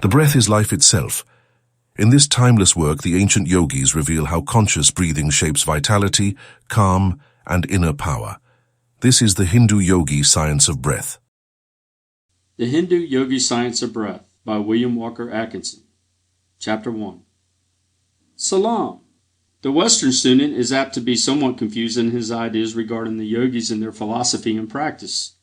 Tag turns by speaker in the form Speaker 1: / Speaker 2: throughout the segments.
Speaker 1: The breath is life itself. In this timeless work, the ancient yogis reveal how conscious breathing shapes vitality, calm, and inner power. This is the Hindu Yogi Science of Breath.
Speaker 2: The Hindu Yogi Science of Breath by William Walker Atkinson. Chapter 1. Salaam. The Western student is apt to be somewhat confused in his ideas regarding the yogis and their philosophy and practice.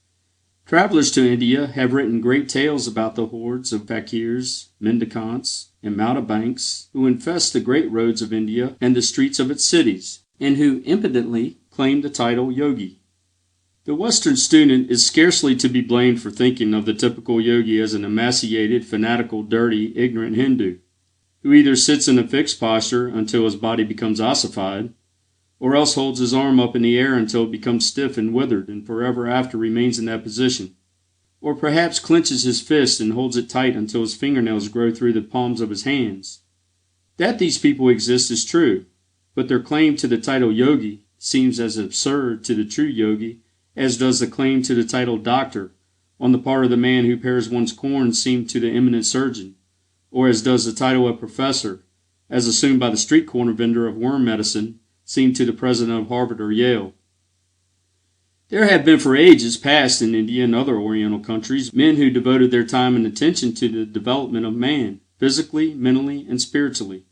Speaker 2: Travelers to India have written great tales about the hordes of fakirs, mendicants, and mountebanks who infest the great roads of India and the streets of its cities, and who impudently claim the title yogi. The Western student is scarcely to be blamed for thinking of the typical yogi as an emaciated, fanatical, dirty, ignorant Hindu, who either sits in a fixed posture until his body becomes ossified, or else holds his arm up in the air until it becomes stiff and withered and forever after remains in that position, or perhaps clenches his fist and holds it tight until his fingernails grow through the palms of his hands. That these people exist is true, but their claim to the title yogi seems as absurd to the true yogi as does the claim to the title doctor on the part of the man who pares one's corns seem to the eminent surgeon, or as does the title of professor, as assumed by the street corner vendor of worm medicine, seem to the president of Harvard or Yale. There have been for ages past in India and other Oriental countries men who devoted their time and attention to the development of man, physically, mentally, and spiritually.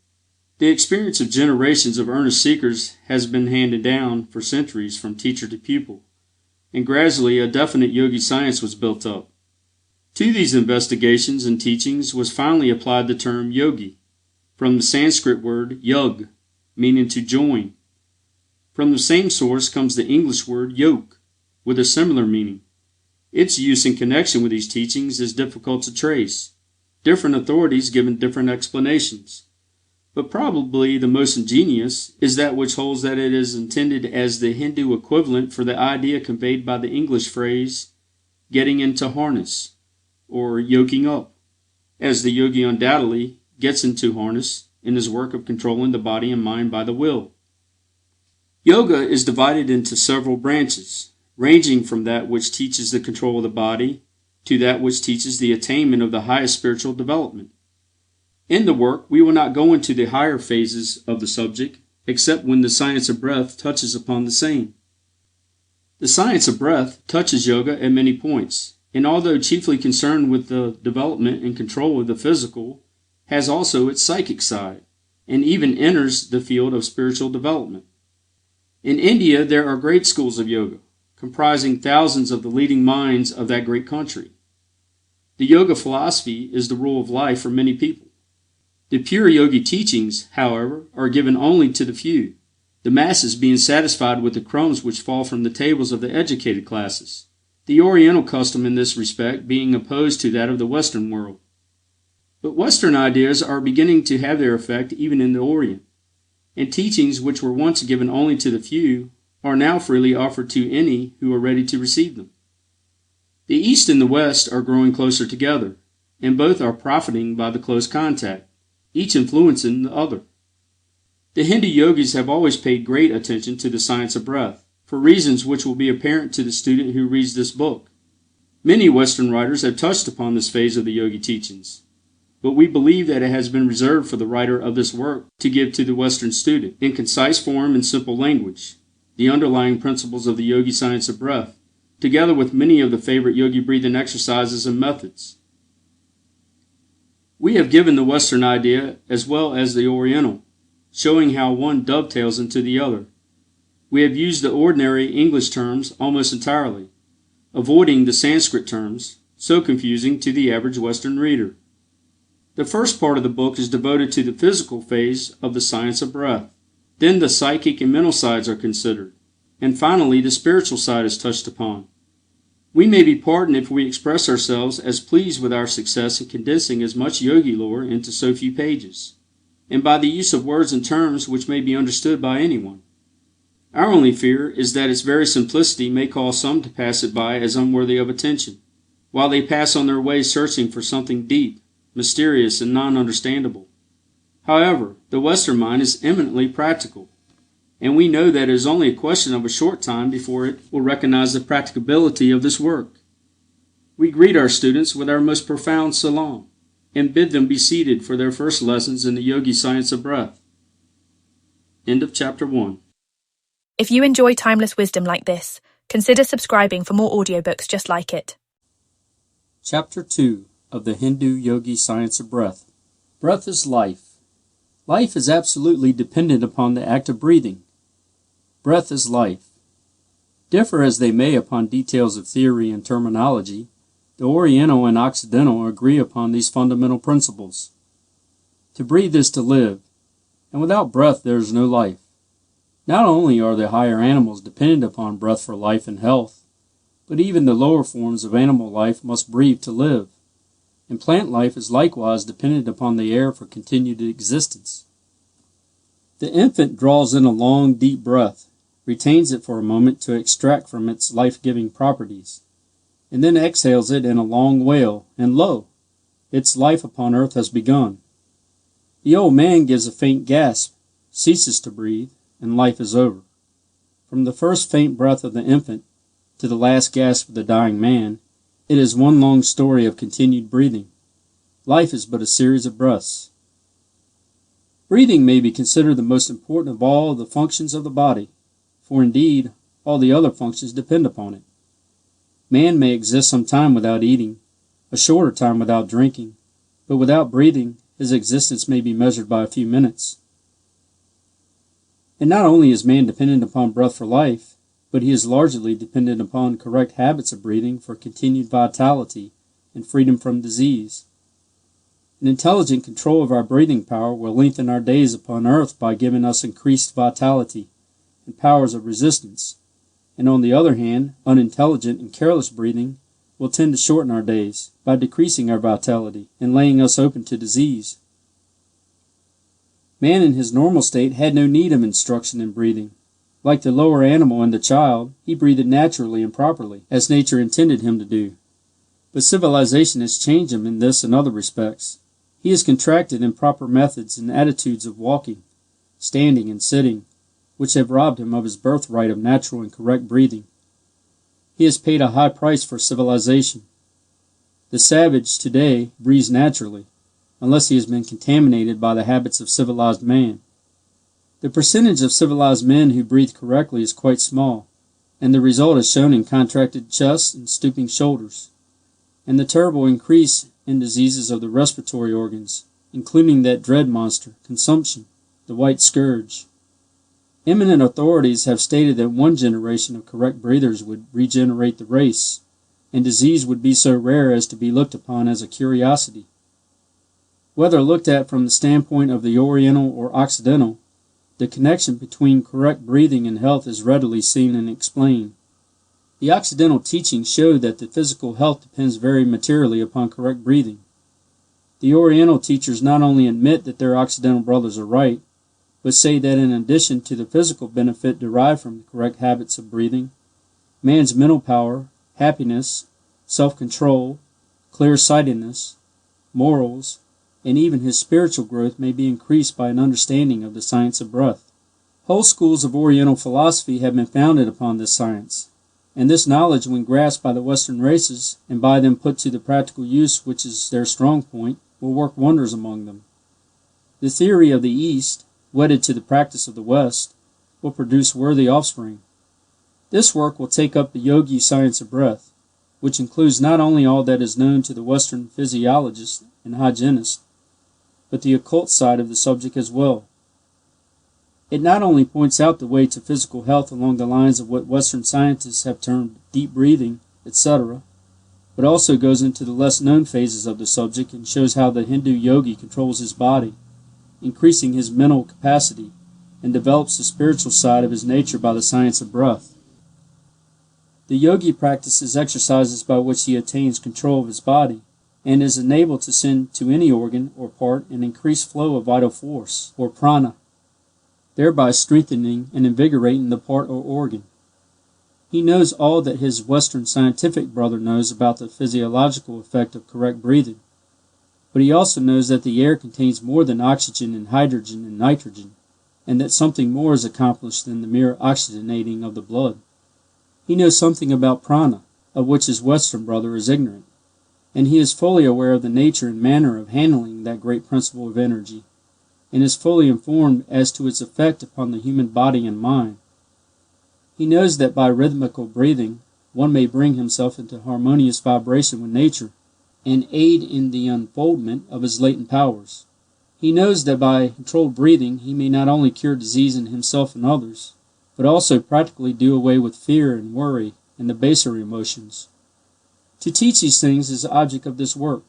Speaker 2: The experience of generations of earnest seekers has been handed down for centuries from teacher to pupil, and gradually a definite yogi science was built up. To these investigations and teachings was finally applied the term yogi, from the Sanskrit word yug, meaning to join. From the same source comes the English word yoke, with a similar meaning. Its use in connection with these teachings is difficult to trace. Different authorities give different explanations, but probably the most ingenious is that which holds that it is intended as the Hindu equivalent for the idea conveyed by the English phrase getting into harness, or yoking up, as the yogi undoubtedly gets into harness in his work of controlling the body and mind by the will. Yoga is divided into several branches, ranging from that which teaches the control of the body to that which teaches the attainment of the highest spiritual development. In the work, we will not go into the higher phases of the subject, except when the science of breath touches upon the same. The science of breath touches yoga at many points, and although chiefly concerned with the development and control of the physical, has also its psychic side, and even enters the field of spiritual development. In India, there are great schools of yoga, comprising thousands of the leading minds of that great country. The yoga philosophy is the rule of life for many people. The pure yogi teachings, however, are given only to the few, the masses being satisfied with the crumbs which fall from the tables of the educated classes, the Oriental custom in this respect being opposed to that of the Western world. But Western ideas are beginning to have their effect even in the Orient, and teachings which were once given only to the few are now freely offered to any who are ready to receive them. The East and the West are growing closer together, and both are profiting by the close contact, each influencing the other. The Hindu yogis have always paid great attention to the science of breath, for reasons which will be apparent to the student who reads this book. Many Western writers have touched upon this phase of the yogi teachings, but we believe that it has been reserved for the writer of this work to give to the Western student, in concise form and simple language, the underlying principles of the yogi science of breath, together with many of the favorite yogi breathing exercises and methods. We have given the Western idea as well as the Oriental, showing how one dovetails into the other. We have used the ordinary English terms almost entirely, avoiding the Sanskrit terms, so confusing to the average Western reader. The first part of the book is devoted to the physical phase of the science of breath. Then the psychic and mental sides are considered, and finally the spiritual side is touched upon. We may be pardoned if we express ourselves as pleased with our success in condensing as much yogi lore into so few pages, and by the use of words and terms which may be understood by anyone. Our only fear is that its very simplicity may cause some to pass it by as unworthy of attention, while they pass on their way searching for something deep, mysterious, and non-understandable. However, the Western mind is eminently practical, and we know that it is only a question of a short time before it will recognize the practicability of this work. We greet our students with our most profound salaam. and bid them be seated for their first lessons in the Yogi Science of Breath. End of Chapter 1.
Speaker 3: If you enjoy timeless wisdom like this, consider subscribing for more audiobooks just like it.
Speaker 2: Chapter 2 of the Hindu Yogi Science of Breath. Breath is life. Life is absolutely dependent upon the act of breathing. Breath is life. Differ as they may upon details of theory and terminology, the Oriental and Occidental agree upon these fundamental principles. To breathe is to live, and without breath there is no life. Not only are the higher animals dependent upon breath for life and health, but even the lower forms of animal life must breathe to live, and plant life is likewise dependent upon the air for continued existence. The infant draws in a long, deep breath, retains it for a moment to extract from its life-giving properties, and then exhales it in a long wail, and lo! Its life upon earth has begun. The old man gives a faint gasp, ceases to breathe, and life is over. From the first faint breath of the infant to the last gasp of the dying man, it is one long story of continued breathing. Life is but a series of breaths. Breathing may be considered the most important of all the functions of the body, for indeed, all the other functions depend upon it. Man may exist some time without eating, a shorter time without drinking, but without breathing, his existence may be measured by a few minutes. And not only is man dependent upon breath for life, but he is largely dependent upon correct habits of breathing for continued vitality and freedom from disease. An intelligent control of our breathing power will lengthen our days upon earth by giving us increased vitality and powers of resistance, and on the other hand, unintelligent and careless breathing will tend to shorten our days by decreasing our vitality and laying us open to disease. Man in his normal state had no need of instruction in breathing. Like the lower animal and the child, he breathed naturally and properly, as nature intended him to do. But civilization has changed him in this and other respects. He has contracted improper methods and attitudes of walking, standing, and sitting, which have robbed him of his birthright of natural and correct breathing. He has paid a high price for civilization. The savage today breathes naturally, unless he has been contaminated by the habits of civilized man. The percentage of civilized men who breathe correctly is quite small, and the result is shown in contracted chests and stooping shoulders, and the terrible increase in diseases of the respiratory organs, including that dread monster, consumption, the white scourge. Eminent authorities have stated that one generation of correct breathers would regenerate the race, and disease would be so rare as to be looked upon as a curiosity. Whether looked at from the standpoint of the Oriental or Occidental, the connection between correct breathing and health is readily seen and explained. The Occidental teachings show that the physical health depends very materially upon correct breathing. The Oriental teachers not only admit that their Occidental brothers are right, but say that in addition to the physical benefit derived from the correct habits of breathing, man's mental power, happiness, self-control, clear-sightedness, morals, and even his spiritual growth may be increased by an understanding of the science of breath. Whole schools of Oriental philosophy have been founded upon this science, and this knowledge, when grasped by the Western races and by them put to the practical use which is their strong point, will work wonders among them. The theory of the East, wedded to the practice of the West, will produce worthy offspring. This work will take up the Yogi Science of Breath, which includes not only all that is known to the Western physiologist and hygienist, but the occult side of the subject as well. It not only points out the way to physical health along the lines of what Western scientists have termed deep breathing, etc., but also goes into the less known phases of the subject and shows how the Hindu yogi controls his body, increasing his mental capacity, and develops the spiritual side of his nature by the science of breath. The yogi practices exercises by which he attains control of his body, and is enabled to send to any organ or part an increased flow of vital force, or prana, thereby strengthening and invigorating the part or organ. He knows all that his Western scientific brother knows about the physiological effect of correct breathing, but he also knows that the air contains more than oxygen and hydrogen and nitrogen, and that something more is accomplished than the mere oxygenating of the blood. He knows something about prana, of which his Western brother is ignorant. and he is fully aware of the nature and manner of handling that great principle of energy, and is fully informed as to its effect upon the human body and mind. He knows that by rhythmical breathing one may bring himself into harmonious vibration with nature, and aid in the unfoldment of his latent powers. He knows that by controlled breathing he may not only cure disease in himself and others, but also practically do away with fear and worry and the baser emotions. To teach these things is the object of this work.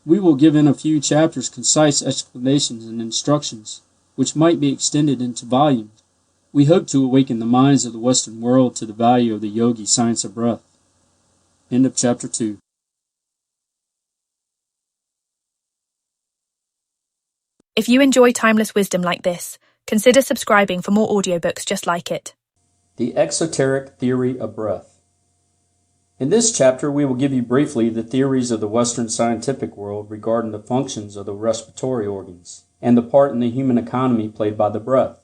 Speaker 2: We will give in a few chapters concise explanations and instructions, which might be extended into volumes. We hope to awaken the minds of the Western world to the value of the Yogi Science of Breath. End of Chapter 2.
Speaker 3: If you enjoy timeless wisdom like this, consider subscribing for more audiobooks just like it.
Speaker 2: The Exoteric Theory of Breath. In this chapter, we will give you briefly the theories of the Western scientific world regarding the functions of the respiratory organs and the part in the human economy played by the breath.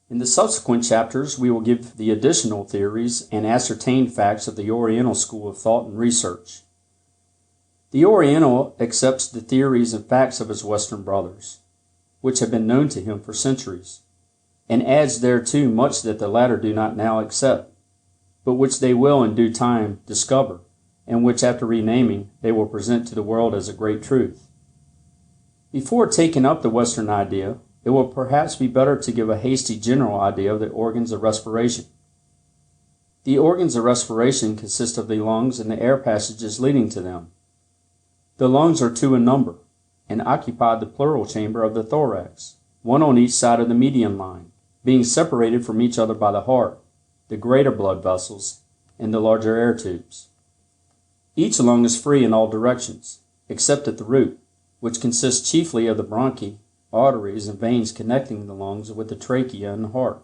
Speaker 2: In the subsequent chapters, we will give the additional theories and ascertained facts of the Oriental school of thought and research. The Oriental accepts the theories and facts of his Western brothers, which have been known to him for centuries, and adds thereto much that the latter do not now accept, but which they will in due time discover, and which after renaming they will present to the world as a great truth. Before taking up the Western idea, it will perhaps be better to give a hasty general idea of the organs of respiration. The organs of respiration consist of the lungs and the air passages leading to them. The lungs are 2 in number, and occupy the pleural chamber of the thorax, one on each side of the median line, being separated from each other by the heart, the greater blood vessels, and the larger air tubes. Each lung is free in all directions, except at the root, which consists chiefly of the bronchi, arteries, and veins connecting the lungs with the trachea and the heart.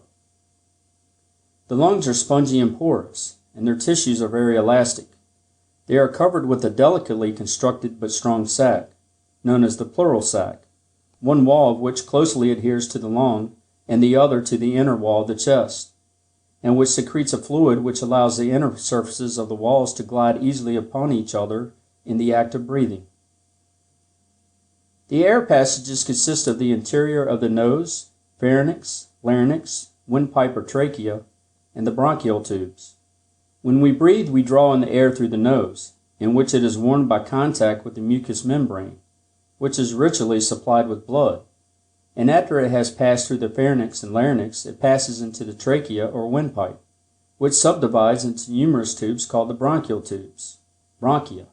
Speaker 2: The lungs are spongy and porous, and their tissues are very elastic. They are covered with a delicately constructed but strong sac, known as the pleural sac, one wall of which closely adheres to the lung and the other to the inner wall of the chest, and which secretes a fluid which allows the inner surfaces of the walls to glide easily upon each other in the act of breathing. The air passages consist of the interior of the nose, pharynx, larynx, windpipe or trachea, and the bronchial tubes. When we breathe, we draw in the air through the nose, in which it is warmed by contact with the mucous membrane, which is richly supplied with blood, and after it has passed through the pharynx and larynx, it passes into the trachea or windpipe, which subdivides into numerous tubes called the bronchial tubes, bronchia,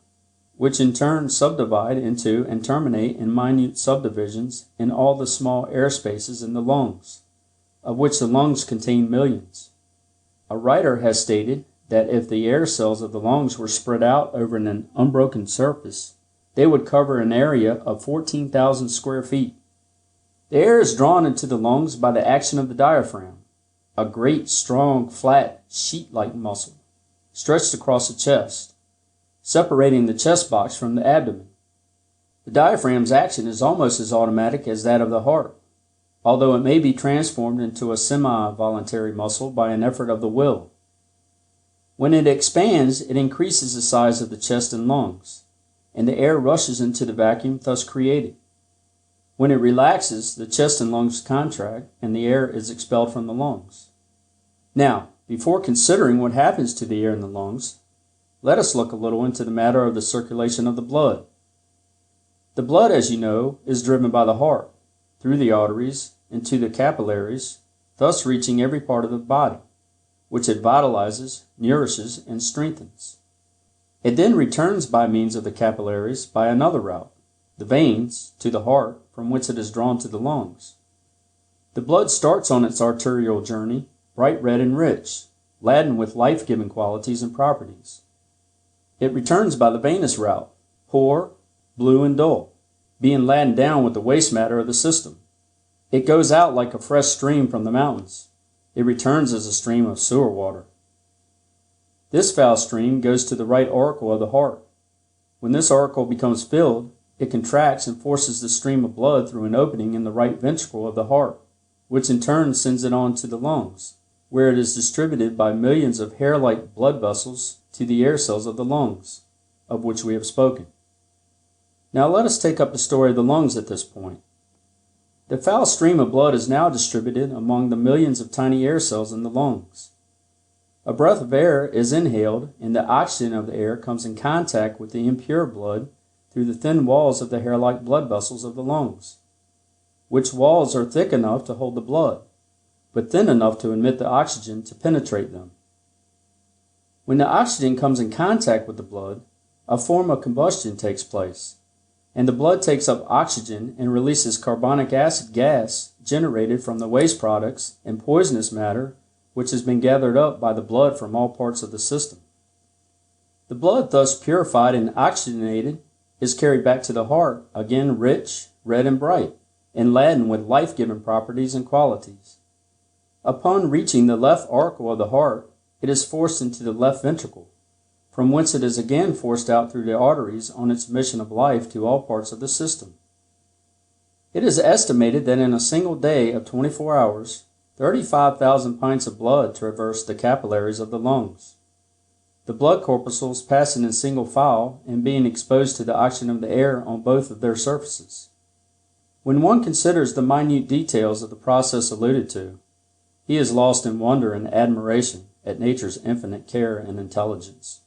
Speaker 2: which in turn subdivide into and terminate in minute subdivisions in all the small air spaces in the lungs, of which the lungs contain millions. A writer has stated that if the air cells of the lungs were spread out over an unbroken surface, they would cover an area of 14,000 square feet. The air is drawn into the lungs by the action of the diaphragm, a great, strong, flat, sheet-like muscle, stretched across the chest, separating the chest box from the abdomen. The diaphragm's action is almost as automatic as that of the heart, although it may be transformed into a semi-voluntary muscle by an effort of the will. When it expands, it increases the size of the chest and lungs, and the air rushes into the vacuum thus created. When it relaxes, the chest and lungs contract, and the air is expelled from the lungs. Now, before considering what happens to the air in the lungs, let us look a little into the matter of the circulation of the blood. The blood, as you know, is driven by the heart, through the arteries, into the capillaries, thus reaching every part of the body, which it vitalizes, nourishes, and strengthens. It then returns by means of the capillaries by another route, the veins, to the heart, from which it is drawn to the lungs. The blood starts on its arterial journey, bright red and rich, laden with life-giving qualities and properties. It returns by the venous route, poor, blue, and dull, being laden down with the waste matter of the system. It goes out like a fresh stream from the mountains. It returns as a stream of sewer water. This foul stream goes to the right auricle of the heart. When this auricle becomes filled, it contracts and forces the stream of blood through an opening in the right ventricle of the heart, which in turn sends it on to the lungs, where it is distributed by millions of hair-like blood vessels to the air cells of the lungs, of which we have spoken. Now let us take up the story of the lungs at this point. The foul stream of blood is now distributed among the millions of tiny air cells in the lungs. A breath of air is inhaled, and the oxygen of the air comes in contact with the impure blood through the thin walls of the hair-like blood vessels of the lungs, which walls are thick enough to hold the blood, but thin enough to admit the oxygen to penetrate them. When the oxygen comes in contact with the blood, a form of combustion takes place, and the blood takes up oxygen and releases carbonic acid gas generated from the waste products and poisonous matter which has been gathered up by the blood from all parts of the system. The blood, thus purified and oxygenated, is carried back to the heart, again rich, red and bright, and laden with life-giving properties and qualities. Upon reaching the left auricle of the heart, it is forced into the left ventricle, from whence it is again forced out through the arteries on its mission of life to all parts of the system. It is estimated that in a single day of 24 hours, 35,000 pints of blood traverse the capillaries of the lungs. The blood corpuscles passing in single file and being exposed to the oxygen of the air on both of their surfaces. When one considers the minute details of the process alluded to, he is lost in wonder and admiration at nature's infinite care and intelligence.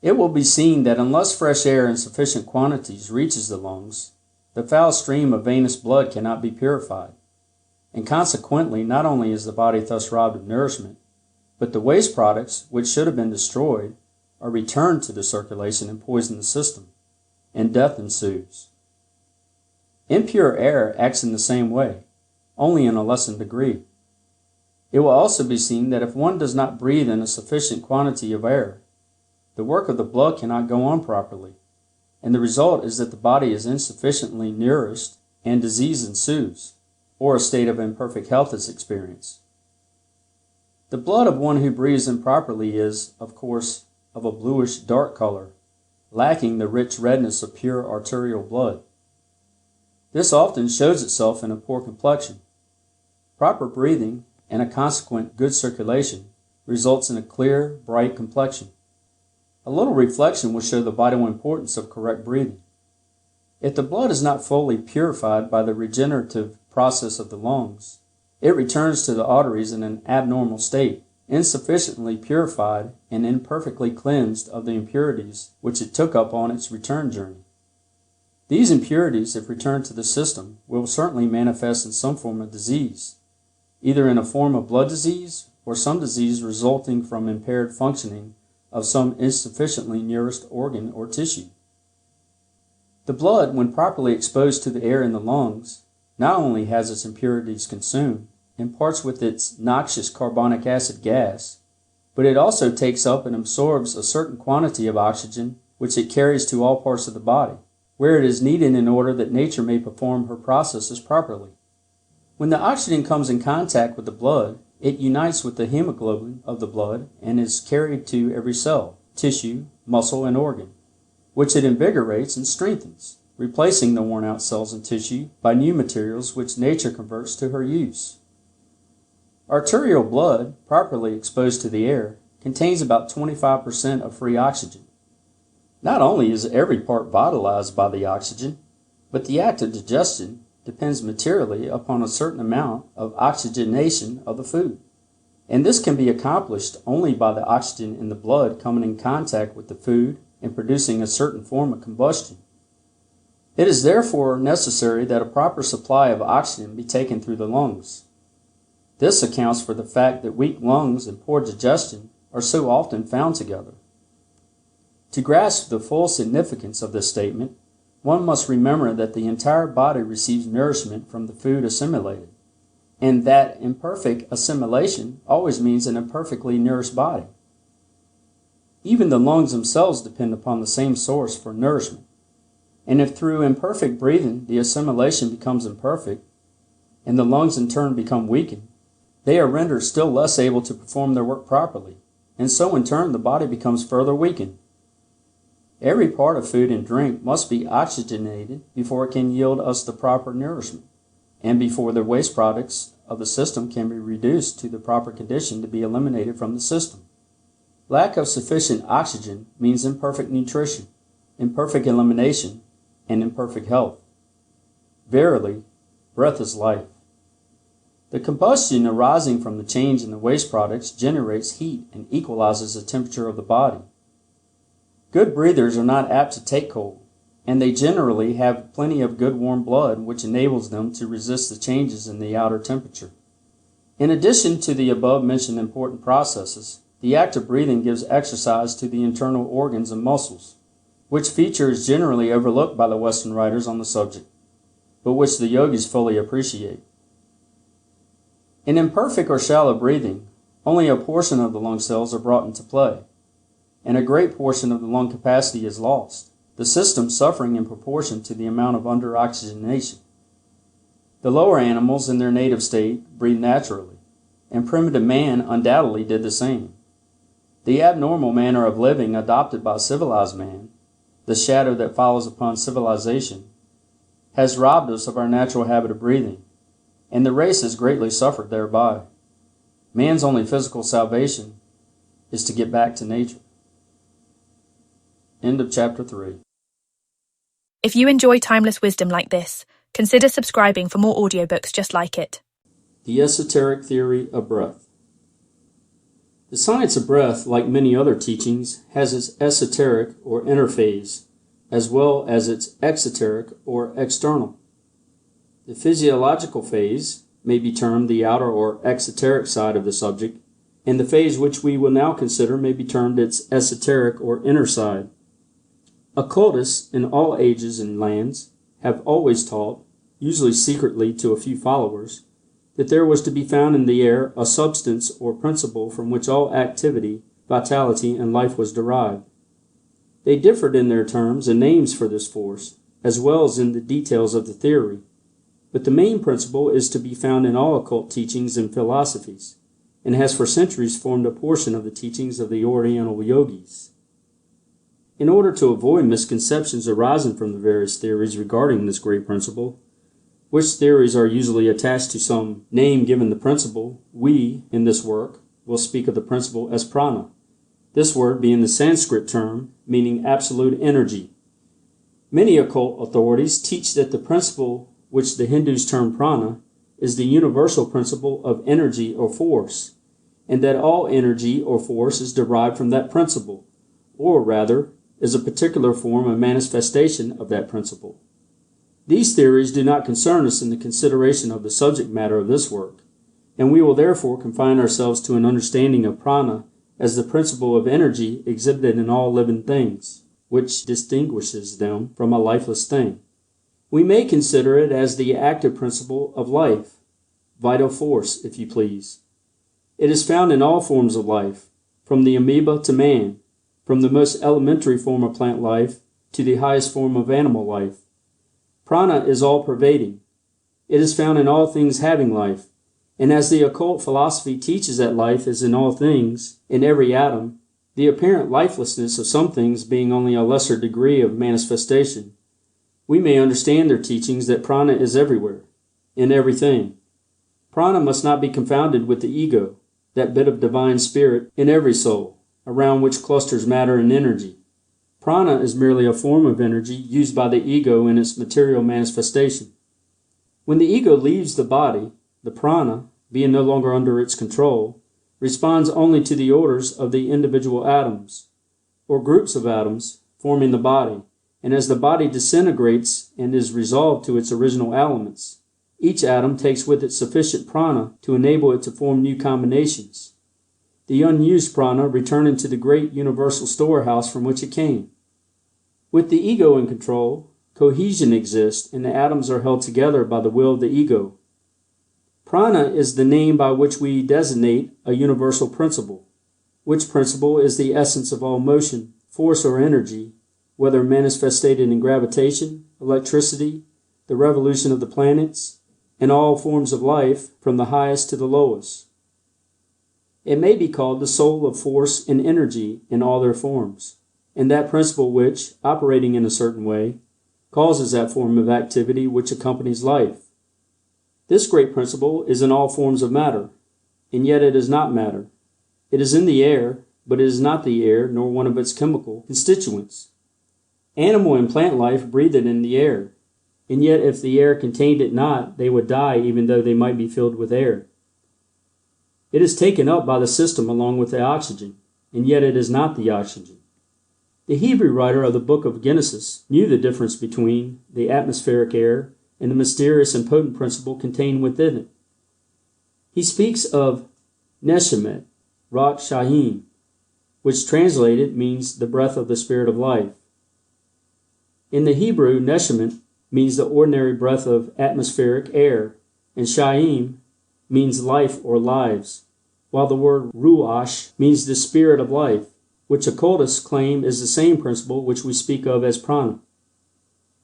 Speaker 2: It will be seen that unless fresh air in sufficient quantities reaches the lungs, the foul stream of venous blood cannot be purified, and consequently not only is the body thus robbed of nourishment, but the waste products, which should have been destroyed, are returned to the circulation and poison the system, and death ensues. Impure air acts in the same way, only in a lessened degree. It will also be seen that if one does not breathe in a sufficient quantity of air, the work of the blood cannot go on properly, and the result is that the body is insufficiently nourished and disease ensues, or a state of imperfect health is experienced. The blood of one who breathes improperly is, of course, of a bluish dark color, lacking the rich redness of pure arterial blood. This often shows itself in a poor complexion. Proper breathing, and a consequent good circulation, results in a clear, bright complexion. A little reflection will show the vital importance of correct breathing. If the blood is not fully purified by the regenerative process of the lungs, it returns to the arteries in an abnormal state, insufficiently purified and imperfectly cleansed of the impurities which it took up on its return journey. These impurities, if returned to the system, will certainly manifest in some form of disease, either in a form of blood disease or some disease resulting from impaired functioning of some insufficiently nourished organ or tissue. The blood, when properly exposed to the air in the lungs, not only has its impurities consumed and parts with its noxious carbonic acid gas, but it also takes up and absorbs a certain quantity of oxygen which it carries to all parts of the body, where it is needed in order that nature may perform her processes properly. When the oxygen comes in contact with the blood, it unites with the hemoglobin of the blood and is carried to every cell, tissue, muscle, and organ, which it invigorates and strengthens, replacing the worn-out cells and tissue by new materials which nature converts to her use. Arterial blood, properly exposed to the air, contains about 25% of free oxygen. Not only is every part vitalized by the oxygen, but the act of digestion depends materially upon a certain amount of oxygenation of the food, and this can be accomplished only by the oxygen in the blood coming in contact with the food and producing a certain form of combustion. It is therefore necessary that a proper supply of oxygen be taken through the lungs. This accounts for the fact that weak lungs and poor digestion are so often found together. To grasp the full significance of this statement, one must remember that the entire body receives nourishment from the food assimilated, and that imperfect assimilation always means an imperfectly nourished body. Even the lungs themselves depend upon the same source for nourishment, and if through imperfect breathing the assimilation becomes imperfect, and the lungs in turn become weakened, they are rendered still less able to perform their work properly, and so in turn the body becomes further weakened. Every part of food and drink must be oxygenated before it can yield us the proper nourishment, and before the waste products of the system can be reduced to the proper condition to be eliminated from the system. Lack of sufficient oxygen means imperfect nutrition, imperfect elimination, and in perfect health. Verily, breath is life. The combustion arising from the change in the waste products generates heat and equalizes the temperature of the body. Good breathers are not apt to take cold, and they generally have plenty of good warm blood which enables them to resist the changes in the outer temperature. In addition to the above-mentioned important processes, the act of breathing gives exercise to the internal organs and muscles, which feature is generally overlooked by the Western writers on the subject, but which the yogis fully appreciate. In imperfect or shallow breathing, only a portion of the lung cells are brought into play, and a great portion of the lung capacity is lost, the system suffering in proportion to the amount of under-oxygenation. The lower animals in their native state breathe naturally, and primitive man undoubtedly did the same. The abnormal manner of living adopted by civilized man, the shadow that follows upon civilization, has robbed us of our natural habit of breathing, and the race has greatly suffered thereby. Man's only physical salvation is to get back to nature. End of chapter 3.
Speaker 3: If you enjoy timeless wisdom like this, consider subscribing for more audiobooks just like it.
Speaker 2: The Esoteric Theory of Breath. The science of breath, like many other teachings, has its esoteric or inner phase, as well as its exoteric or external. The physiological phase may be termed the outer or exoteric side of the subject, and the phase which we will now consider may be termed its esoteric or inner side. Occultists in all ages and lands have always taught, usually secretly to a few followers, that there was to be found in the air a substance or principle from which all activity, vitality, and life was derived. They differed in their terms and names for this force, as well as in the details of the theory, but the main principle is to be found in all occult teachings and philosophies, and has for centuries formed a portion of the teachings of the Oriental yogis. In order to avoid misconceptions arising from the various theories regarding this great principle, which theories are usually attached to some name given the principle, we, in this work, will speak of the principle as prana, this word being the Sanskrit term meaning absolute energy. Many occult authorities teach that the principle which the Hindus term prana is the universal principle of energy or force, and that all energy or force is derived from that principle, or rather, is a particular form of manifestation of that principle. These theories do not concern us in the consideration of the subject matter of this work, and we will therefore confine ourselves to an understanding of prana as the principle of energy exhibited in all living things, which distinguishes them from a lifeless thing. We may consider it as the active principle of life, vital force, if you please. It is found in all forms of life, from the amoeba to man, from the most elementary form of plant life to the highest form of animal life. Prana is all-pervading. It is found in all things having life, and as the occult philosophy teaches that life is in all things, in every atom, the apparent lifelessness of some things being only a lesser degree of manifestation, we may understand their teachings that prana is everywhere, in everything. Prana must not be confounded with the ego, that bit of divine spirit in every soul, around which clusters matter and energy. Prana is merely a form of energy used by the ego in its material manifestation. When the ego leaves the body, the prana, being no longer under its control, responds only to the orders of the individual atoms, or groups of atoms, forming the body, and as the body disintegrates and is resolved to its original elements, each atom takes with it sufficient prana to enable it to form new combinations, the unused prana returning to the great universal storehouse from which it came. With the ego in control, cohesion exists and the atoms are held together by the will of the ego. Prana is the name by which we designate a universal principle, which principle is the essence of all motion, force or energy, whether manifested in gravitation, electricity, the revolution of the planets, and all forms of life from the highest to the lowest. It may be called the soul of force and energy in all their forms, and that principle which, operating in a certain way, causes that form of activity which accompanies life. This great principle is in all forms of matter, and yet it is not matter. It is in the air, but it is not the air nor one of its chemical constituents. Animal and plant life breathe it in the air, and yet if the air contained it not, they would die even though they might be filled with air. It is taken up by the system along with the oxygen, and yet it is not the oxygen. The Hebrew writer of the book of Genesis knew the difference between the atmospheric air and the mysterious and potent principle contained within it. He speaks of Neshemet, Rak Shahim, which translated means the breath of the spirit of life. In the Hebrew, Neshemet means the ordinary breath of atmospheric air, and Shahim means life or lives, while the word Ruach means the spirit of life, which occultists claim is the same principle which we speak of as prana.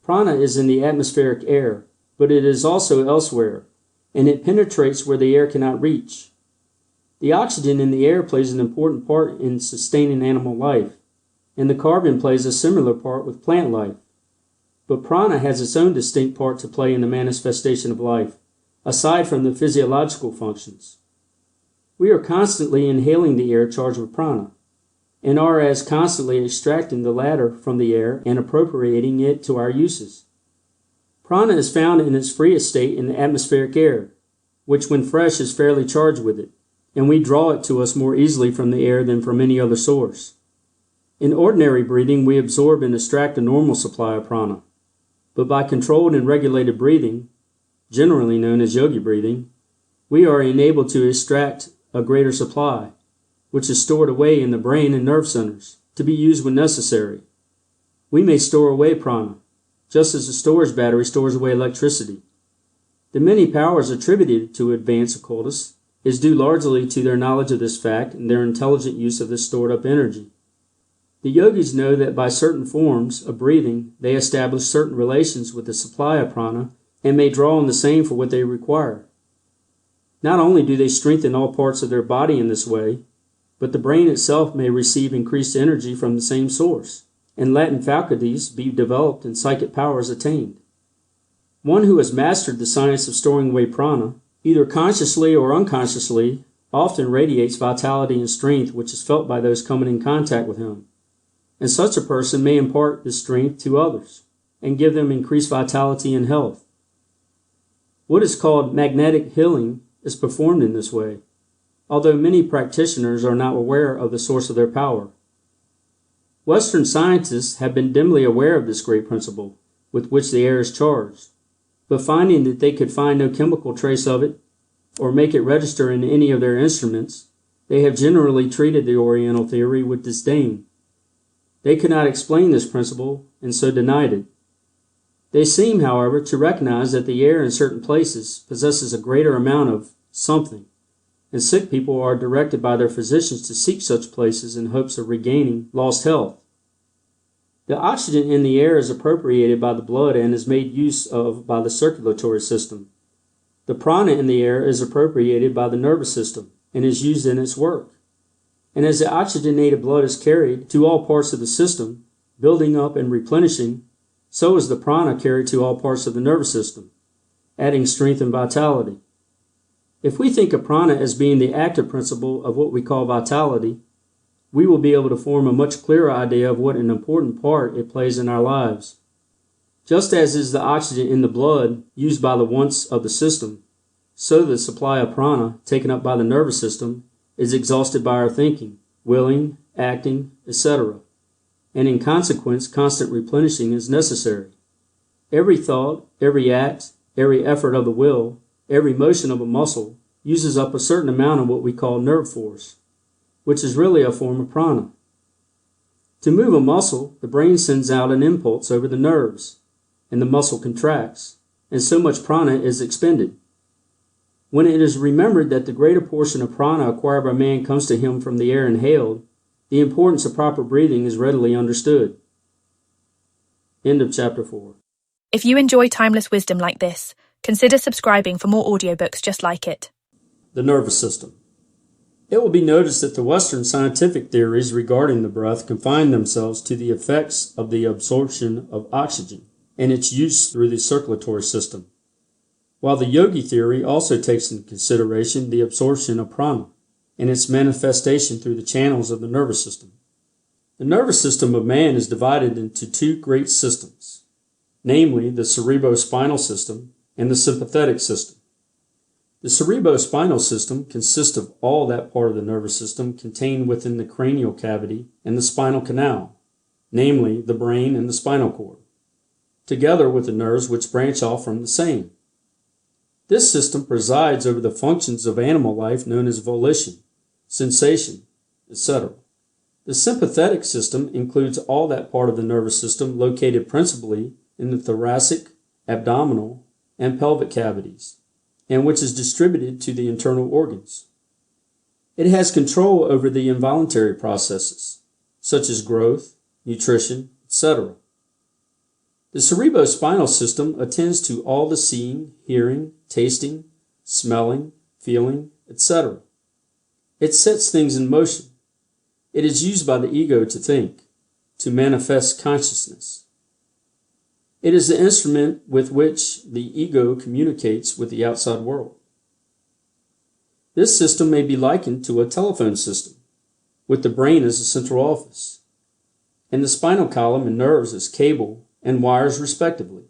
Speaker 2: Prana is in the atmospheric air, but it is also elsewhere, and it penetrates where the air cannot reach. The oxygen in the air plays an important part in sustaining animal life, and the carbon plays a similar part with plant life. But prana has its own distinct part to play in the manifestation of life, aside from the physiological functions. We are constantly inhaling the air charged with prana, and are as constantly extracting the latter from the air and appropriating it to our uses. Prana is found in its freest state in the atmospheric air, which when fresh is fairly charged with it, and we draw it to us more easily from the air than from any other source. In ordinary breathing, we absorb and extract a normal supply of prana, but by controlled and regulated breathing, generally known as yogi breathing, we are enabled to extract a greater supply, which is stored away in the brain and nerve centers, to be used when necessary. We may store away prana, just as a storage battery stores away electricity. The many powers attributed to advanced occultists is due largely to their knowledge of this fact and their intelligent use of this stored-up energy. The yogis know that by certain forms of breathing they establish certain relations with the supply of prana and may draw on the same for what they require. Not only do they strengthen all parts of their body in this way, but the brain itself may receive increased energy from the same source, and latent faculties be developed and psychic powers attained. One who has mastered the science of storing away prana, either consciously or unconsciously, often radiates vitality and strength which is felt by those coming in contact with him, and such a person may impart this strength to others, and give them increased vitality and health. What is called magnetic healing is performed in this way, although many practitioners are not aware of the source of their power. Western scientists have been dimly aware of this great principle with which the air is charged, but finding that they could find no chemical trace of it, or make it register in any of their instruments, they have generally treated the Oriental theory with disdain. They could not explain this principle, and so denied it. They seem, however, to recognize that the air in certain places possesses a greater amount of something, and sick people are directed by their physicians to seek such places in hopes of regaining lost health. The oxygen in the air is appropriated by the blood and is made use of by the circulatory system. The prana in the air is appropriated by the nervous system and is used in its work. And as the oxygenated blood is carried to all parts of the system, building up and replenishing, so is the prana carried to all parts of the nervous system, adding strength and vitality. If we think of prana as being the active principle of what we call vitality, we will be able to form a much clearer idea of what an important part it plays in our lives. Just as is the oxygen in the blood used by the wants of the system, so the supply of prana taken up by the nervous system is exhausted by our thinking, willing, acting, etc., and in consequence constant replenishing is necessary. Every thought, every act, every effort of the will, every motion of a muscle uses up a certain amount of what we call nerve force, which is really a form of prana. To move a muscle, the brain sends out an impulse over the nerves, and the muscle contracts, and so much prana is expended. When it is remembered that the greater portion of prana acquired by man comes to him from the air inhaled, the importance of proper breathing is readily understood. End of chapter 4.
Speaker 3: If you enjoy timeless wisdom like this, consider subscribing for more audiobooks just like it.
Speaker 2: The nervous system. It will be noticed that the Western scientific theories regarding the breath confine themselves to the effects of the absorption of oxygen and its use through the circulatory system, while the yogi theory also takes into consideration the absorption of prana and its manifestation through the channels of the nervous system. The nervous system of man is divided into two great systems, namely the cerebrospinal system and the sympathetic system. The cerebrospinal system consists of all that part of the nervous system contained within the cranial cavity and the spinal canal, namely the brain and the spinal cord, together with the nerves which branch off from the same. This system presides over the functions of animal life known as volition, sensation, etc. The sympathetic system includes all that part of the nervous system located principally in the thoracic, abdominal, and pelvic cavities, and which is distributed to the internal organs. It has control over the involuntary processes, such as growth, nutrition, etc. The cerebrospinal system attends to all the seeing, hearing, tasting, smelling, feeling, etc. It sets things in motion. It is used by the ego to think, to manifest consciousness. It is the instrument with which the ego communicates with the outside world. This system may be likened to a telephone system, with the brain as a central office, and the spinal column and nerves as cable and wires respectively.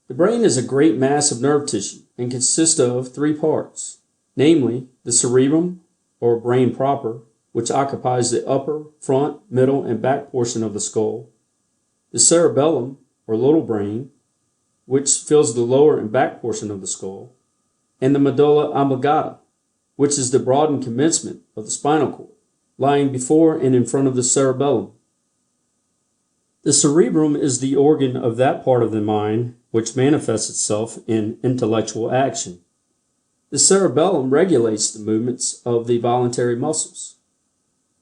Speaker 2: The brain is a great mass of nerve tissue and consists of three parts, namely the cerebrum, or brain proper, which occupies the upper, front, middle, and back portion of the skull, the cerebellum, or little brain, which fills the lower and back portion of the skull, and the medulla oblongata, which is the broadened commencement of the spinal cord, lying before and in front of the cerebellum. The cerebrum is the organ of that part of the mind which manifests itself in intellectual action. The cerebellum regulates the movements of the voluntary muscles.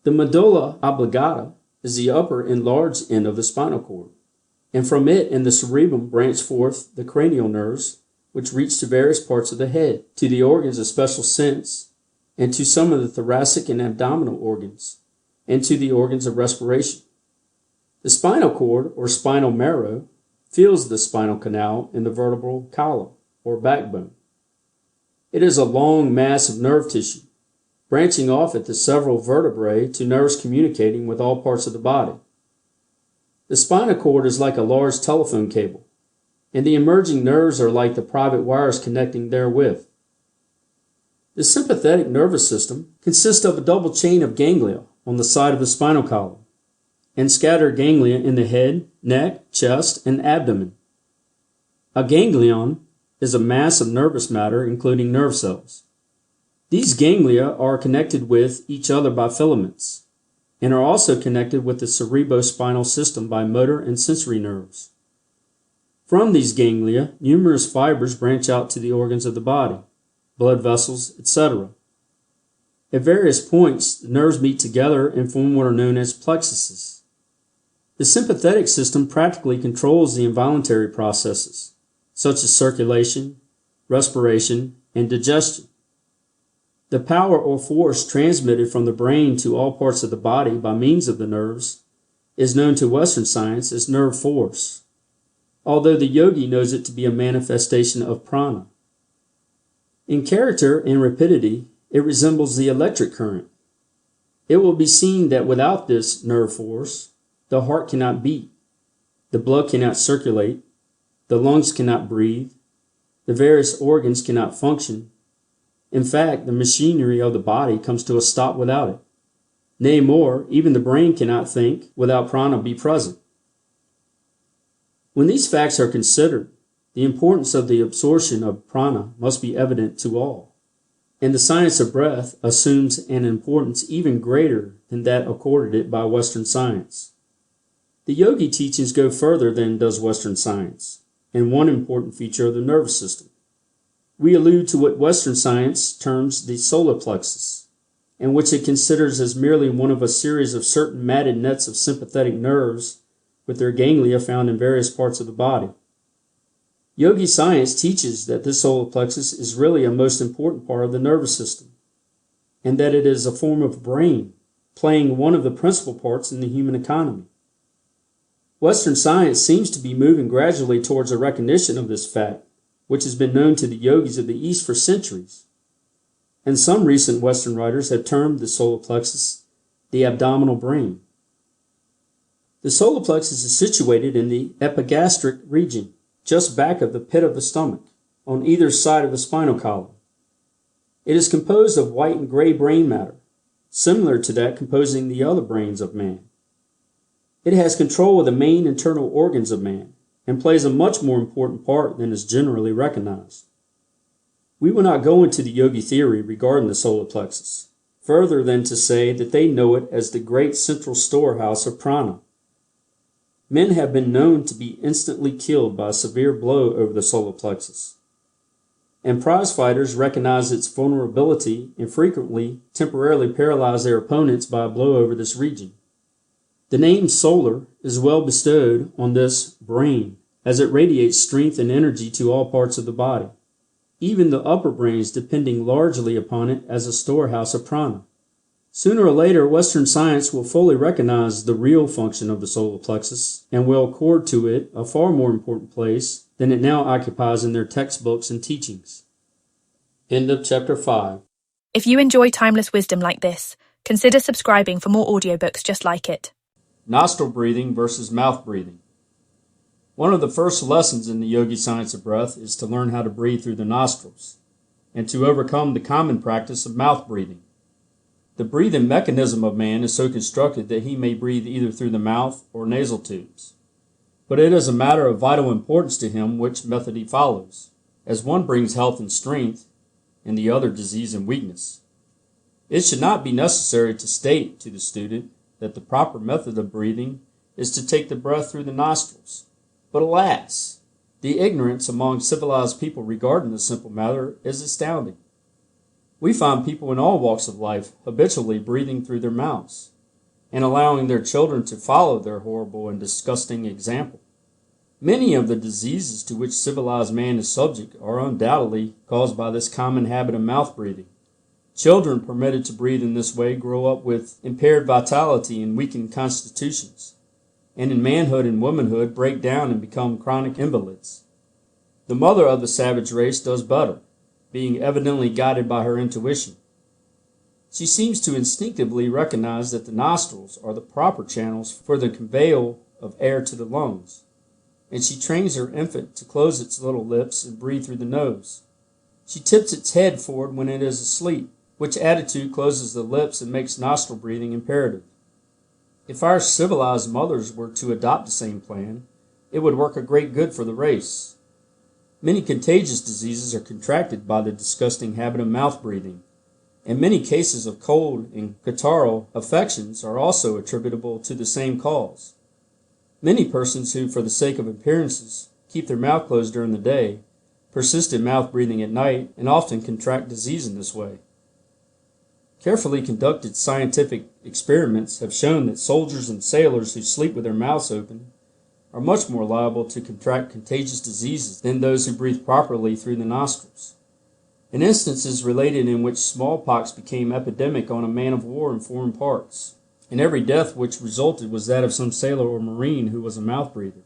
Speaker 2: The medulla oblongata is the upper and large end of the spinal cord, and from it and the cerebrum branch forth the cranial nerves, which reach to various parts of the head, to the organs of special sense, and to some of the thoracic and abdominal organs, and to the organs of respiration. The spinal cord, or spinal marrow, fills the spinal canal and the vertebral column, or backbone. It is a long mass of nerve tissue, branching off at the several vertebrae to nerves communicating with all parts of the body. The spinal cord is like a large telephone cable, and the emerging nerves are like the private wires connecting therewith. The sympathetic nervous system consists of a double chain of ganglia on the side of the spinal column, and scattered ganglia in the head, neck, chest, and abdomen. A ganglion is a mass of nervous matter including nerve cells. These ganglia are connected with each other by filaments, and are also connected with the cerebrospinal system by motor and sensory nerves. From these ganglia, numerous fibers branch out to the organs of the body, blood vessels, etc. At various points, the nerves meet together and form what are known as plexuses. The sympathetic system practically controls the involuntary processes, such as circulation, respiration, and digestion. The power or force transmitted from the brain to all parts of the body by means of the nerves is known to Western science as nerve force, although the yogi knows it to be a manifestation of prana. In character and rapidity, it resembles the electric current. It will be seen that without this nerve force, the heart cannot beat, the blood cannot circulate, the lungs cannot breathe, the various organs cannot function. In fact, the machinery of the body comes to a stop without it. Nay more, even the brain cannot think without prana be present. When these facts are considered, the importance of the absorption of prana must be evident to all, and the science of breath assumes an importance even greater than that accorded it by Western science. The yogi teachings go further than does Western science, in one important feature of the nervous system. We allude to what Western science terms the solar plexus, and which it considers as merely one of a series of certain matted nets of sympathetic nerves with their ganglia found in various parts of the body. Yogi science teaches that this solar plexus is really a most important part of the nervous system, and that it is a form of brain, playing one of the principal parts in the human economy. Western science seems to be moving gradually towards a recognition of this fact, which has been known to the yogis of the East for centuries. And some recent Western writers have termed the solar plexus the abdominal brain. The solar plexus is situated in the epigastric region, just back of the pit of the stomach, on either side of the spinal column. It is composed of white and gray brain matter, similar to that composing the other brains of man. It has control of the main internal organs of man, and plays a much more important part than is generally recognized. We will not go into the yogi theory regarding the solar plexus, further than to say that they know it as the great central storehouse of prana. Men have been known to be instantly killed by a severe blow over the solar plexus, and prize fighters recognize its vulnerability and frequently temporarily paralyze their opponents by a blow over this region. The name solar is well bestowed on this brain, as it radiates strength and energy to all parts of the body, even the upper brains depending largely upon it as a storehouse of prana. Sooner or later, Western science will fully recognize the real function of the solar plexus and will accord to it a far more important place than it now occupies in their textbooks and teachings. End of Chapter 5.
Speaker 3: If you enjoy timeless wisdom like this, consider subscribing for more audiobooks just like it.
Speaker 2: Nostril breathing versus mouth breathing. One of the first lessons in the Yogi Science of Breath is to learn how to breathe through the nostrils, and to overcome the common practice of mouth breathing. The breathing mechanism of man is so constructed that he may breathe either through the mouth or nasal tubes. But it is a matter of vital importance to him which method he follows, as one brings health and strength, and the other disease and weakness. It should not be necessary to state to the student that the proper method of breathing is to take the breath through the nostrils. But alas, the ignorance among civilized people regarding this simple matter is astounding. We find people in all walks of life habitually breathing through their mouths, and allowing their children to follow their horrible and disgusting example. Many of the diseases to which civilized man is subject are undoubtedly caused by this common habit of mouth breathing. Children permitted to breathe in this way grow up with impaired vitality and weakened constitutions, and in manhood and womanhood break down and become chronic invalids. The mother of the savage race does better, being evidently guided by her intuition. She seems to instinctively recognize that the nostrils are the proper channels for the conveyal of air to the lungs, and she trains her infant to close its little lips and breathe through the nose. She tips its head forward when it is asleep, which attitude closes the lips and makes nostril breathing imperative. If our civilized mothers were to adopt the same plan, it would work a great good for the race. Many contagious diseases are contracted by the disgusting habit of mouth breathing, and many cases of cold and catarrhal affections are also attributable to the same cause. Many persons who, for the sake of appearances, keep their mouth closed during the day, persist in mouth breathing at night and often contract disease in this way. Carefully conducted scientific experiments have shown that soldiers and sailors who sleep with their mouths open are much more liable to contract contagious diseases than those who breathe properly through the nostrils. An instance is related in which smallpox became epidemic on a man of war in foreign parts, and every death which resulted was that of some sailor or marine who was a mouth breather,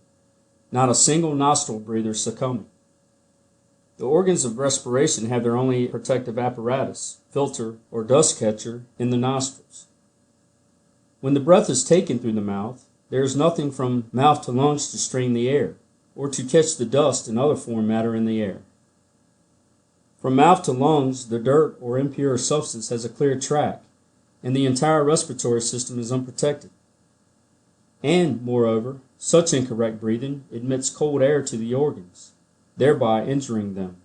Speaker 2: not a single nostril breather succumbing. The organs of respiration have their only protective apparatus, filter, or dust catcher in the nostrils. When the breath is taken through the mouth, there is nothing from mouth to lungs to strain the air, or to catch the dust and other foreign matter in the air. From mouth to lungs, the dirt or impure substance has a clear track, and the entire respiratory system is unprotected. And, moreover, such incorrect breathing admits cold air to the organs, thereby injuring them.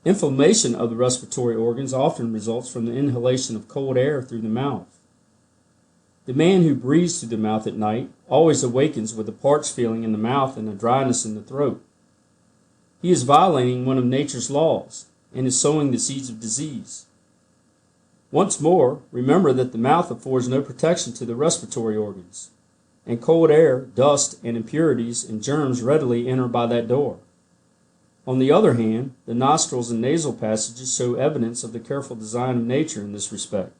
Speaker 2: Inflammation of the respiratory organs often results from the inhalation of cold air through the mouth. The man who breathes through the mouth at night always awakens with a parched feeling in the mouth and a dryness in the throat. He is violating one of nature's laws and is sowing the seeds of disease. Once more, remember that the mouth affords no protection to the respiratory organs, and cold air, dust, and impurities and germs readily enter by that door. On the other hand, the nostrils and nasal passages show evidence of the careful design of nature in this respect.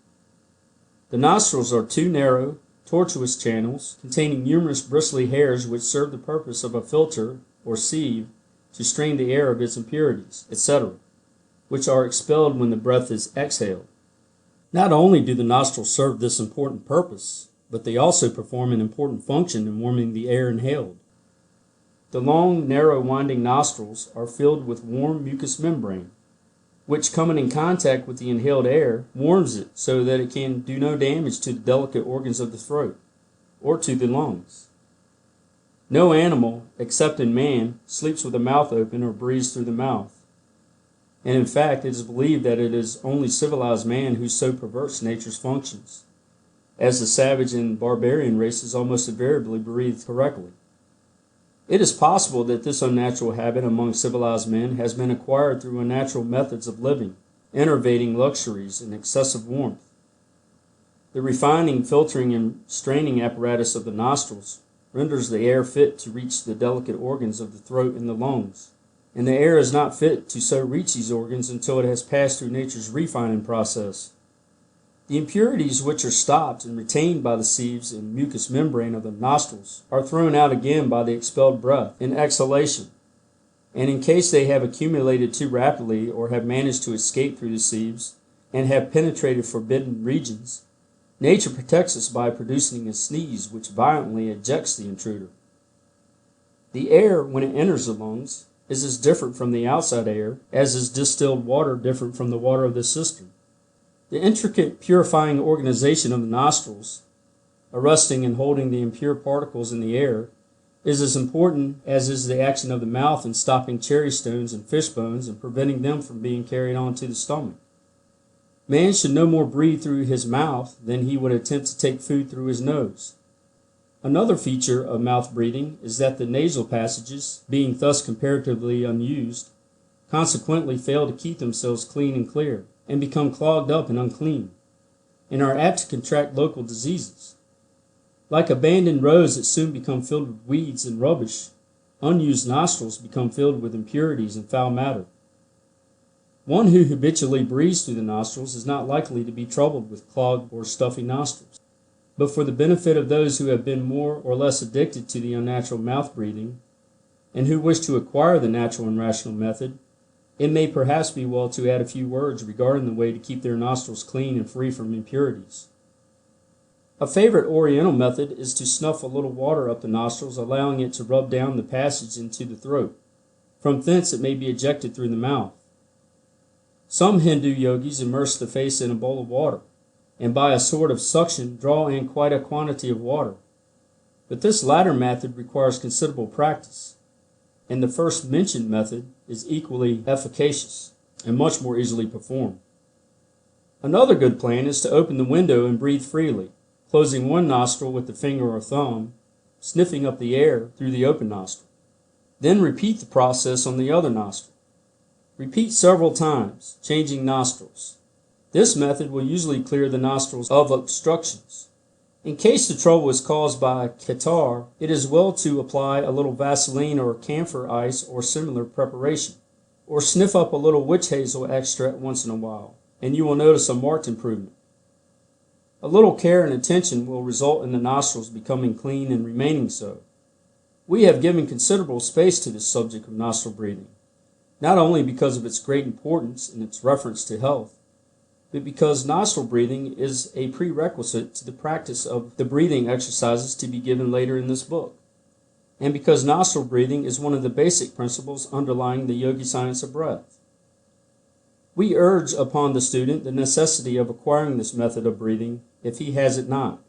Speaker 2: The nostrils are two narrow, tortuous channels containing numerous bristly hairs which serve the purpose of a filter or sieve to strain the air of its impurities, etc., which are expelled when the breath is exhaled. Not only do the nostrils serve this important purpose, but they also perform an important function in warming the air inhaled. The long, narrow, winding nostrils are filled with warm mucous membrane, which, coming in contact with the inhaled air, warms it so that it can do no damage to the delicate organs of the throat or to the lungs. No animal, except in man, sleeps with the mouth open or breathes through the mouth. And in fact, it is believed that it is only civilized man who so perverts nature's functions, as the savage and barbarian races almost invariably breathe correctly. It is possible that this unnatural habit among civilized men has been acquired through unnatural methods of living, enervating luxuries, and excessive warmth. The refining, filtering, and straining apparatus of the nostrils renders the air fit to reach the delicate organs of the throat and the lungs, and the air is not fit to so reach these organs until it has passed through nature's refining process. The impurities which are stopped and retained by the sieves and mucous membrane of the nostrils are thrown out again by the expelled breath in exhalation, and in case they have accumulated too rapidly or have managed to escape through the sieves and have penetrated forbidden regions, nature protects us by producing a sneeze which violently ejects the intruder. The air, when it enters the lungs, is as different from the outside air as is distilled water different from the water of the cistern. The intricate purifying organization of the nostrils, arresting and holding the impure particles in the air, is as important as is the action of the mouth in stopping cherry stones and fish bones and preventing them from being carried on to the stomach. Man should no more breathe through his mouth than he would attempt to take food through his nose. Another feature of mouth breathing is that the nasal passages, being thus comparatively unused, consequently fail to keep themselves clean and clear, and become clogged up and unclean, and are apt to contract local diseases. Like abandoned roads that soon become filled with weeds and rubbish, unused nostrils become filled with impurities and foul matter. One who habitually breathes through the nostrils is not likely to be troubled with clogged or stuffy nostrils. But for the benefit of those who have been more or less addicted to the unnatural mouth breathing, and who wish to acquire the natural and rational method, it may perhaps be well to add a few words regarding the way to keep their nostrils clean and free from impurities. A favorite Oriental method is to snuff a little water up the nostrils, allowing it to rub down the passage into the throat. From thence it may be ejected through the mouth. Some Hindu yogis immerse the face in a bowl of water, and by a sort of suction draw in quite a quantity of water. But this latter method requires considerable practice, and the first mentioned method is equally efficacious and much more easily performed. Another good plan is to open the window and breathe freely, closing one nostril with the finger or thumb, sniffing up the air through the open nostril. Then repeat the process on the other nostril. Repeat several times, changing nostrils. This method will usually clear the nostrils of obstructions. In case the trouble is caused by catarrh, it is well to apply a little Vaseline or camphor ice or similar preparation, or sniff up a little witch hazel extract once in a while, and you will notice a marked improvement. A little care and attention will result in the nostrils becoming clean and remaining so. We have given considerable space to this subject of nostril breathing, not only because of its great importance in its reference to health, but because nostril breathing is a prerequisite to the practice of the breathing exercises to be given later in this book, and because nostril breathing is one of the basic principles underlying the Yogi Science of Breath. We urge upon the student the necessity of acquiring this method of breathing if he has it not,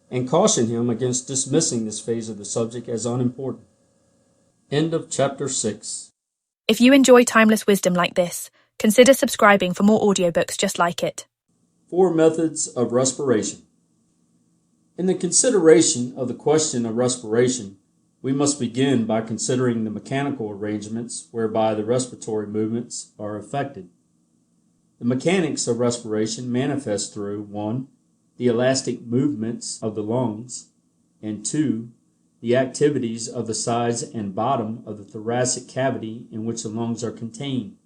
Speaker 2: and caution him against dismissing this phase of the subject as unimportant. End of Chapter 6.
Speaker 3: If you enjoy timeless wisdom like this, consider subscribing for more audiobooks just like it.
Speaker 2: 4 methods of respiration. In the consideration of the question of respiration, we must begin by considering the mechanical arrangements whereby the respiratory movements are effected. The mechanics of respiration manifest through 1. The elastic movements of the lungs, and 2. The activities of the sides and bottom of the thoracic cavity in which the lungs are contained.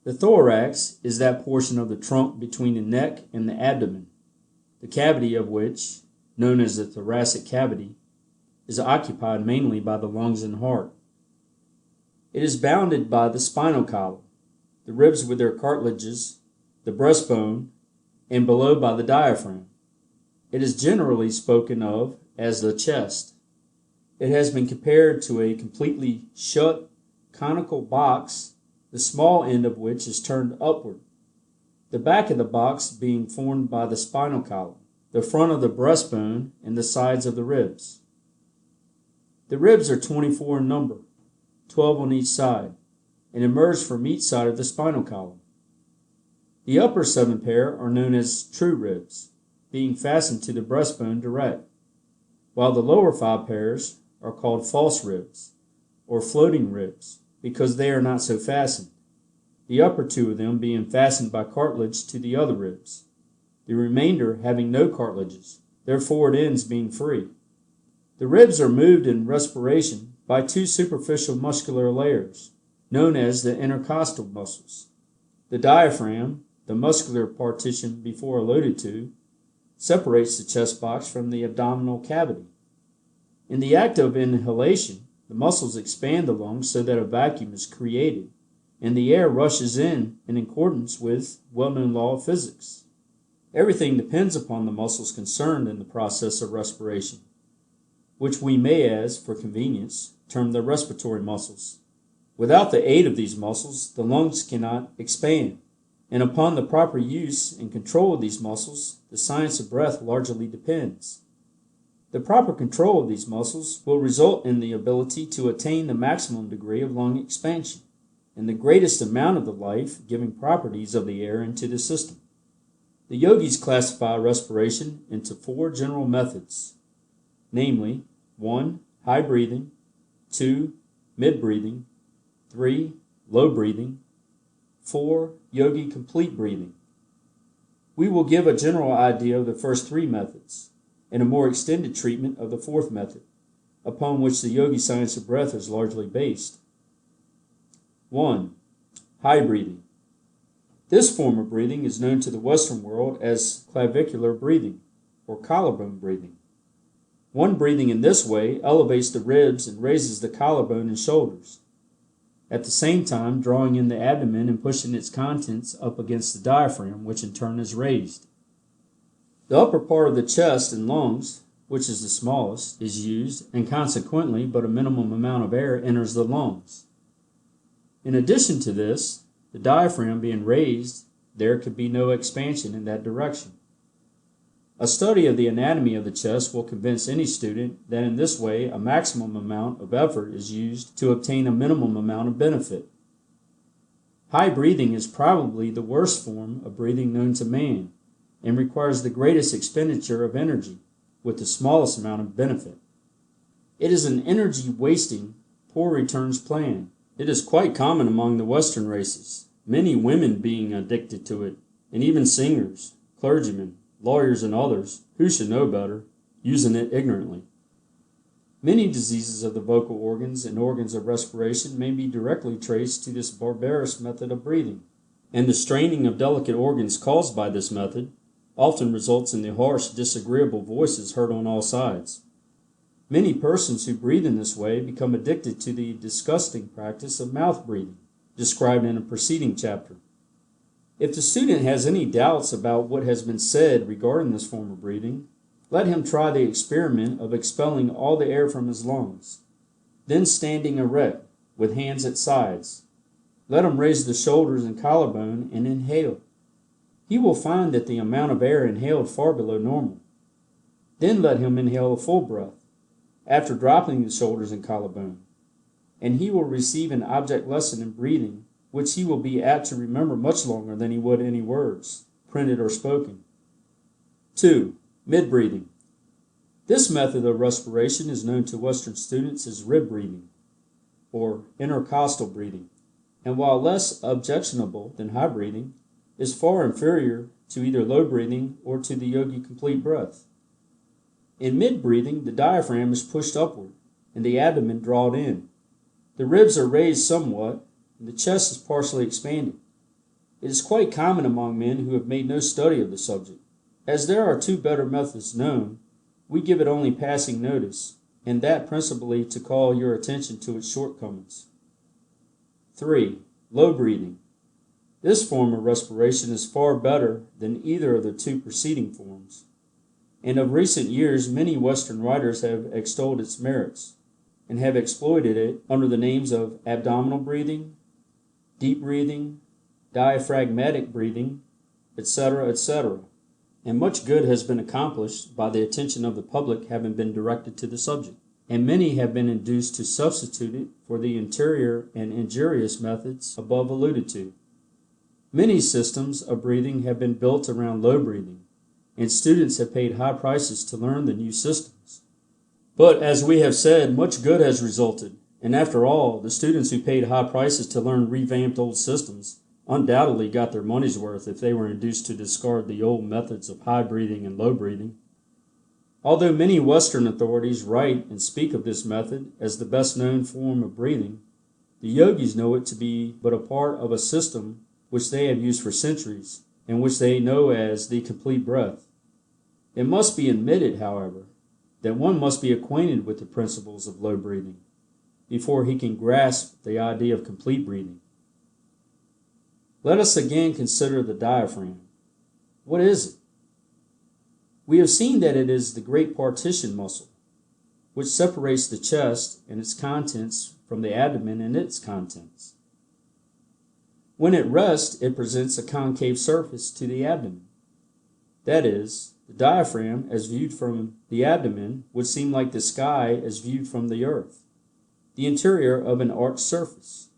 Speaker 2: The thorax is that portion of the trunk between the neck and the abdomen, the cavity of which, known as the thoracic cavity, is occupied mainly by the lungs and heart. It is bounded by the spinal column, the ribs with their cartilages, the breastbone, and below by the diaphragm. It is generally spoken of as the chest. It has been compared to a completely shut conical box, the small end of which is turned upward, the back of the box being formed by the spinal column, the front of the breastbone, and the sides of the ribs. The ribs are 24 in number, 12 on each side, and emerge from each side of the spinal column. The upper 7 pair are known as true ribs, being fastened to the breastbone direct, while the lower 5 pairs are called false ribs, or floating ribs, because they are not so fastened, the upper 2 of them being fastened by cartilage to the other ribs, the remainder having no cartilages, their forward ends being free. The ribs are moved in respiration by 2 superficial muscular layers, known as the intercostal muscles. The diaphragm, the muscular partition before alluded to, separates the chest box from the abdominal cavity. In the act of inhalation, the muscles expand the lungs so that a vacuum is created, and the air rushes in accordance with well-known law of physics. Everything depends upon the muscles concerned in the process of respiration, which we may, as for convenience, term the respiratory muscles. Without the aid of these muscles, the lungs cannot expand, and upon the proper use and control of these muscles, the science of breath largely depends. The proper control of these muscles will result in the ability to attain the maximum degree of lung expansion and the greatest amount of the life-giving properties of the air into the system. The yogis classify respiration into 4 general methods, namely 1. High breathing, 2. Mid breathing, 3. Low breathing, 4. Yogi complete breathing. We will give a general idea of the first 3 methods, and a more extended treatment of the 4th method, upon which the Yogi Science of Breath is largely based. 1. High breathing. This form of breathing is known to the Western world as clavicular breathing, or collarbone breathing. One breathing in this way elevates the ribs and raises the collarbone and shoulders, at the same time drawing in the abdomen and pushing its contents up against the diaphragm, which in turn is raised. The upper part of the chest and lungs, which is the smallest, is used, and consequently but a minimum amount of air enters the lungs. In addition to this, the diaphragm being raised, there could be no expansion in that direction. A study of the anatomy of the chest will convince any student that in this way a maximum amount of effort is used to obtain a minimum amount of benefit. High breathing is probably the worst form of breathing known to man, and requires the greatest expenditure of energy, with the smallest amount of benefit. It is an energy-wasting, poor returns plan. It is quite common among the Western races, many women being addicted to it, and even singers, clergymen, lawyers, and others, who should know better, using it ignorantly. Many diseases of the vocal organs and organs of respiration may be directly traced to this barbarous method of breathing, and the straining of delicate organs caused by this method often results in the harsh, disagreeable voices heard on all sides. Many persons who breathe in this way become addicted to the disgusting practice of mouth breathing, described in a preceding chapter. If the student has any doubts about what has been said regarding this form of breathing, let him try the experiment of expelling all the air from his lungs, then standing erect, with hands at sides. Let him raise the shoulders and collarbone and inhale. He will find that the amount of air inhaled far below normal. Then let him inhale a full breath, after dropping the shoulders and collarbone, and he will receive an object lesson in breathing which he will be apt to remember much longer than he would any words, printed or spoken. 2. Mid-breathing. This method of respiration is known to Western students as rib breathing, or intercostal breathing, and while less objectionable than high breathing, is far inferior to either low breathing or to the yogi complete breath. In mid-breathing, the diaphragm is pushed upward, and the abdomen drawn in. The ribs are raised somewhat, and the chest is partially expanded. It is quite common among men who have made no study of the subject. As there are 2 better methods known, we give it only passing notice, and that principally to call your attention to its shortcomings. 3. Low breathing. This form of respiration is far better than either of the 2 preceding forms. and of recent years many Western writers have extolled its merits, and have exploited it under the names of abdominal breathing, deep breathing, diaphragmatic breathing, etc., etc., and much good has been accomplished by the attention of the public having been directed to the subject, and many have been induced to substitute it for the interior and injurious methods above alluded to. Many systems of breathing have been built around low breathing, and students have paid high prices to learn the new systems. But as we have said, much good has resulted, and after all, the students who paid high prices to learn revamped old systems undoubtedly got their money's worth if they were induced to discard the old methods of high breathing and low breathing. Although many Western authorities write and speak of this method as the best known form of breathing, the yogis know it to be but a part of a system which they have used for centuries, and which they know as the complete breath. It must be admitted, however, that one must be acquainted with the principles of low breathing before he can grasp the idea of complete breathing. Let us again consider the diaphragm. What is it? We have seen that it is the great partition muscle, which separates the chest and its contents from the abdomen and its contents. When at rest, it presents a concave surface to the abdomen. That is, the diaphragm, as viewed from the abdomen, would seem like the sky as viewed from the earth, the interior of an arched surface.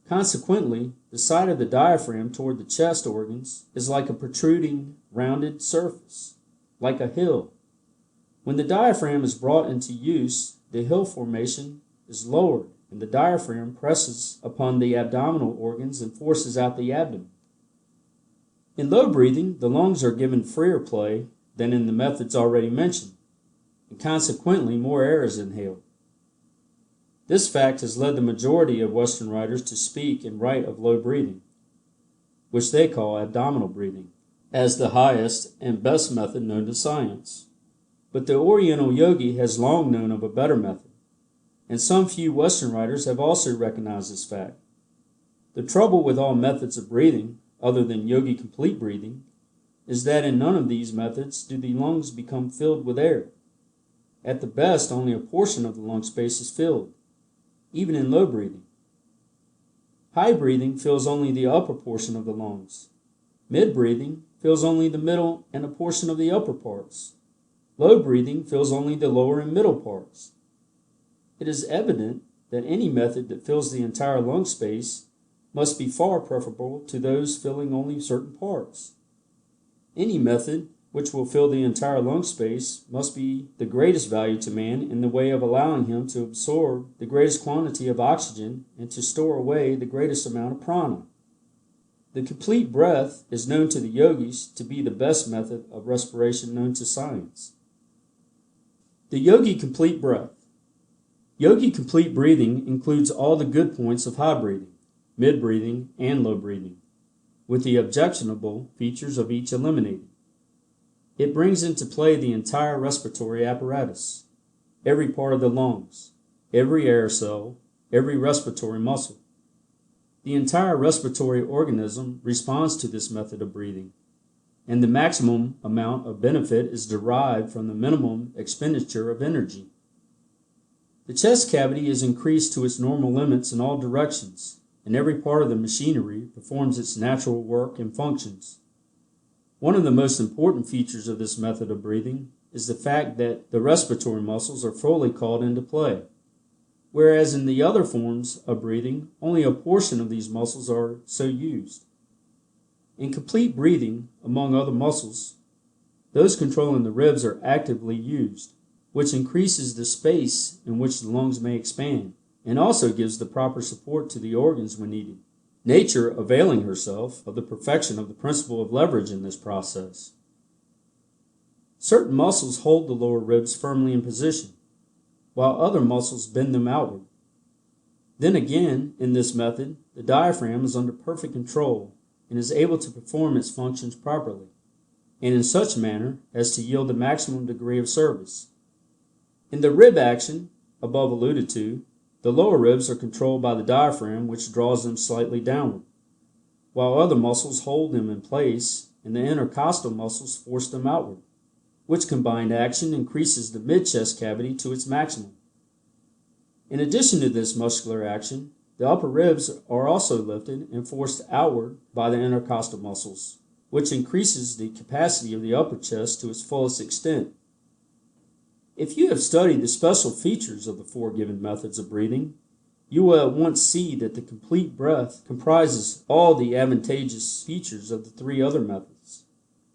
Speaker 2: Consequently, the side of the diaphragm toward the chest organs is like a protruding, rounded surface, like a hill. When the diaphragm is brought into use, the hill formation is lowered, and the diaphragm presses upon the abdominal organs and forces out the abdomen. In low breathing, the lungs are given freer play than in the methods already mentioned, and consequently more air is inhaled. This fact has led the majority of Western writers to speak and write of low breathing, which they call abdominal breathing, as the highest and best method known to science. But the Oriental yogi has long known of a better method, and some few Western writers have also recognized this fact. The trouble with all methods of breathing, other than yogi complete breathing, is that in none of these methods do the lungs become filled with air. At the best, only a portion of the lung space is filled, even in low breathing. High breathing fills only the upper portion of the lungs. Mid breathing fills only the middle and a portion of the upper parts. Low breathing fills only the lower and middle parts. It is evident that any method that fills the entire lung space must be far preferable to those filling only certain parts. Any method which will fill the entire lung space must be the greatest value to man in the way of allowing him to absorb the greatest quantity of oxygen and to store away the greatest amount of prana. The complete breath is known to the yogis to be the best method of respiration known to science. The yogi complete breath. Yogi complete breathing includes all the good points of high breathing, mid breathing, and low breathing, with the objectionable features of each eliminated. It brings into play the entire respiratory apparatus, every part of the lungs, every air cell, every respiratory muscle. The entire respiratory organism responds to this method of breathing, and the maximum amount of benefit is derived from the minimum expenditure of energy. The chest cavity is increased to its normal limits in all directions, and every part of the machinery performs its natural work and functions. One of the most important features of this method of breathing is the fact that the respiratory muscles are fully called into play, whereas in the other forms of breathing, only a portion of these muscles are so used. In complete breathing, among other muscles, those controlling the ribs are actively used, which increases the space in which the lungs may expand, and also gives the proper support to the organs when needed. Nature availing herself of the perfection of the principle of leverage in this process. Certain muscles hold the lower ribs firmly in position, while other muscles bend them outward. Then again, in this method, the diaphragm is under perfect control and is able to perform its functions properly, and in such manner as to yield the maximum degree of service. In the rib action, above alluded to, the lower ribs are controlled by the diaphragm, which draws them slightly downward, while other muscles hold them in place and the intercostal muscles force them outward. which combined action increases the mid-chest cavity to its maximum. In addition to this muscular action, the upper ribs are also lifted and forced outward by the intercostal muscles, which increases the capacity of the upper chest to its fullest extent. If you have studied the special features of the four given methods of breathing, you will at once see that the complete breath comprises all the advantageous features of the three other methods,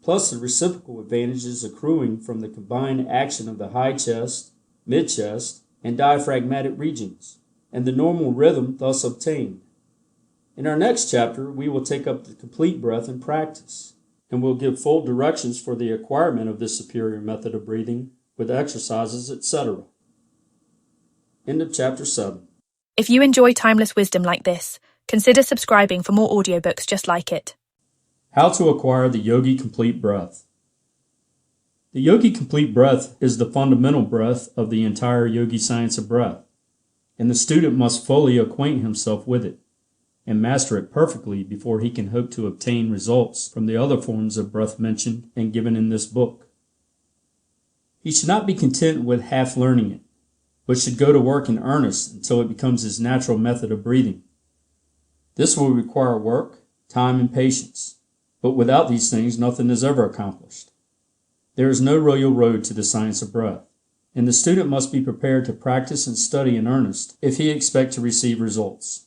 Speaker 2: plus the reciprocal advantages accruing from the combined action of the high chest, mid-chest, and diaphragmatic regions, and the normal rhythm thus obtained. In our next chapter, we will take up the complete breath in practice, and will give full directions for the acquirement of this superior method of breathing with exercises, etc. End of chapter 7.
Speaker 3: If you enjoy timeless wisdom like this, consider subscribing for more audiobooks just like it.
Speaker 2: How to acquire the Yogi Complete Breath. The Yogi Complete Breath is the fundamental breath of the entire Yogi Science of Breath, and the student must fully acquaint himself with it, and master it perfectly before he can hope to obtain results from the other forms of breath mentioned and given in this book. He should not be content with half learning it, but should go to work in earnest until it becomes his natural method of breathing. This will require work, time, and patience, but without these things nothing is ever accomplished. There is no royal road to the science of breath, and the student must be prepared to practice and study in earnest if he expects to receive results.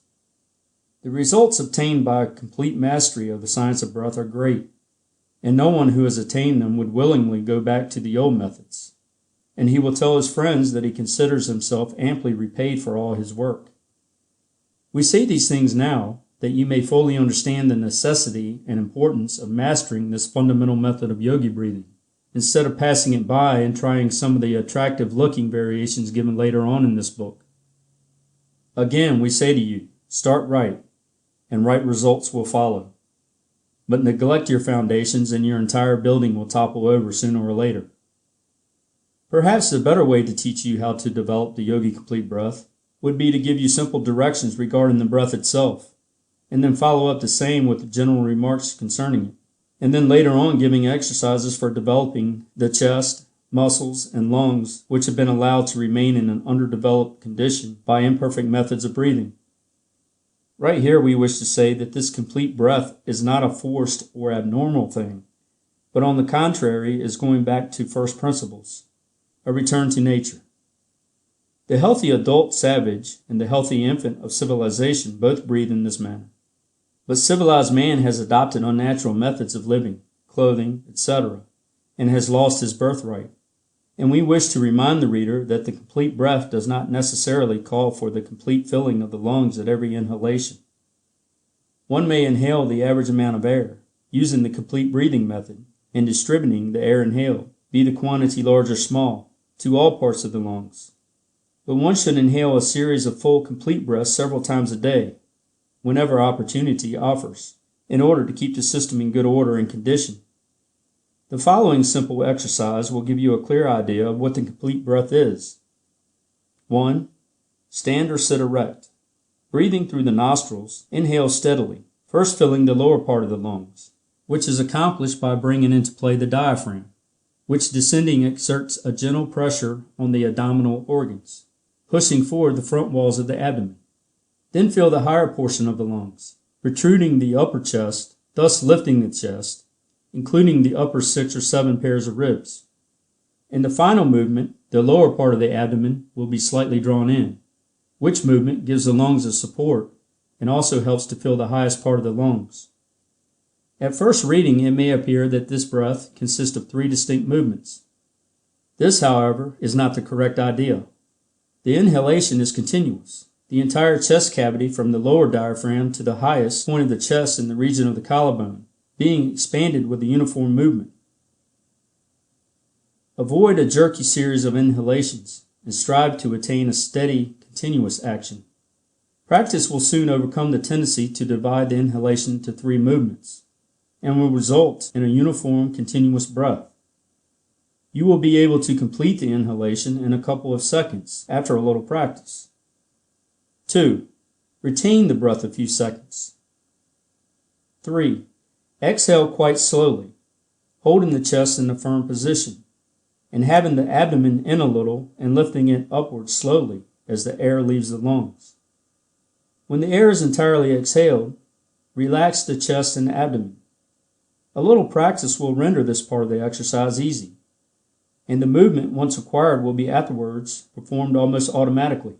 Speaker 2: The results obtained by complete mastery of the science of breath are great, and no one who has attained them would willingly go back to the old methods, and he will tell his friends that he considers himself amply repaid for all his work. We say these things now that you may fully understand the necessity and importance of mastering this fundamental method of yogi breathing, instead of passing it by and trying some of the attractive-looking variations given later on in this book. Again, we say to you, start right, and right results will follow. But neglect your foundations and your entire building will topple over sooner or later. Perhaps the better way to teach you how to develop the Yogi Complete Breath would be to give you simple directions regarding the breath itself, and then follow up the same with general remarks concerning it, and then later on giving exercises for developing the chest, muscles, and lungs which have been allowed to remain in an underdeveloped condition by imperfect methods of breathing. Right here we wish to say that this complete breath is not a forced or abnormal thing, but on the contrary is going back to first principles, a return to nature. The healthy adult savage and the healthy infant of civilization both breathe in this manner. But civilized man has adopted unnatural methods of living, clothing, etc., and has lost his birthright. And we wish to remind the reader that the complete breath does not necessarily call for the complete filling of the lungs at every inhalation. One may inhale the average amount of air, using the complete breathing method, and distributing the air inhaled, be the quantity large or small, to all parts of the lungs. But one should inhale a series of full complete breaths several times a day, whenever opportunity offers, in order to keep the system in good order and condition. The following simple exercise will give you a clear idea of what the complete breath is. 1. Stand or sit erect. Breathing through the nostrils, inhale steadily, first filling the lower part of the lungs, which is accomplished by bringing into play the diaphragm, which descending exerts a gentle pressure on the abdominal organs, pushing forward the front walls of the abdomen. Then fill the higher portion of the lungs, protruding the upper chest, thus lifting the chest, including the upper 6 or 7 pairs of ribs. In the final movement, the lower part of the abdomen will be slightly drawn in, which movement gives the lungs a support and also helps to fill the highest part of the lungs. At first reading, it may appear that this breath consists of 3 distinct movements. This, however, is not the correct idea. The inhalation is continuous. The entire chest cavity from the lower diaphragm to the highest point of the chest in the region of the collarbone, being expanded with a uniform movement. Avoid a jerky series of inhalations and strive to attain a steady, continuous action. Practice will soon overcome the tendency to divide the inhalation into 3 movements, and will result in a uniform, continuous breath. You will be able to complete the inhalation in a couple of seconds after a little practice. 2. Retain the breath a few seconds. 3. Exhale quite slowly, holding the chest in a firm position, and having the abdomen in a little and lifting it upwards slowly as the air leaves the lungs. When the air is entirely exhaled, relax the chest and abdomen. A little practice will render this part of the exercise easy, and the movement once acquired will be afterwards performed almost automatically.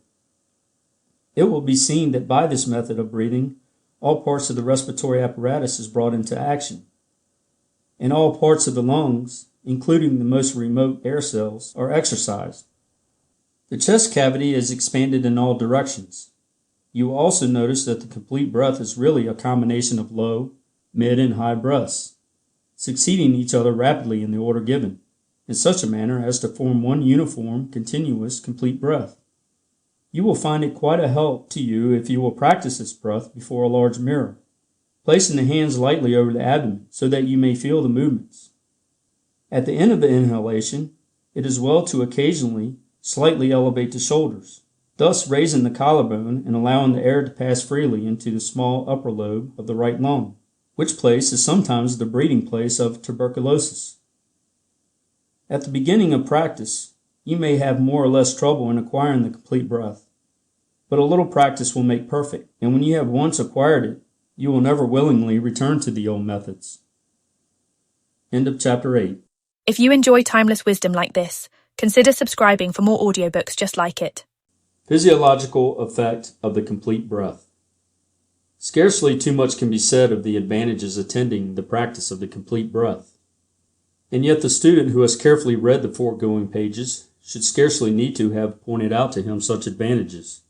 Speaker 2: It will be seen that by this method of breathing, all parts of the respiratory apparatus is brought into action, and all parts of the lungs, including the most remote air cells, are exercised. The chest cavity is expanded in all directions. You will also notice that the complete breath is really a combination of low, mid, and high breaths, succeeding each other rapidly in the order given, in such a manner as to form one uniform, continuous, complete breath. You will find it quite a help to you if you will practice this breath before a large mirror, placing the hands lightly over the abdomen so that you may feel the movements. At the end of the inhalation, it is well to occasionally slightly elevate the shoulders, thus raising the collarbone and allowing the air to pass freely into the small upper lobe of the right lung, which place is sometimes the breeding place of tuberculosis. At the beginning of practice, you may have more or less trouble in acquiring the complete breath, but a little practice will make perfect, and when you have once acquired it, you will never willingly return to the old methods. End of Chapter 8.
Speaker 3: If you enjoy timeless wisdom like this, consider subscribing for more audiobooks just like it.
Speaker 2: Physiological effect of the complete breath. Scarcely too much can be said of the advantages attending the practice of the complete breath, and yet the student who has carefully read the foregoing pages should scarcely need to have pointed out to him such advantages.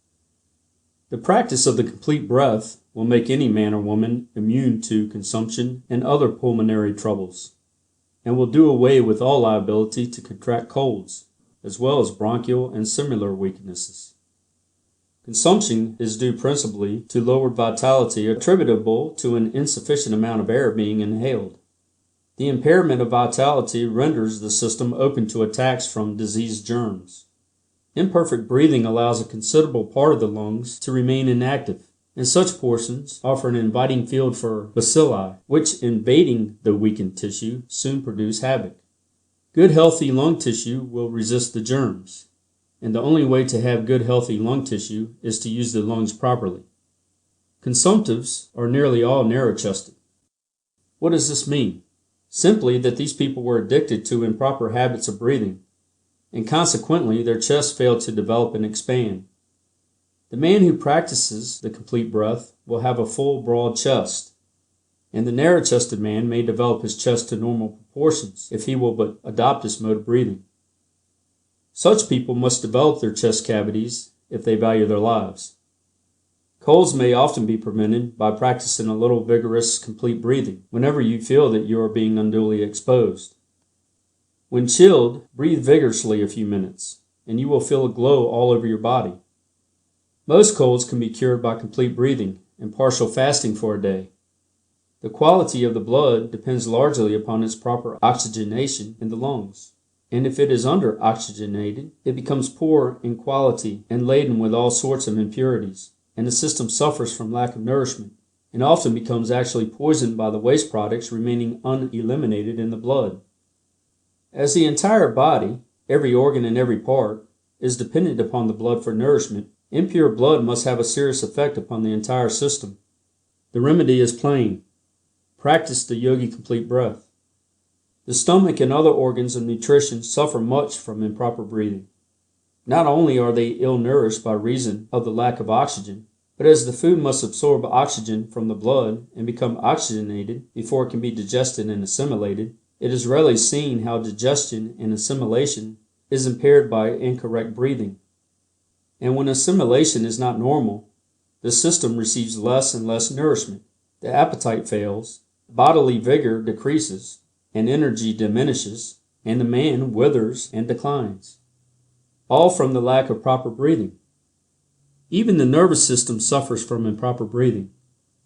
Speaker 2: The practice of the complete breath will make any man or woman immune to consumption and other pulmonary troubles, and will do away with all liability to contract colds, as well as bronchial and similar weaknesses. Consumption is due principally to lowered vitality attributable to an insufficient amount of air being inhaled. The impairment of vitality renders the system open to attacks from disease germs. Imperfect breathing allows a considerable part of the lungs to remain inactive, and such portions offer an inviting field for bacilli, which, invading the weakened tissue, soon produce havoc. Good healthy lung tissue will resist the germs, and the only way to have good healthy lung tissue is to use the lungs properly. Consumptives are nearly all narrow-chested. What does this mean? Simply that these people were addicted to improper habits of breathing, and consequently their chests failed to develop and expand. The man who practices the complete breath will have a full, broad chest, and the narrow-chested man may develop his chest to normal proportions if he will but adopt this mode of breathing. Such people must develop their chest cavities if they value their lives. Colds may often be prevented by practicing a little vigorous, complete breathing whenever you feel that you are being unduly exposed. When chilled, breathe vigorously a few minutes, and you will feel a glow all over your body. Most colds can be cured by complete breathing and partial fasting for a day. The quality of the blood depends largely upon its proper oxygenation in the lungs, and if it is under-oxygenated, it becomes poor in quality and laden with all sorts of impurities, and the system suffers from lack of nourishment, and often becomes actually poisoned by the waste products remaining uneliminated in the blood. As the entire body, every organ and every part, is dependent upon the blood for nourishment, impure blood must have a serious effect upon the entire system. The remedy is plain. Practice the Yogi complete breath. The stomach and other organs of nutrition suffer much from improper breathing. Not only are they ill-nourished by reason of the lack of oxygen, but as the food must absorb oxygen from the blood and become oxygenated before it can be digested and assimilated, it is rarely seen how digestion and assimilation is impaired by incorrect breathing. And when assimilation is not normal, the system receives less and less nourishment, the appetite fails, bodily vigor decreases, and energy diminishes, and the man withers and declines. All from the lack of proper breathing. Even the nervous system suffers from improper breathing,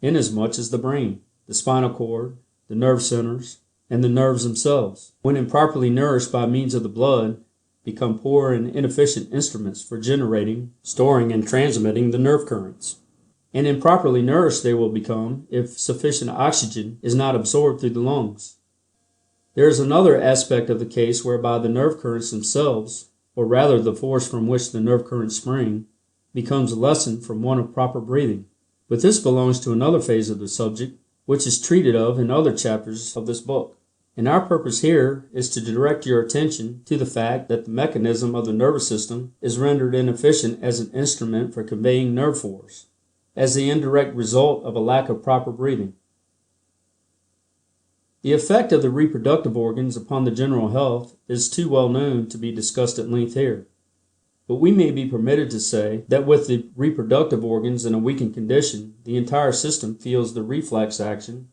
Speaker 2: inasmuch as the brain, the spinal cord, the nerve centers, and the nerves themselves, when improperly nourished by means of the blood, become poor and inefficient instruments for generating, storing, and transmitting the nerve currents. And improperly nourished they will become if sufficient oxygen is not absorbed through the lungs. There is another aspect of the case whereby the nerve currents themselves, or rather the force from which the nerve currents spring, becomes lessened from want of proper breathing. But this belongs to another phase of the subject, which is treated of in other chapters of this book. And our purpose here is to direct your attention to the fact that the mechanism of the nervous system is rendered inefficient as an instrument for conveying nerve force, as the indirect result of a lack of proper breathing. The effect of the reproductive organs upon the general health is too well known to be discussed at length here, but we may be permitted to say that with the reproductive organs in a weakened condition, the entire system feels the reflex action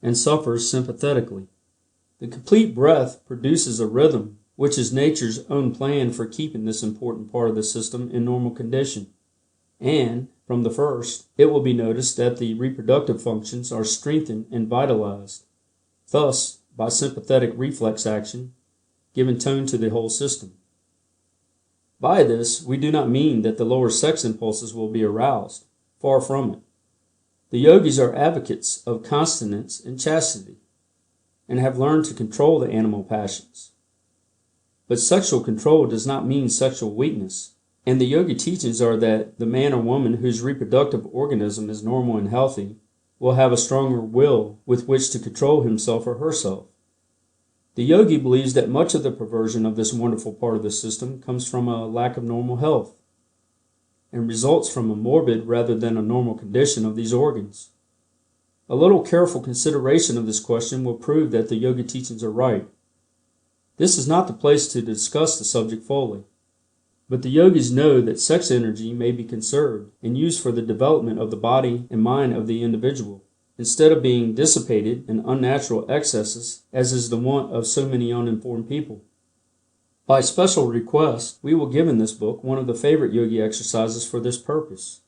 Speaker 2: and suffers sympathetically. The complete breath produces a rhythm, which is nature's own plan for keeping this important part of the system in normal condition, and, from the first, it will be noticed that the reproductive functions are strengthened and vitalized, thus, by sympathetic reflex action, giving tone to the whole system. By this, we do not mean that the lower sex impulses will be aroused, far from it. The yogis are advocates of continence and chastity, and have learned to control the animal passions. But sexual control does not mean sexual weakness, and the yogi teachings are that the man or woman whose reproductive organism is normal and healthy will have a stronger will with which to control himself or herself. The yogi believes that much of the perversion of this wonderful part of the system comes from a lack of normal health, and results from a morbid rather than a normal condition of these organs. A little careful consideration of this question will prove that the yoga teachings are right. This is not the place to discuss the subject fully, but the yogis know that sex energy may be conserved and used for the development of the body and mind of the individual, instead of being dissipated in unnatural excesses, as is the wont of so many uninformed people. By special request, we will give in this book one of the favorite yogi exercises for this purpose.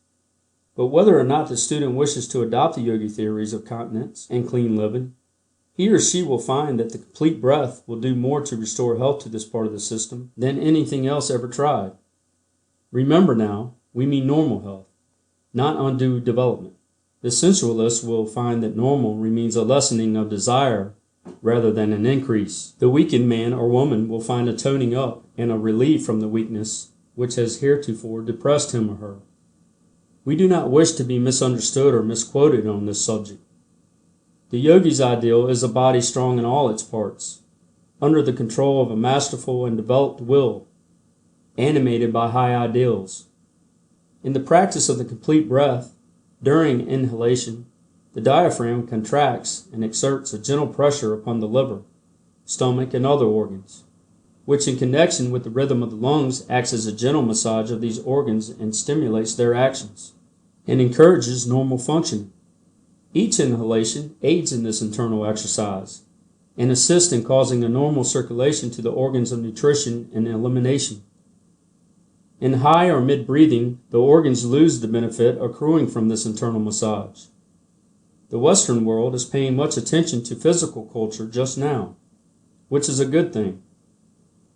Speaker 2: But whether or not the student wishes to adopt the yogi theories of continence and clean living, he or she will find that the complete breath will do more to restore health to this part of the system than anything else ever tried. Remember now, we mean normal health, not undue development. The sensualist will find that normal means a lessening of desire rather than an increase. The weakened man or woman will find a toning up and a relief from the weakness which has heretofore depressed him or her. We do not wish to be misunderstood or misquoted on this subject. The yogi's ideal is a body strong in all its parts, under the control of a masterful and developed will, animated by high ideals. In the practice of the complete breath, during inhalation, the diaphragm contracts and exerts a gentle pressure upon the liver, stomach, and other organs, which in connection with the rhythm of the lungs acts as a gentle massage of these organs and stimulates their actions, and encourages normal functioning. Each inhalation aids in this internal exercise, and assists in causing a normal circulation to the organs of nutrition and elimination. In high or mid breathing, the organs lose the benefit accruing from this internal massage. The Western world is paying much attention to physical culture just now, which is a good thing.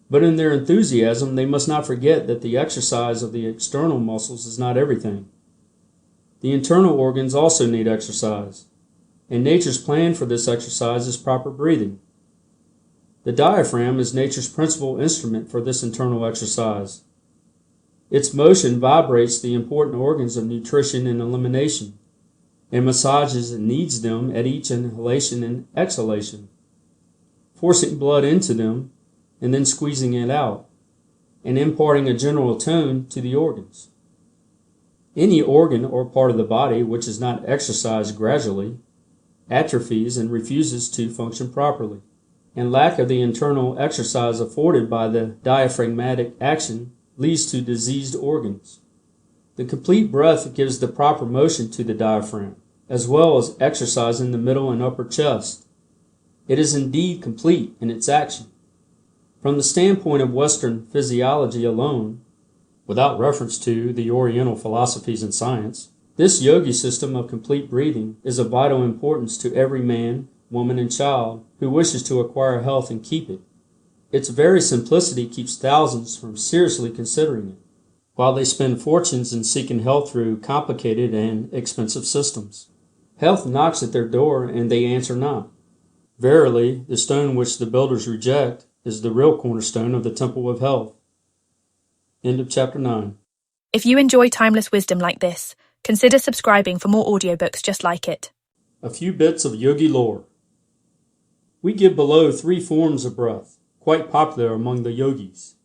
Speaker 2: But in their enthusiasm, they must not forget that the exercise of the external muscles is not everything. The internal organs also need exercise, and nature's plan for this exercise is proper breathing. The diaphragm is nature's principal instrument for this internal exercise. Its motion vibrates the important organs of nutrition and elimination, and massages and kneads them at each inhalation and exhalation, forcing blood into them and then squeezing it out, and imparting a general tone to the organs. Any organ or part of the body which is not exercised gradually atrophies and refuses to function properly, and lack of the internal exercise afforded by the diaphragmatic action leads to diseased organs. The complete breath gives the proper motion to the diaphragm, as well as exercise in the middle and upper chest. It is indeed complete in its action. From the standpoint of Western physiology alone, without reference to the Oriental philosophies and science, this yogi system of complete breathing is of vital importance to every man, woman, and child who wishes to acquire health and keep it. Its very simplicity keeps thousands from seriously considering it, while they spend fortunes in seeking health through complicated and expensive systems. Health knocks at their door and they answer not. Verily, the stone which the builders reject is the real cornerstone of the temple of health. End of chapter 9.
Speaker 3: If you enjoy timeless wisdom like this, consider subscribing for more audiobooks just like it.
Speaker 2: A few bits of yogi lore. We give below 3 forms of breath, quite popular among the yogis.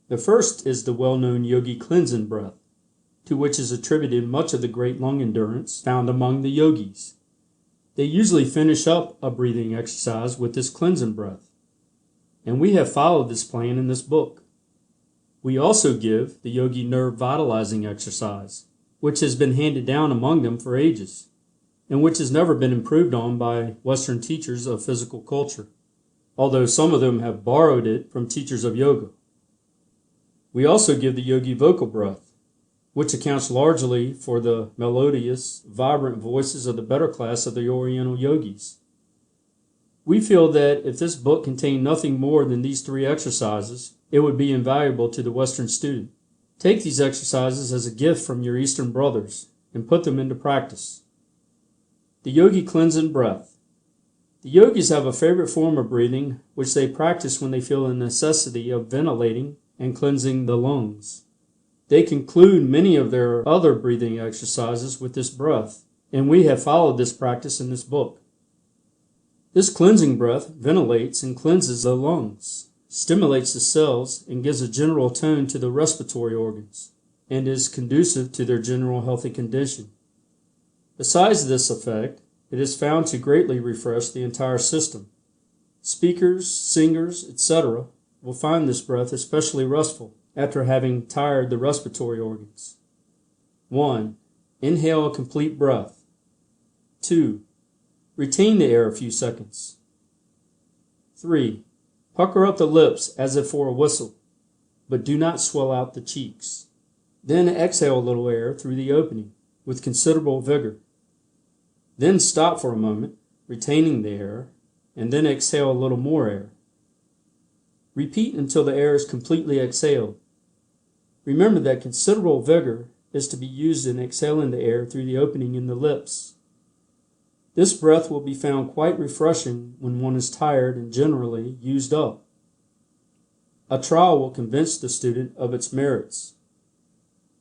Speaker 2: The first is the well-known yogi cleansing breath, to which is attributed much of the great lung endurance found among the yogis. They usually finish up a breathing exercise with this cleansing breath, and we have followed this plan in this book. We also give the yogi nerve vitalizing exercise, which has been handed down among them for ages, and which has never been improved on by Western teachers of physical culture, although some of them have borrowed it from teachers of yoga. We also give the yogi vocal breath, which accounts largely for the melodious, vibrant voices of the better class of the Oriental yogis. We feel that if this book contained nothing more than these 3 exercises, it would be invaluable to the Western student. Take these exercises as a gift from your Eastern brothers and put them into practice. The yogi cleansing breath. The yogis have a favorite form of breathing which they practice when they feel the necessity of ventilating and cleansing the lungs. They conclude many of their other breathing exercises with this breath, and we have followed this practice in this book. This cleansing breath ventilates and cleanses the lungs, stimulates the cells, and gives a general tone to the respiratory organs, and is conducive to their general healthy condition. Besides this effect, it is found to greatly refresh the entire system. Speakers, singers, etc. will find this breath especially restful after having tired the respiratory organs. 1. Inhale a complete breath. 2. Retain the air a few seconds. 3. Pucker up the lips as if for a whistle, but do not swell out the cheeks. Then exhale a little air through the opening with considerable vigor. Then stop for a moment, retaining the air, and then exhale a little more air. Repeat until the air is completely exhaled. Remember that considerable vigor is to be used in exhaling the air through the opening in the lips. This breath will be found quite refreshing when one is tired and generally used up. A trial will convince the student of its merits.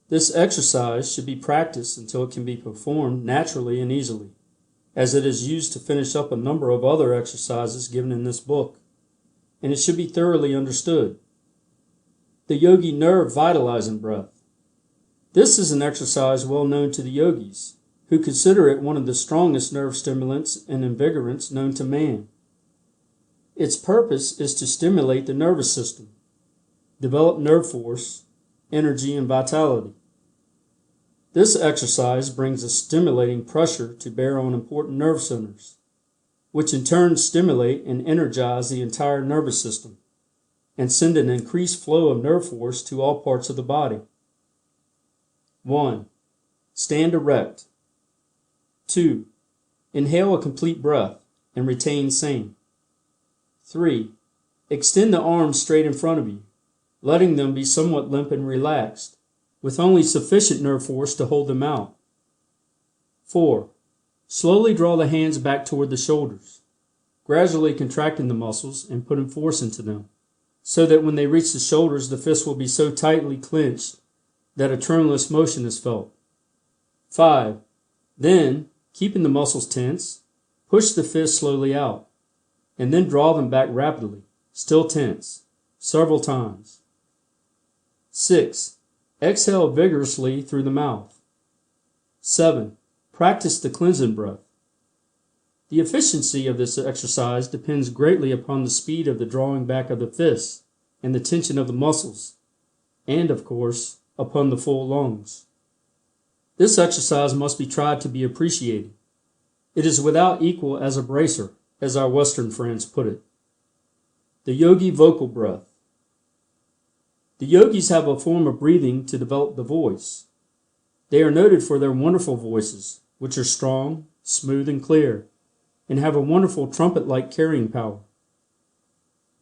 Speaker 2: This exercise should be practiced until it can be performed naturally and easily, as it is used to finish up a number of other exercises given in this book, and it should be thoroughly understood. The yogi nerve vitalizing breath. This is an exercise well known to the yogis, who consider it one of the strongest nerve stimulants and invigorants known to man. Its purpose is to stimulate the nervous system, develop nerve force, energy, and vitality. This exercise brings a stimulating pressure to bear on important nerve centers, which in turn stimulate and energize the entire nervous system, and send an increased flow of nerve force to all parts of the body. 1. Stand erect. 2. Inhale a complete breath and retain same. 3. Extend the arms straight in front of you, letting them be somewhat limp and relaxed, with only sufficient nerve force to hold them out. 4. Slowly draw the hands back toward the shoulders, gradually contracting the muscles and putting force into them, so that when they reach the shoulders, the fists will be so tightly clenched that a tremulous motion is felt. 5. Then, keeping the muscles tense, push the fists slowly out, and then draw them back rapidly, still tense, several times. 6. Exhale vigorously through the mouth. 7. Practice the cleansing breath. The efficiency of this exercise depends greatly upon the speed of the drawing back of the fists and the tension of the muscles, and, of course, upon the full lungs. This exercise must be tried to be appreciated. It is without equal as a bracer, as our Western friends put it. The yogi vocal breath. The yogis have a form of breathing to develop the voice. They are noted for their wonderful voices, which are strong, smooth, and clear, and have a wonderful trumpet-like carrying power.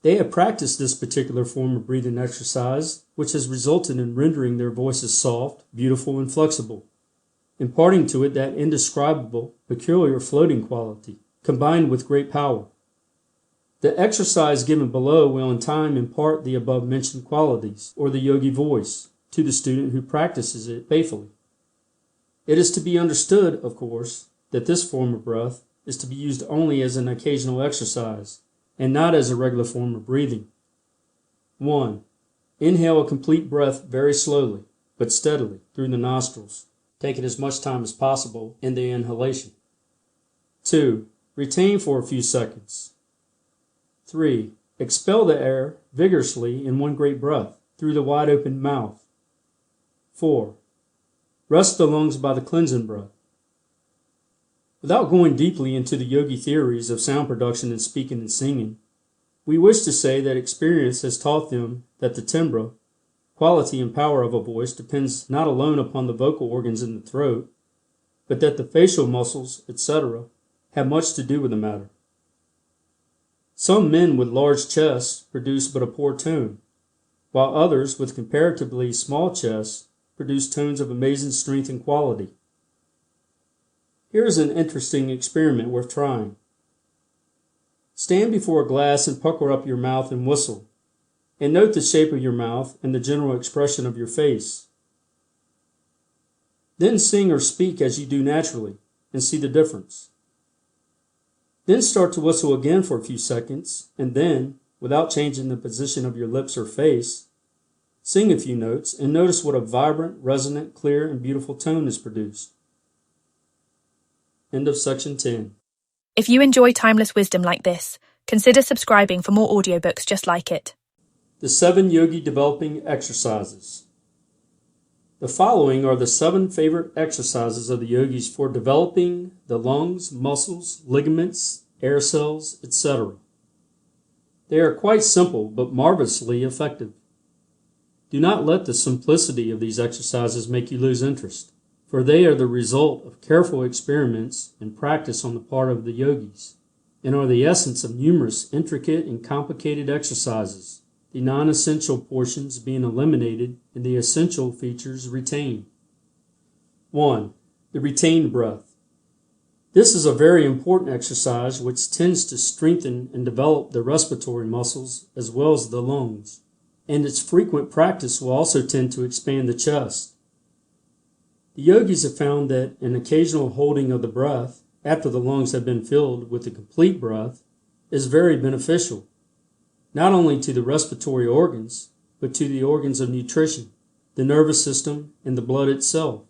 Speaker 2: They have practiced this particular form of breathing exercise, which has resulted in rendering their voices soft, beautiful, and flexible, imparting to it that indescribable, peculiar floating quality, combined with great power. The exercise given below will in time impart the above-mentioned qualities, or the yogi voice, to the student who practices it faithfully. It is to be understood, of course, that this form of breath is to be used only as an occasional exercise, and not as a regular form of breathing. 1. Inhale a complete breath very slowly, but steadily, through the nostrils, taking as much time as possible in the inhalation. 2. Retain for a few seconds. 3. Expel the air vigorously in one great breath, through the wide open mouth. 4. Rest the lungs by the cleansing breath. Without going deeply into the yogi theories of sound production in speaking and singing, we wish to say that experience has taught them that the timbre, quality and power of a voice, depends not alone upon the vocal organs in the throat, but that the facial muscles, etc., have much to do with the matter. Some men with large chests produce but a poor tone, while others with comparatively small chests produce tones of amazing strength and quality. Here is an interesting experiment worth trying. Stand before a glass and pucker up your mouth and whistle, and note the shape of your mouth and the general expression of your face. Then sing or speak as you do naturally, and see the difference. Then start to whistle again for a few seconds, and then, without changing the position of your lips or face, sing a few notes and notice what a vibrant, resonant, clear, and beautiful tone is produced. End of section 10.
Speaker 3: If you enjoy timeless wisdom like this, consider subscribing for more audiobooks just like it.
Speaker 2: The 7 Yogi Developing Exercises. The following are the 7 favorite exercises of the yogis for developing the lungs, muscles, ligaments, air cells, etc. They are quite simple but marvelously effective. Do not let the simplicity of these exercises make you lose interest, for they are the result of careful experiments and practice on the part of the yogis, and are the essence of numerous intricate and complicated exercises, the non-essential portions being eliminated and the essential features retained. 1. The retained breath. This is a very important exercise which tends to strengthen and develop the respiratory muscles as well as the lungs, and its frequent practice will also tend to expand the chest. The yogis have found that an occasional holding of the breath after the lungs have been filled with the complete breath is very beneficial, not only to the respiratory organs, but to the organs of nutrition, the nervous system, and the blood itself.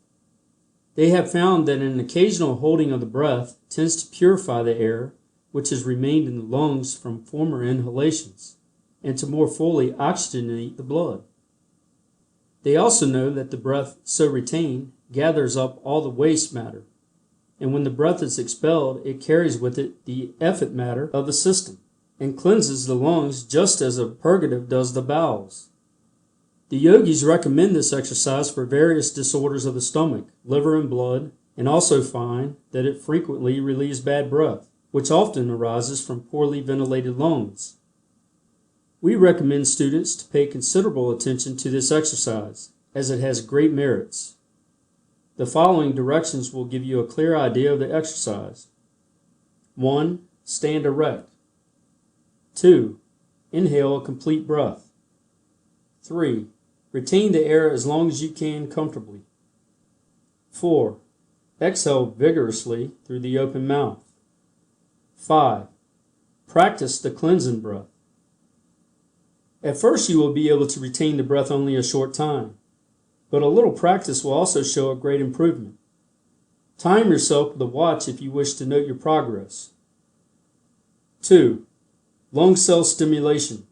Speaker 2: They have found that an occasional holding of the breath tends to purify the air which has remained in the lungs from former inhalations, and to more fully oxygenate the blood. They also know that the breath so retained gathers up all the waste matter, and when the breath is expelled, it carries with it the effete matter of the system, and cleanses the lungs just as a purgative does the bowels. The yogis recommend this exercise for various disorders of the stomach, liver, and blood, and also find that it frequently relieves bad breath, which often arises from poorly ventilated lungs. We recommend students to pay considerable attention to this exercise, as it has great merits. The following directions will give you a clear idea of the exercise. 1. Stand erect. 2. Inhale a complete breath. 3. Retain the air as long as you can comfortably. 4. Exhale vigorously through the open mouth. 5. Practice the cleansing breath. At first you will be able to retain the breath only a short time, but a little practice will also show a great improvement. Time yourself with a watch if you wish to note your progress. 2. Lung cell stimulation.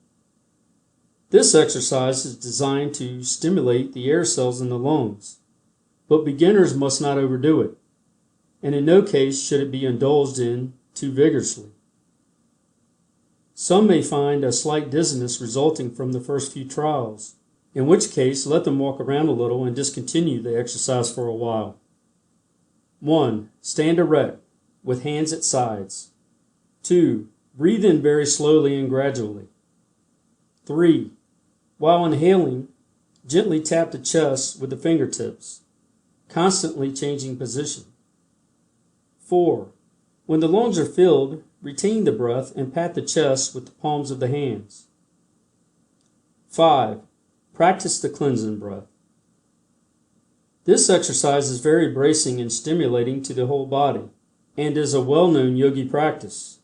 Speaker 2: This exercise is designed to stimulate the air cells in the lungs, but beginners must not overdo it, and in no case should it be indulged in too vigorously. Some may find a slight dizziness resulting from the first few trials, in which case let them walk around a little and discontinue the exercise for a while. 1. Stand erect, with hands at sides. 2. Breathe in very slowly and gradually. 3. While inhaling, gently tap the chest with the fingertips, constantly changing position. 4. When the lungs are filled, Retain the breath and pat the chest with the palms of the hands. 5. Practice the cleansing breath. This exercise is very bracing and stimulating to the whole body, and is a well-known yogi practice.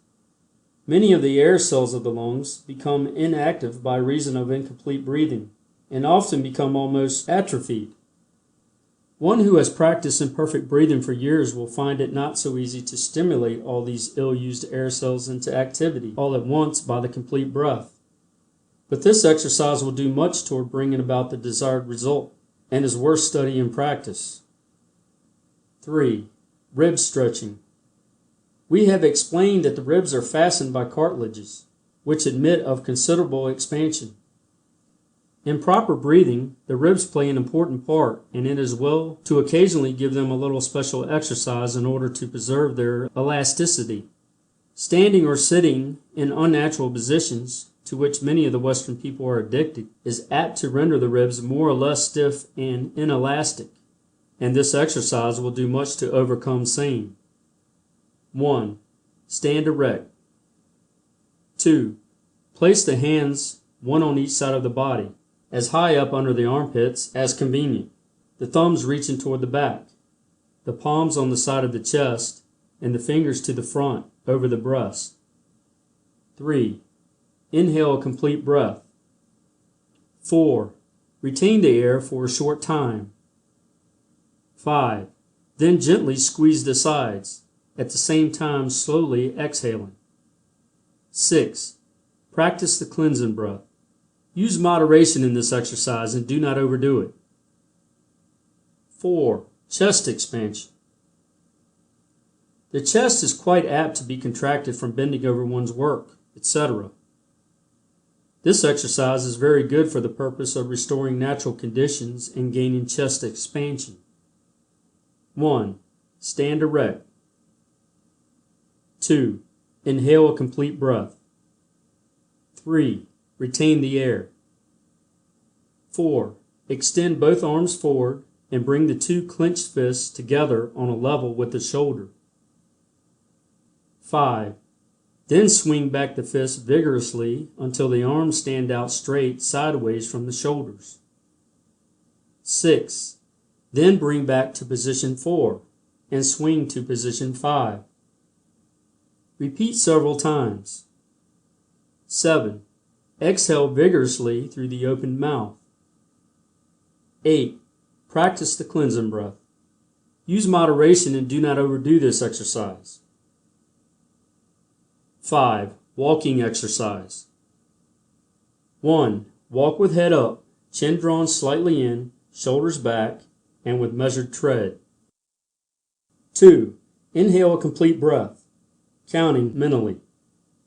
Speaker 2: Many of the air cells of the lungs become inactive by reason of incomplete breathing, and often become almost atrophied. One who has practiced imperfect breathing for years will find it not so easy to stimulate all these ill-used air cells into activity all at once by the complete breath. But this exercise will do much toward bringing about the desired result, and is worth study and practice. 3. Rib stretching. We have explained that the ribs are fastened by cartilages, which admit of considerable expansion. In proper breathing, the ribs play an important part, and it is well to occasionally give them a little special exercise in order to preserve their elasticity. Standing or sitting in unnatural positions, to which many of the Western people are addicted, is apt to render the ribs more or less stiff and inelastic, and this exercise will do much to overcome same. 1. Stand erect. 2. Place the hands one on each side of the body, as high up under the armpits as convenient, the thumbs reaching toward the back, the palms on the side of the chest, and the fingers to the front over the breast. 3. Inhale a complete breath. 4. Retain the air for a short time. 5. Then gently squeeze the sides, at the same time slowly exhaling. 6. Practice the cleansing breath. Use moderation in this exercise and do not overdo it. 4. Chest expansion. The chest is quite apt to be contracted from bending over one's work, etc. This exercise is very good for the purpose of restoring natural conditions and gaining chest expansion. 1. Stand erect. 2. Inhale a complete breath. 3. Retain the air. 4. Extend both arms forward and bring the two clenched fists together on a level with the shoulder. 5. Then swing back the fists vigorously until the arms stand out straight sideways from the shoulders. 6. Then bring back to position 4 and swing to position 5. Repeat several times. 7. Exhale vigorously through the opened mouth. 8. Practice the cleansing breath. Use moderation and do not overdo this exercise. 5. Walking exercise. 1. Walk with head up, chin drawn slightly in, shoulders back, and with measured tread. 2. Inhale a complete breath, counting mentally.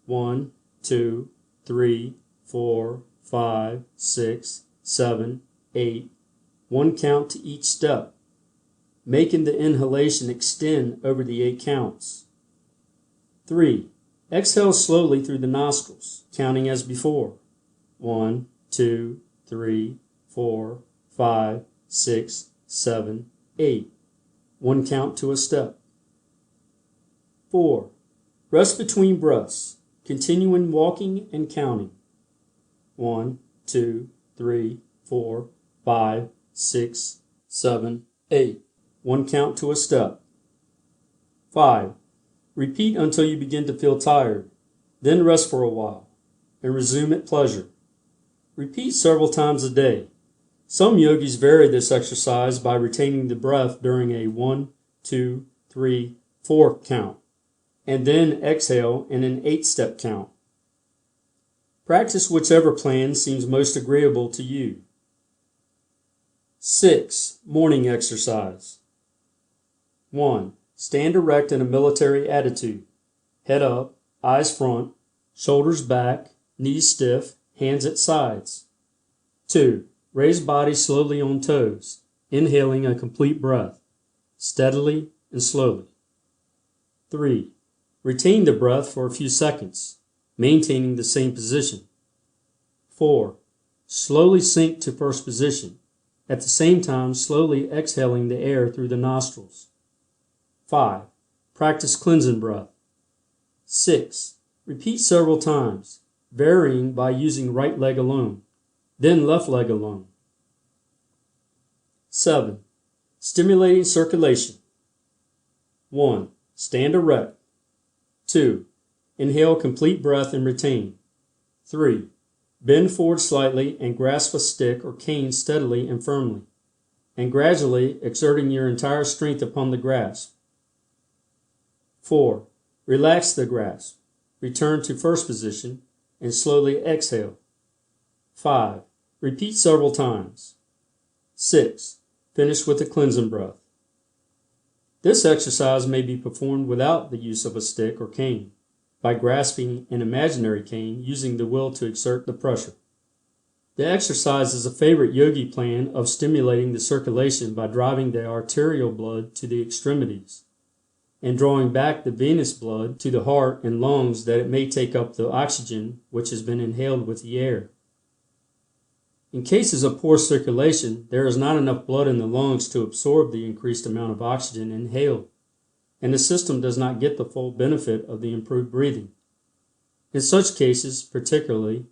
Speaker 2: 1, 2, 3, 4, 5, 6, 7, 8. 1 count to each step, making the inhalation extend over the 8 counts. 3. Exhale slowly through the nostrils, counting as before. 1, 2, 3, 4, 5, 6, 7, 8. 1 count to a step. 4. Rest between breaths, continuing walking and counting. 1, 2, 3, 4, 5, 6, 7, 8. 1 count to a step. 5. Repeat until you begin to feel tired, then rest for a while, and resume at pleasure. Repeat several times a day. Some yogis vary this exercise by retaining the breath during a 1, 2, 3, 4 count, and then exhale in an 8-step count. Practice whichever plan seems most agreeable to you. 6. Morning exercise. 1. Stand erect in a military attitude. Head up, eyes front, shoulders back, knees stiff, hands at sides. 2. Raise body slowly on toes, inhaling a complete breath, steadily and slowly. 3. Retain the breath for a few seconds, maintaining the same position. 4. Slowly sink to first position, at the same time slowly exhaling the air through the nostrils. 5. Practice cleansing breath. 6. Repeat several times, varying by using right leg alone, then left leg alone. 7. Stimulating circulation. 1. Stand erect. 2. Inhale complete breath and retain. 3. Bend forward slightly and grasp a stick or cane steadily and firmly, and gradually exerting your entire strength upon the grasp. 4. Relax the grasp. Return to first position and slowly exhale. 5. Repeat several times. 6. Finish with a cleansing breath. This exercise may be performed without the use of a stick or cane, by grasping an imaginary cane using the will to exert the pressure. The exercise is a favorite yogi plan of stimulating the circulation by driving the arterial blood to the extremities and drawing back the venous blood to the heart and lungs that it may take up the oxygen which has been inhaled with the air. In cases of poor circulation, there is not enough blood in the lungs to absorb the increased amount of oxygen inhaled, and the system does not get the full benefit of the improved breathing. In such cases, particularly,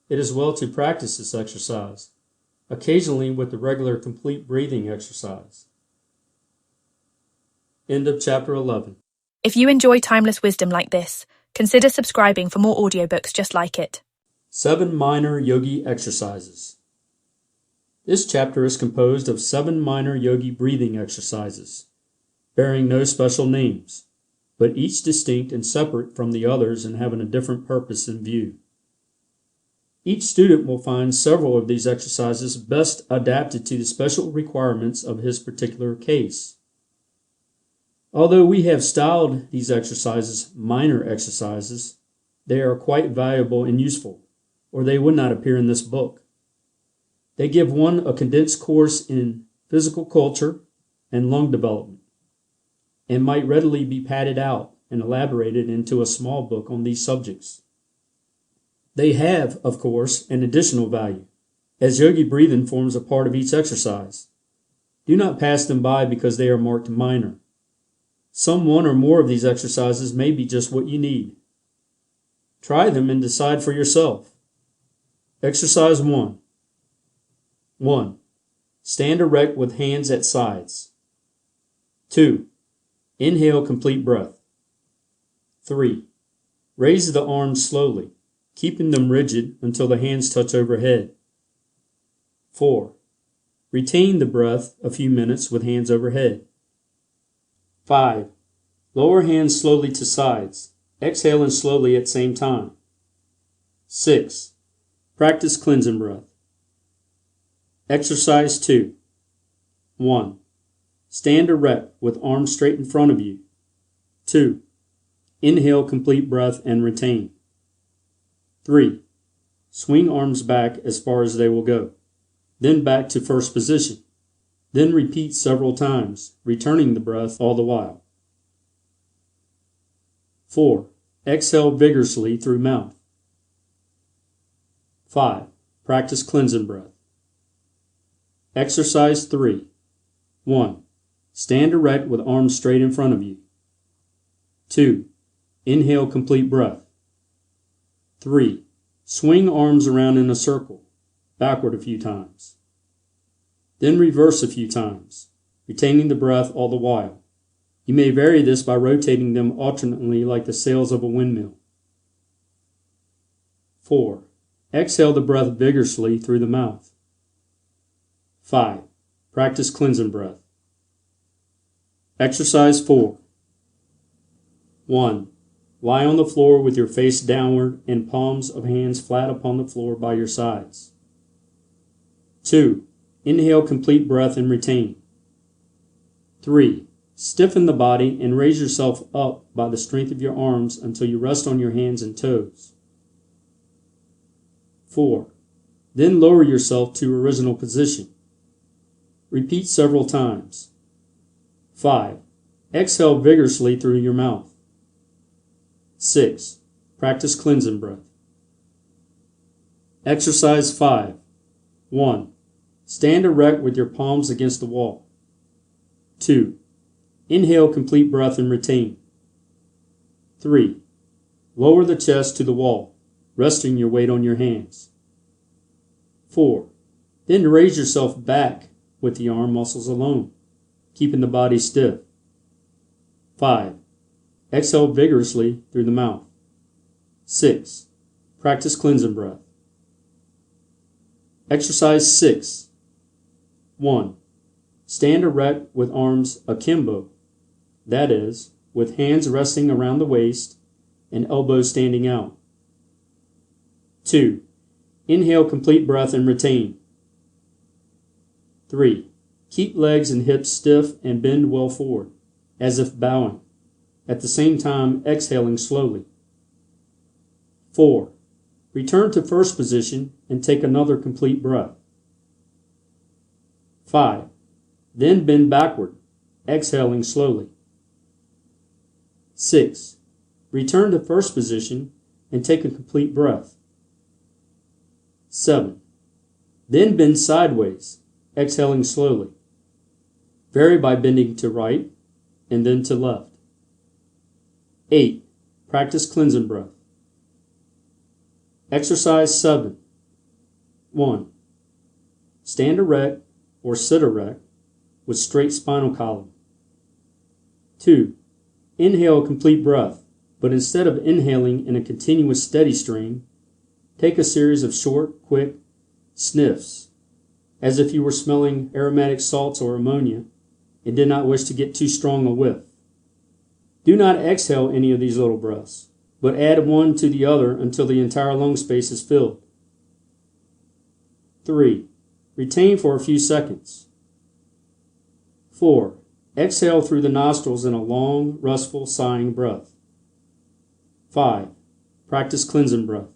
Speaker 2: it is well to practice this exercise, occasionally with the regular complete breathing exercise. End of Chapter 11.
Speaker 3: If you enjoy timeless wisdom like this, consider subscribing for more audiobooks just like it.
Speaker 2: 7 Minor Yogi Exercises. This chapter is composed of 7 minor yogi breathing exercises, bearing no special names, but each distinct and separate from the others and having a different purpose in view. Each student will find several of these exercises best adapted to the special requirements of his particular case. Although we have styled these exercises minor exercises, they are quite valuable and useful, or they would not appear in this book. They give one a condensed course in physical culture and lung development, and might readily be padded out and elaborated into a small book on these subjects. They have, of course, an additional value, as yogi breathing forms a part of each exercise. Do not pass them by because they are marked minor. Some one or more of these exercises may be just what you need. Try them and decide for yourself. Exercise 1. 1. Stand erect with hands at sides. 2. Inhale complete breath. 3. Raise the arms slowly, keeping them rigid until the hands touch overhead. 4. Retain the breath a few minutes with hands overhead. 5. Lower hands slowly to sides, exhaling slowly at same time. 6. Practice cleansing breath. Exercise 2. 1. Stand erect with arms straight in front of you. 2. Inhale complete breath and retain. 3. Swing arms back as far as they will go, then back to first position. Then repeat several times, returning the breath all the while. 4. Exhale vigorously through mouth. 5. Practice cleansing breath. Exercise 3. 1. Stand erect with arms straight in front of you. 2. Inhale complete breath. 3. Swing arms around in a circle, backward a few times. Then reverse a few times, retaining the breath all the while. You may vary this by rotating them alternately like the sails of a windmill. 4. Exhale the breath vigorously through the mouth. 5. Practice cleansing breath. Exercise 4. 1. Lie on the floor with your face downward and palms of hands flat upon the floor by your sides. 2. Inhale complete breath and retain. 3. Stiffen the body and raise yourself up by the strength of your arms until you rest on your hands and toes. 4. Then lower yourself to original position. Repeat several times. 5. Exhale vigorously through your mouth. 6. Practice cleansing breath. Exercise 5. 1. Stand erect with your palms against the wall. 2. Inhale complete breath and retain. 3. Lower the chest to the wall, resting your weight on your hands. 4. Then raise yourself back with the arm muscles alone, keeping the body stiff. 5. Exhale vigorously through the mouth. 6. Practice cleansing breath. Exercise 6. 1. Stand erect with arms akimbo, that is, with hands resting around the waist and elbows standing out. 2. Inhale complete breath and retain. 3. Keep legs and hips stiff and bend well forward, as if bowing, at the same time exhaling slowly. 4. Return to first position and take another complete breath. 5. Then bend backward, exhaling slowly. 6. Return to first position and take a complete breath. 7. Then bend sideways, exhaling slowly. Vary by bending to right and then to left. 8. Practice cleansing breath. Exercise 7. 1. Stand erect or sit erect with straight spinal column. 2. Inhale a complete breath, but instead of inhaling in a continuous steady stream, take a series of short, quick sniffs, as if you were smelling aromatic salts or ammonia and did not wish to get too strong a whiff. Do not exhale any of these little breaths, but add one to the other until the entire lung space is filled. 3. Retain for a few seconds. 4. Exhale through the nostrils in a long, restful, sighing breath. 5. Practice cleansing breath.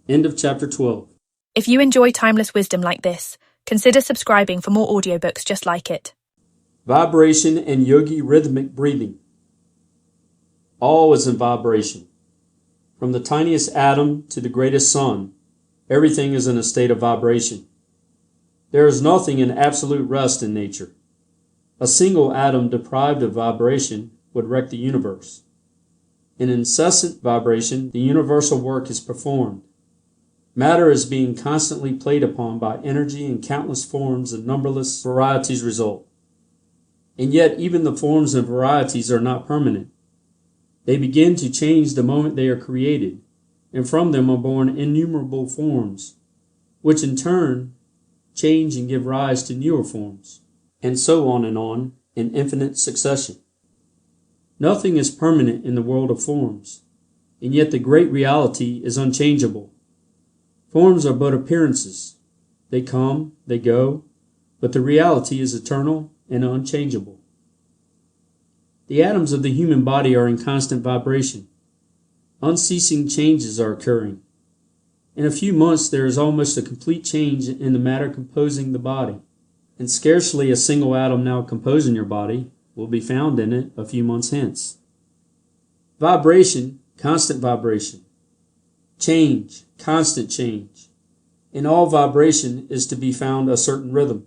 Speaker 2: End of chapter 12.
Speaker 3: If you enjoy timeless wisdom like this, consider subscribing for more audiobooks just like it.
Speaker 2: Vibration and yogi rhythmic breathing. All is in vibration. From the tiniest atom to the greatest sun, everything is in a state of vibration. There is nothing in absolute rest in nature. A single atom deprived of vibration would wreck the universe. In incessant vibration, the universal work is performed. Matter is being constantly played upon by energy in countless forms and numberless varieties result. And yet even the forms and varieties are not permanent. They begin to change the moment they are created, and from them are born innumerable forms, which in turn change and give rise to newer forms, and so on in infinite succession. Nothing is permanent in the world of forms, and yet the great reality is unchangeable. Forms are but appearances. They come, they go, but the reality is eternal and unchangeable. The atoms of the human body are in constant vibration. Unceasing changes are occurring. In a few months there is almost a complete change in the matter composing the body, and scarcely a single atom now composing your body will be found in it a few months hence. Vibration, constant vibration. Change, constant change. In all vibration is to be found a certain rhythm.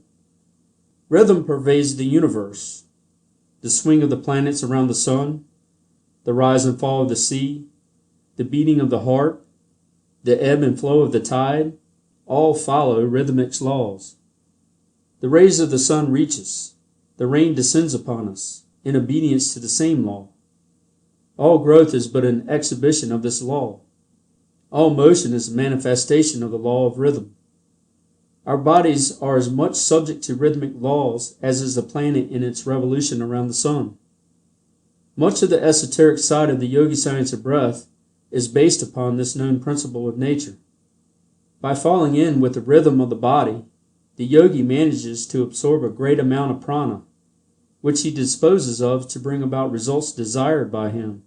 Speaker 2: Rhythm pervades the universe. The swing of the planets around the sun, the rise and fall of the sea, the beating of the heart, the ebb and flow of the tide, all follow Rhythmic's laws. The rays of the sun reach us, the rain descends upon us, in obedience to the same law. All growth is but an exhibition of this law. All motion is a manifestation of the law of rhythm. Our bodies are as much subject to rhythmic laws as is the planet in its revolution around the sun. Much of the esoteric side of the Yogi Science of Breath is based upon this known principle of nature. By falling in with the rhythm of the body, the yogi manages to absorb a great amount of prana, which he disposes of to bring about results desired by him.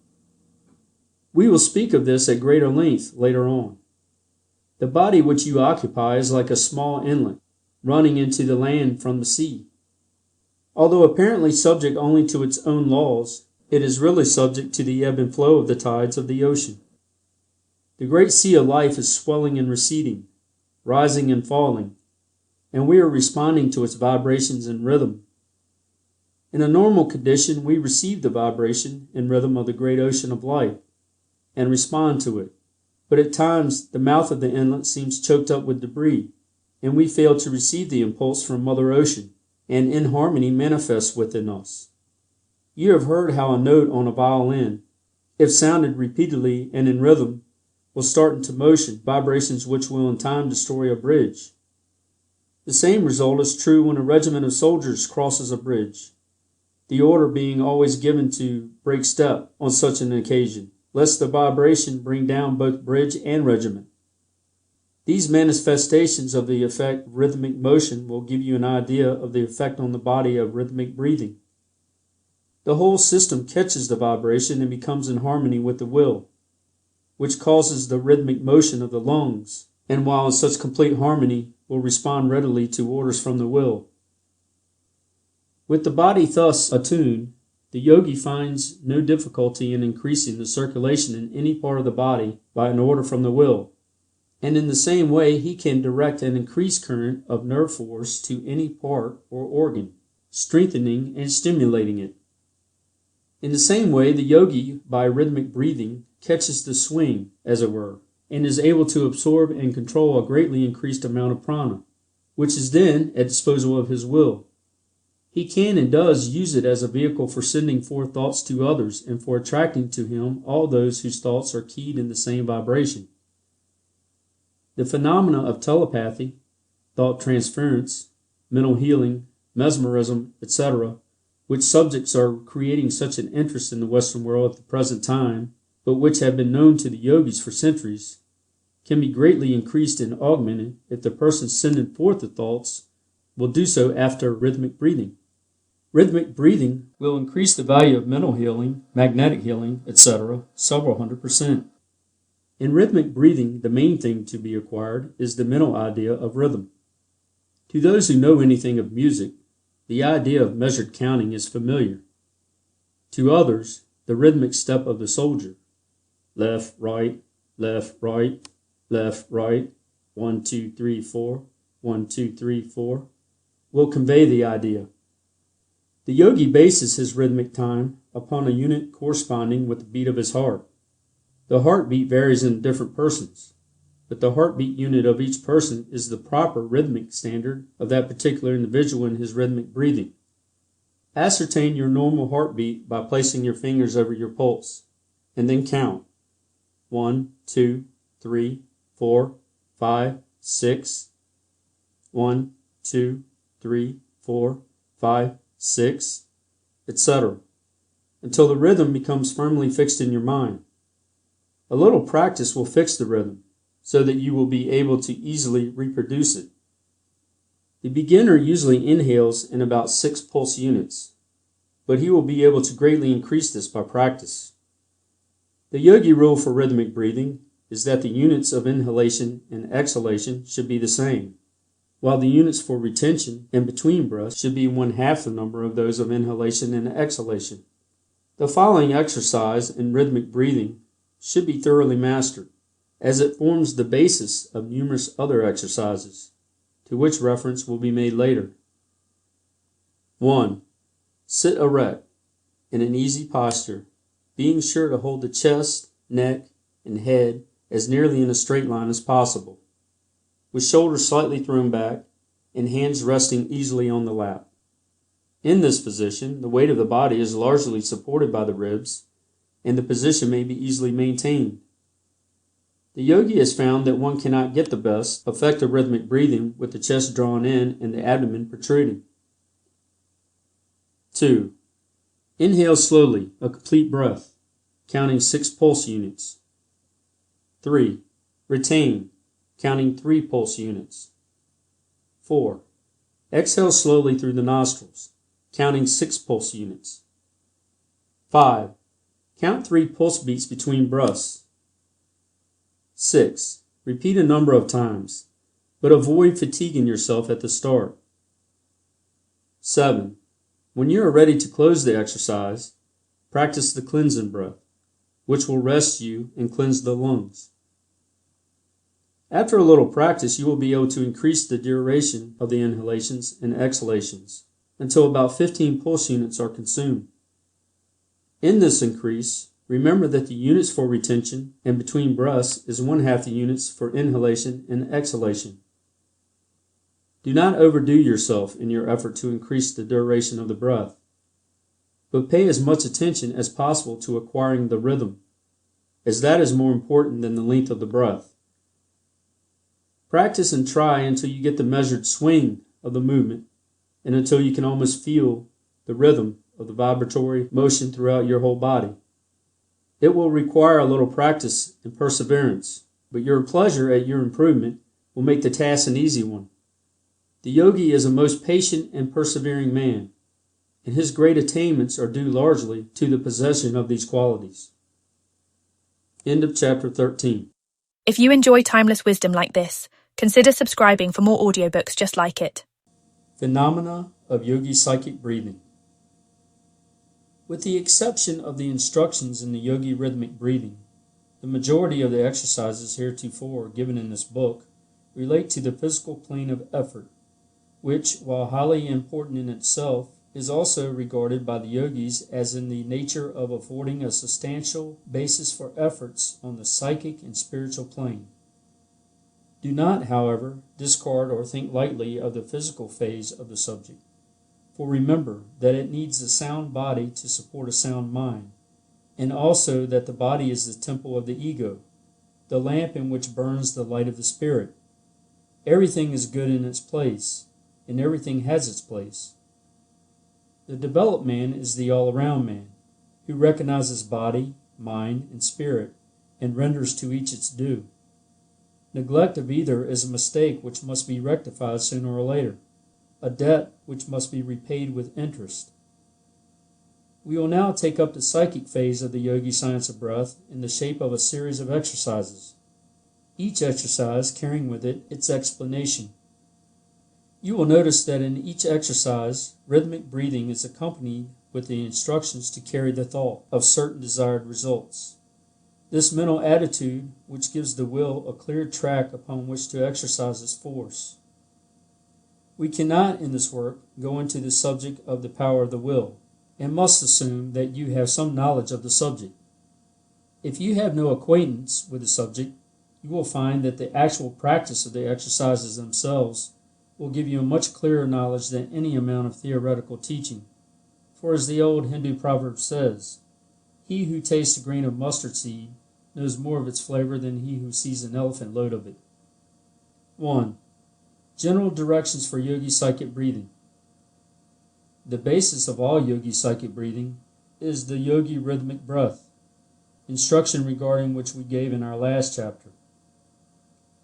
Speaker 2: We will speak of this at greater length later on. The body which you occupy is like a small inlet, running into the land from the sea. Although apparently subject only to its own laws, it is really subject to the ebb and flow of the tides of the ocean. The great sea of life is swelling and receding, rising and falling, and we are responding to its vibrations and rhythm. In a normal condition, we receive the vibration and rhythm of the great ocean of life, and respond to it. But at times the mouth of the inlet seems choked up with debris, and we fail to receive the impulse from Mother Ocean, and inharmony manifests within us. You have heard how a note on a violin, if sounded repeatedly and in rhythm, will start into motion vibrations which will in time destroy a bridge. The same result is true when a regiment of soldiers crosses a bridge, the order being always given to break step on such an occasion, lest the vibration bring down both bridge and regiment. These manifestations of the effect of rhythmic motion will give you an idea of the effect on the body of rhythmic breathing. The whole system catches the vibration and becomes in harmony with the will, which causes the rhythmic motion of the lungs, and while in such complete harmony, will respond readily to orders from the will. With the body thus attuned, the yogi finds no difficulty in increasing the circulation in any part of the body by an order from the will, and in the same way he can direct an increased current of nerve force to any part or organ, strengthening and stimulating it. In the same way, the yogi, by rhythmic breathing, catches the swing, as it were, and is able to absorb and control a greatly increased amount of prana, which is then at disposal of his will. He can and does use it as a vehicle for sending forth thoughts to others and for attracting to him all those whose thoughts are keyed in the same vibration. The phenomena of telepathy, thought transference, mental healing, mesmerism, etc., which subjects are creating such an interest in the Western world at the present time, but which have been known to the yogis for centuries, can be greatly increased and augmented if the person sending forth the thoughts will do so after rhythmic breathing. Rhythmic breathing will increase the value of mental healing, magnetic healing, etc., several 100%. In rhythmic breathing, the main thing to be acquired is the mental idea of rhythm. To those who know anything of music, the idea of measured counting is familiar. To others, the rhythmic step of the soldier, left, right, left, right, left, right, 1, 2, 3, 4, 1, 2, 3, 4, will convey the idea. The yogi bases his rhythmic time upon a unit corresponding with the beat of his heart. The heartbeat varies in different persons, but the heartbeat unit of each person is the proper rhythmic standard of that particular individual in his rhythmic breathing. Ascertain your normal heartbeat by placing your fingers over your pulse, and then count 1, 2, 3, 4, 5, 6, 1, 2, 3, 4, 5, 6, etc., until the rhythm becomes firmly fixed in your mind. A little practice will fix the rhythm, so that you will be able to easily reproduce it. The beginner usually inhales in about 6 pulse units, but he will be able to greatly increase this by practice. The yogi rule for rhythmic breathing is that the units of inhalation and exhalation should be the same, while the units for retention and between breaths should be 1/2 the number of those of inhalation and exhalation. The following exercise in rhythmic breathing should be thoroughly mastered, as it forms the basis of numerous other exercises, to which reference will be made later. 1. Sit erect, in an easy posture, being sure to hold the chest, neck, and head as nearly in a straight line as possible, with shoulders slightly thrown back and hands resting easily on the lap. In this position, the weight of the body is largely supported by the ribs, and the position may be easily maintained. The yogi has found that one cannot get the best effect of rhythmic breathing with the chest drawn in and the abdomen protruding. 2. Inhale slowly, a complete breath, counting 6 pulse units. 3. Retain, counting 3 pulse units. 4. Exhale slowly through the nostrils, counting 6 pulse units. 5. Count 3 pulse beats between breaths. 6. Repeat a number of times, but avoid fatiguing yourself at the start. 7. When you are ready to close the exercise, practice the cleansing breath, which will rest you and cleanse the lungs. After a little practice, you will be able to increase the duration of the inhalations and exhalations until about 15 pulse units are consumed. In this increase, Remember that the units for retention and between breaths is 1/2 the units for inhalation and exhalation. Do not overdo yourself in your effort to increase the duration of the breath, but pay as much attention as possible to acquiring the rhythm, as that is more important than the length of the breath. Practice and try until you get the measured swing of the movement and until you can almost feel the rhythm of the vibratory motion throughout your whole body. It will require a little practice and perseverance, but your pleasure at your improvement will make the task an easy one. The yogi is a most patient and persevering man, and his great attainments are due largely to the possession of these qualities. End of chapter 13.
Speaker 3: If you enjoy timeless wisdom like this, consider subscribing for more audiobooks just like it.
Speaker 2: Phenomena of yogi psychic breathing. With the exception of the instructions in the yogi rhythmic breathing, the majority of the exercises heretofore given in this book relate to the physical plane of effort, which, while highly important in itself, is also regarded by the yogis as in the nature of affording a substantial basis for efforts on the psychic and spiritual plane. Do not, however, discard or think lightly of the physical phase of the subject, for remember that it needs a sound body to support a sound mind, and also that the body is the temple of the ego, the lamp in which burns the light of the spirit. Everything is good in its place, and everything has its place. The developed man is the all-around man, who recognizes body, mind, and spirit, and renders to each its due. Neglect of either is a mistake which must be rectified sooner or later, a debt which must be repaid with interest. We will now take up the psychic phase of the Yogi Science of Breath in the shape of a series of exercises, each exercise carrying with it its explanation. You will notice that in each exercise, rhythmic breathing is accompanied with the instructions to carry the thought of certain desired results. This mental attitude which gives the will a clear track upon which to exercise its force. We cannot in this work go into the subject of the power of the will, and must assume that you have some knowledge of the subject. If you have no acquaintance with the subject, you will find that the actual practice of the exercises themselves will give you a much clearer knowledge than any amount of theoretical teaching. For as the old Hindu proverb says, he who tastes a grain of mustard seed knows more of its flavor than he who sees an elephant load of it. 1. General directions for yogi psychic breathing. The basis of all yogi psychic breathing is the yogi rhythmic breath, instruction regarding which we gave in our last chapter.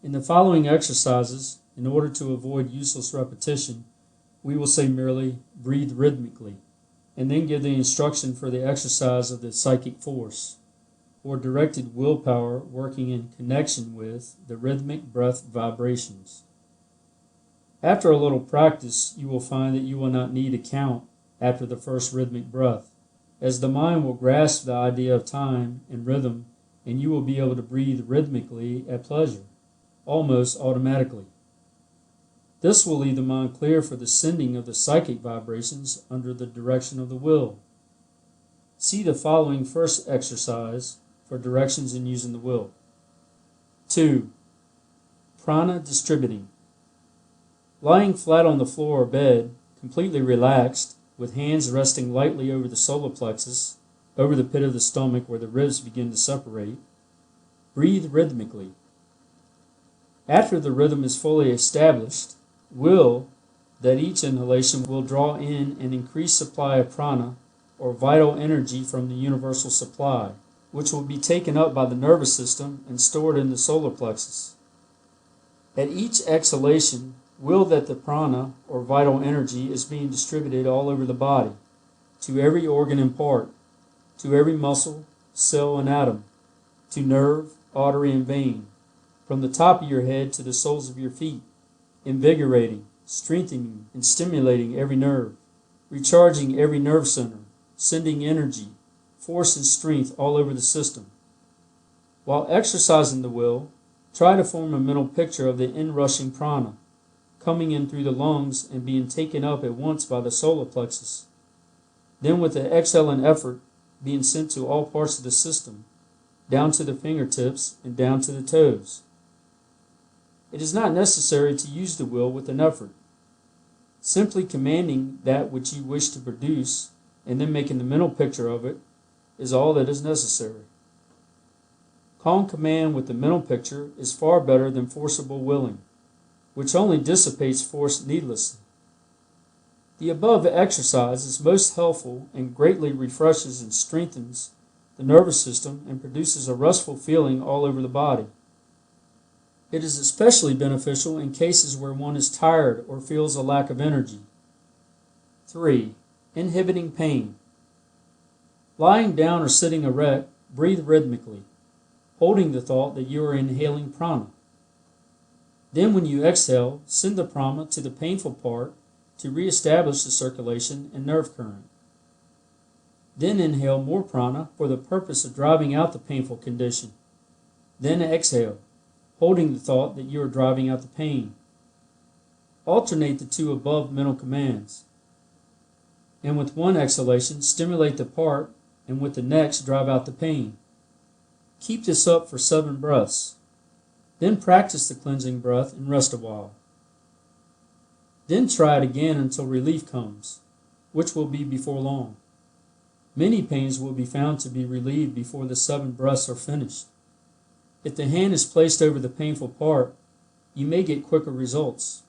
Speaker 2: In the following exercises, in order to avoid useless repetition, we will say merely, breathe rhythmically, and then give the instruction for the exercise of the psychic force, or directed willpower working in connection with the rhythmic breath vibrations. After a little practice, you will find that you will not need a count after the first rhythmic breath, as the mind will grasp the idea of time and rhythm, and you will be able to breathe rhythmically at pleasure, almost automatically. This will leave the mind clear for the sending of the psychic vibrations under the direction of the will. See the following first exercise for directions in using the will. 2. Prana distributing. Lying flat on the floor or bed, completely relaxed, with hands resting lightly over the solar plexus, over the pit of the stomach where the ribs begin to separate, breathe rhythmically. After the rhythm is fully established, will that each inhalation will draw in an increased supply of prana, or vital energy from the universal supply, which will be taken up by the nervous system and stored in the solar plexus. At each exhalation, will that the prana, or vital energy, is being distributed all over the body, to every organ and part, to every muscle, cell, and atom, to nerve, artery, and vein, from the top of your head to the soles of your feet, invigorating, strengthening, and stimulating every nerve, recharging every nerve center, sending energy, force, and strength all over the system. While exercising the will, try to form a mental picture of the inrushing prana, coming in through the lungs and being taken up at once by the solar plexus. Then with the exhale and effort, being sent to all parts of the system, down to the fingertips and down to the toes. It is not necessary to use the will with an effort. Simply commanding that which you wish to produce and then making the mental picture of it is all that is necessary. Calm command with the mental picture is far better than forcible willing, which only dissipates force needlessly. The above exercise is most helpful and greatly refreshes and strengthens the nervous system and produces a restful feeling all over the body. It is especially beneficial in cases where one is tired or feels a lack of energy. 3. Inhibiting pain. Lying down or sitting erect, breathe rhythmically, holding the thought that you are inhaling prana. Then when you exhale, send the prana to the painful part to re-establish the circulation and nerve current. Then inhale more prana for the purpose of driving out the painful condition. Then exhale, holding the thought that you are driving out the pain. Alternate the two above mental commands. And with one exhalation, stimulate the part, and with the next, drive out the pain. Keep this up for 7 breaths. Then practice the cleansing breath and rest a while. Then try it again until relief comes, which will be before long. Many pains will be found to be relieved before the 7 breaths are finished. If the hand is placed over the painful part, you may get quicker results.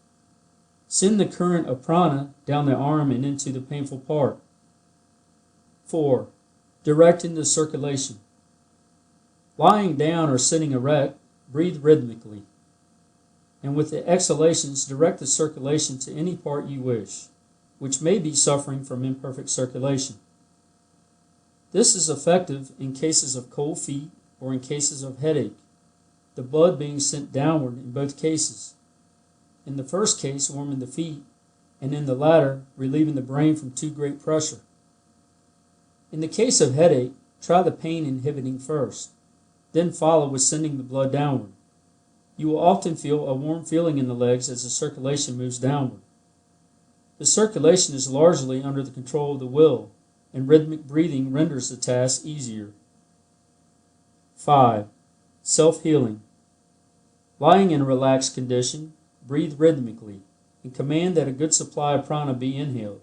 Speaker 2: Send the current of prana down the arm and into the painful part. 4. Directing the circulation. Lying down or sitting erect, breathe rhythmically, and with the exhalations direct the circulation to any part you wish, which may be suffering from imperfect circulation. This is effective in cases of cold feet or in cases of headache, the blood being sent downward in both cases. In the first case, warming the feet, and in the latter, relieving the brain from too great pressure. In the case of headache, try the pain inhibiting first, then follow with sending the blood downward. You will often feel a warm feeling in the legs as the circulation moves downward. The circulation is largely under the control of the will, and rhythmic breathing renders the task easier. 5. Self-healing. Lying in a relaxed condition, breathe rhythmically, and command that a good supply of prana be inhaled.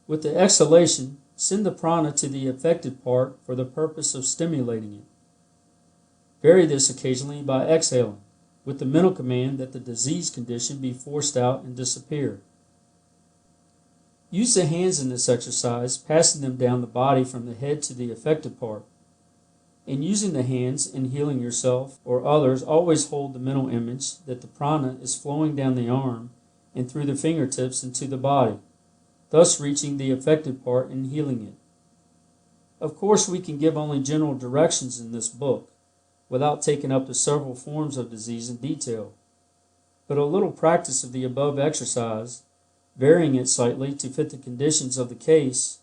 Speaker 2: With the exhalation, send the prana to the affected part for the purpose of stimulating it. Vary this occasionally by exhaling, with the mental command that the disease condition be forced out and disappear. Use the hands in this exercise, passing them down the body from the head to the affected part. In using the hands in healing yourself or others, always hold the mental image that the prana is flowing down the arm and through the fingertips into the body, thus reaching the affected part and healing it. Of course, we can give only general directions in this book, without taking up the several forms of disease in detail. But a little practice of the above exercise, varying it slightly to fit the conditions of the case,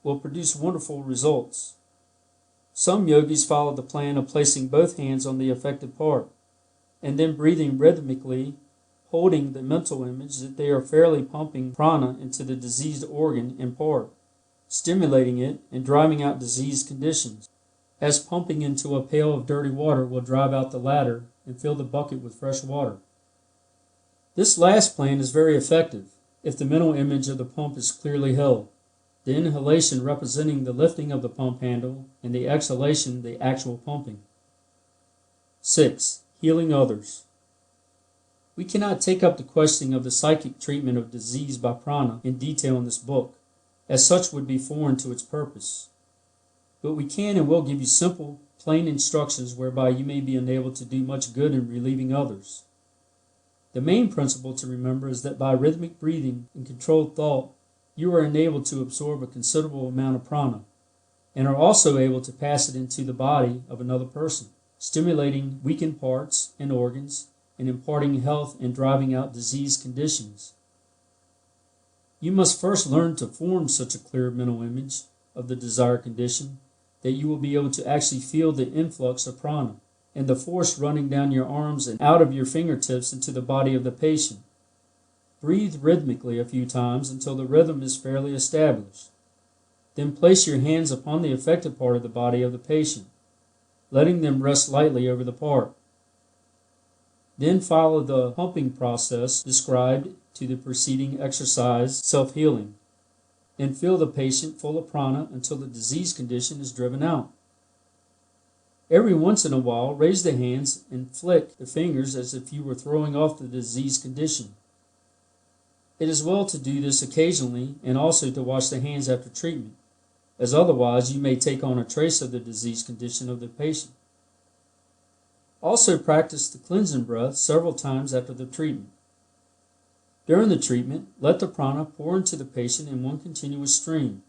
Speaker 2: will produce wonderful results. Some yogis follow the plan of placing both hands on the affected part, and then breathing rhythmically, holding the mental image that they are fairly pumping prana into the diseased organ and part, stimulating it and driving out diseased conditions, as pumping into a pail of dirty water will drive out the latter and fill the bucket with fresh water. This last plan is very effective if the mental image of the pump is clearly held, the inhalation representing the lifting of the pump handle and the exhalation the actual pumping. 6. Healing others. We cannot take up the questioning of the psychic treatment of disease by prana in detail in this book, as such would be foreign to its purpose. But we can and will give you simple, plain instructions whereby you may be enabled to do much good in relieving others. The main principle to remember is that by rhythmic breathing and controlled thought, you are enabled to absorb a considerable amount of prana, and are also able to pass it into the body of another person, stimulating weakened parts and organs, and imparting health and driving out disease conditions. You must first learn to form such a clear mental image of the desired condition that you will be able to actually feel the influx of prana and the force running down your arms and out of your fingertips into the body of the patient. Breathe rhythmically a few times until the rhythm is fairly established. Then place your hands upon the affected part of the body of the patient, letting them rest lightly over the part. Then follow the pumping process described to the preceding exercise, self-healing, and fill the patient full of prana until the disease condition is driven out. Every once in a while, raise the hands and flick the fingers as if you were throwing off the disease condition. It is well to do this occasionally and also to wash the hands after treatment, as otherwise you may take on a trace of the disease condition of the patient. Also practice the cleansing breath several times after the treatment. During the treatment, let the prana pour into the patient in one continuous stream,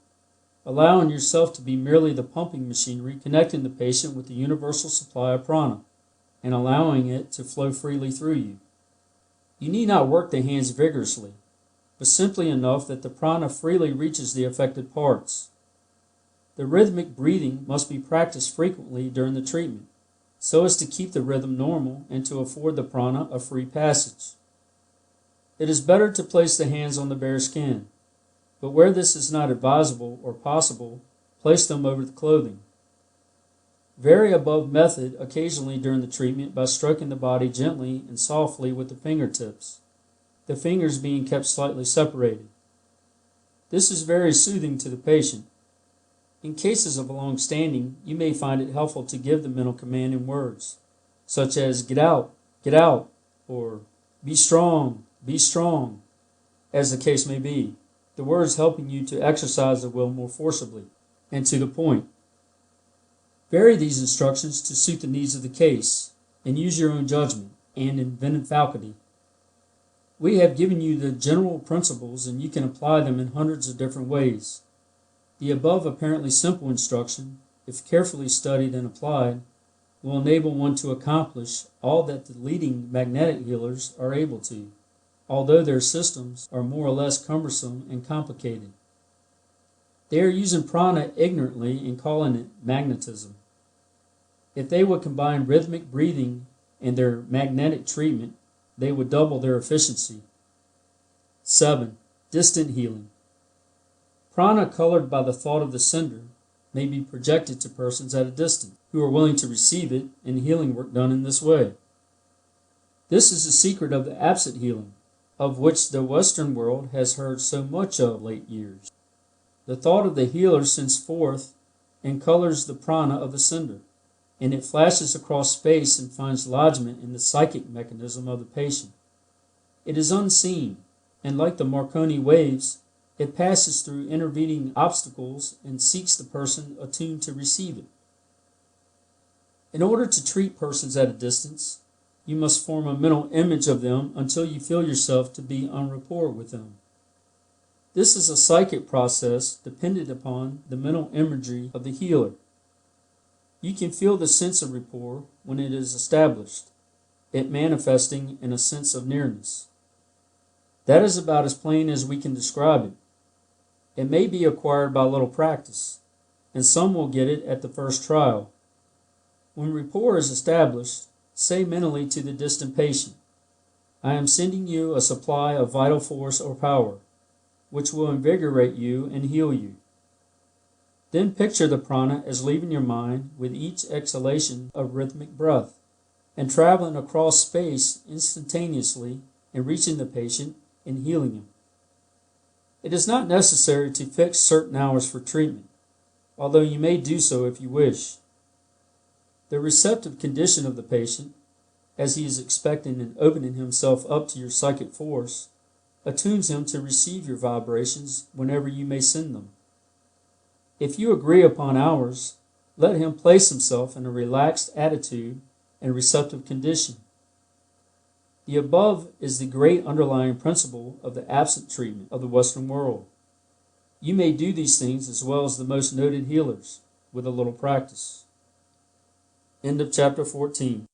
Speaker 2: allowing yourself to be merely the pumping machinery connecting the patient with the universal supply of prana, and allowing it to flow freely through you. You need not work the hands vigorously, but simply enough that the prana freely reaches the affected parts. The rhythmic breathing must be practiced frequently during the treatment, so as to keep the rhythm normal and to afford the prana a free passage. It is better to place the hands on the bare skin, but where this is not advisable or possible, place them over the clothing. Vary above method occasionally during the treatment by stroking the body gently and softly with the fingertips, the fingers being kept slightly separated. This is very soothing to the patient. In cases of long standing, you may find it helpful to give the mental command in words, such as get out, or be strong, as the case may be, the words helping you to exercise the will more forcibly and to the point. Vary these instructions to suit the needs of the case, and use your own judgment and inventive faculty. We have given you the general principles, and you can apply them in hundreds of different ways. The above apparently simple instruction, if carefully studied and applied, will enable one to accomplish all that the leading magnetic healers are able to, although their systems are more or less cumbersome and complicated. They are using prana ignorantly and calling it magnetism. If they would combine rhythmic breathing and their magnetic treatment, they would double their efficiency. 7. Distant healing. Prana colored by the thought of the sender may be projected to persons at a distance who are willing to receive it, and healing work done in this way. This is the secret of the absent healing, of which the Western world has heard so much of late years. The thought of the healer sends forth and colors the prana of the sender, and it flashes across space and finds lodgment in the psychic mechanism of the patient. It is unseen, and like the Marconi waves, it passes through intervening obstacles and seeks the person attuned to receive it. In order to treat persons at a distance, you must form a mental image of them until you feel yourself to be en rapport with them. This is a psychic process dependent upon the mental imagery of the healer. You can feel the sense of rapport when it is established, it manifesting in a sense of nearness. That is about as plain as we can describe it. It may be acquired by a little practice, and some will get it at the first trial. When rapport is established, say mentally to the distant patient, I am sending you a supply of vital force or power, which will invigorate you and heal you. Then picture the prana as leaving your mind with each exhalation of rhythmic breath, and traveling across space instantaneously and reaching the patient and healing him. It is not necessary to fix certain hours for treatment, although you may do so if you wish. The receptive condition of the patient, as he is expecting and opening himself up to your psychic force, attunes him to receive your vibrations whenever you may send them. If you agree upon hours, let him place himself in a relaxed attitude and receptive condition. The above is the great underlying principle of the absent treatment of the Western world. You may do these things as well as the most noted healers, with a little practice. End of chapter 14.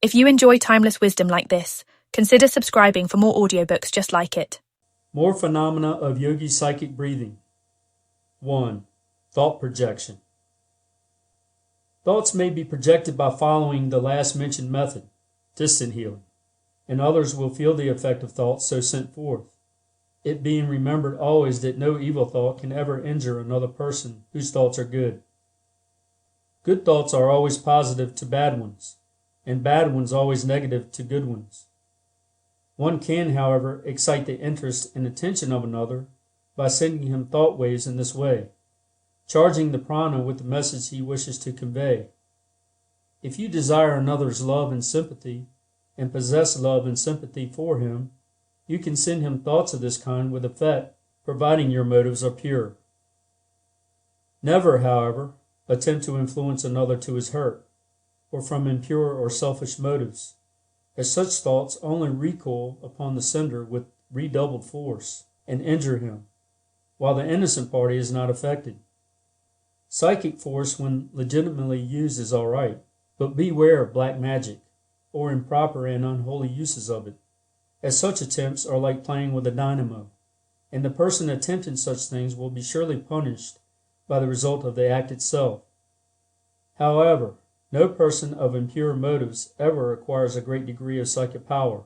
Speaker 3: If you enjoy timeless wisdom like this, consider subscribing for more audiobooks just like it.
Speaker 2: More phenomena of yogi psychic breathing. 1. Thought projection. Thoughts may be projected by following the last mentioned method, distant healing, and others will feel the effect of thoughts so sent forth. it being remembered always that no evil thought can ever injure another person whose thoughts are good. Good thoughts are always positive to bad ones, and bad ones always negative to good ones. One can, however, excite the interest and attention of another by sending him thought waves in this way, charging the prana with the message he wishes to convey. If you desire another's love and sympathy, and possess love and sympathy for him, you can send him thoughts of this kind with effect, providing your motives are pure. Never, however, attempt to influence another to his hurt, or from impure or selfish motives, as such thoughts only recoil upon the sender with redoubled force, and injure him, while the innocent party is not affected. Psychic force when legitimately used is all right, but beware of black magic, or improper and unholy uses of it, as such attempts are like playing with a dynamo, and the person attempting such things will be surely punished by the result of the act itself. However, no person of impure motives ever acquires a great degree of psychic power,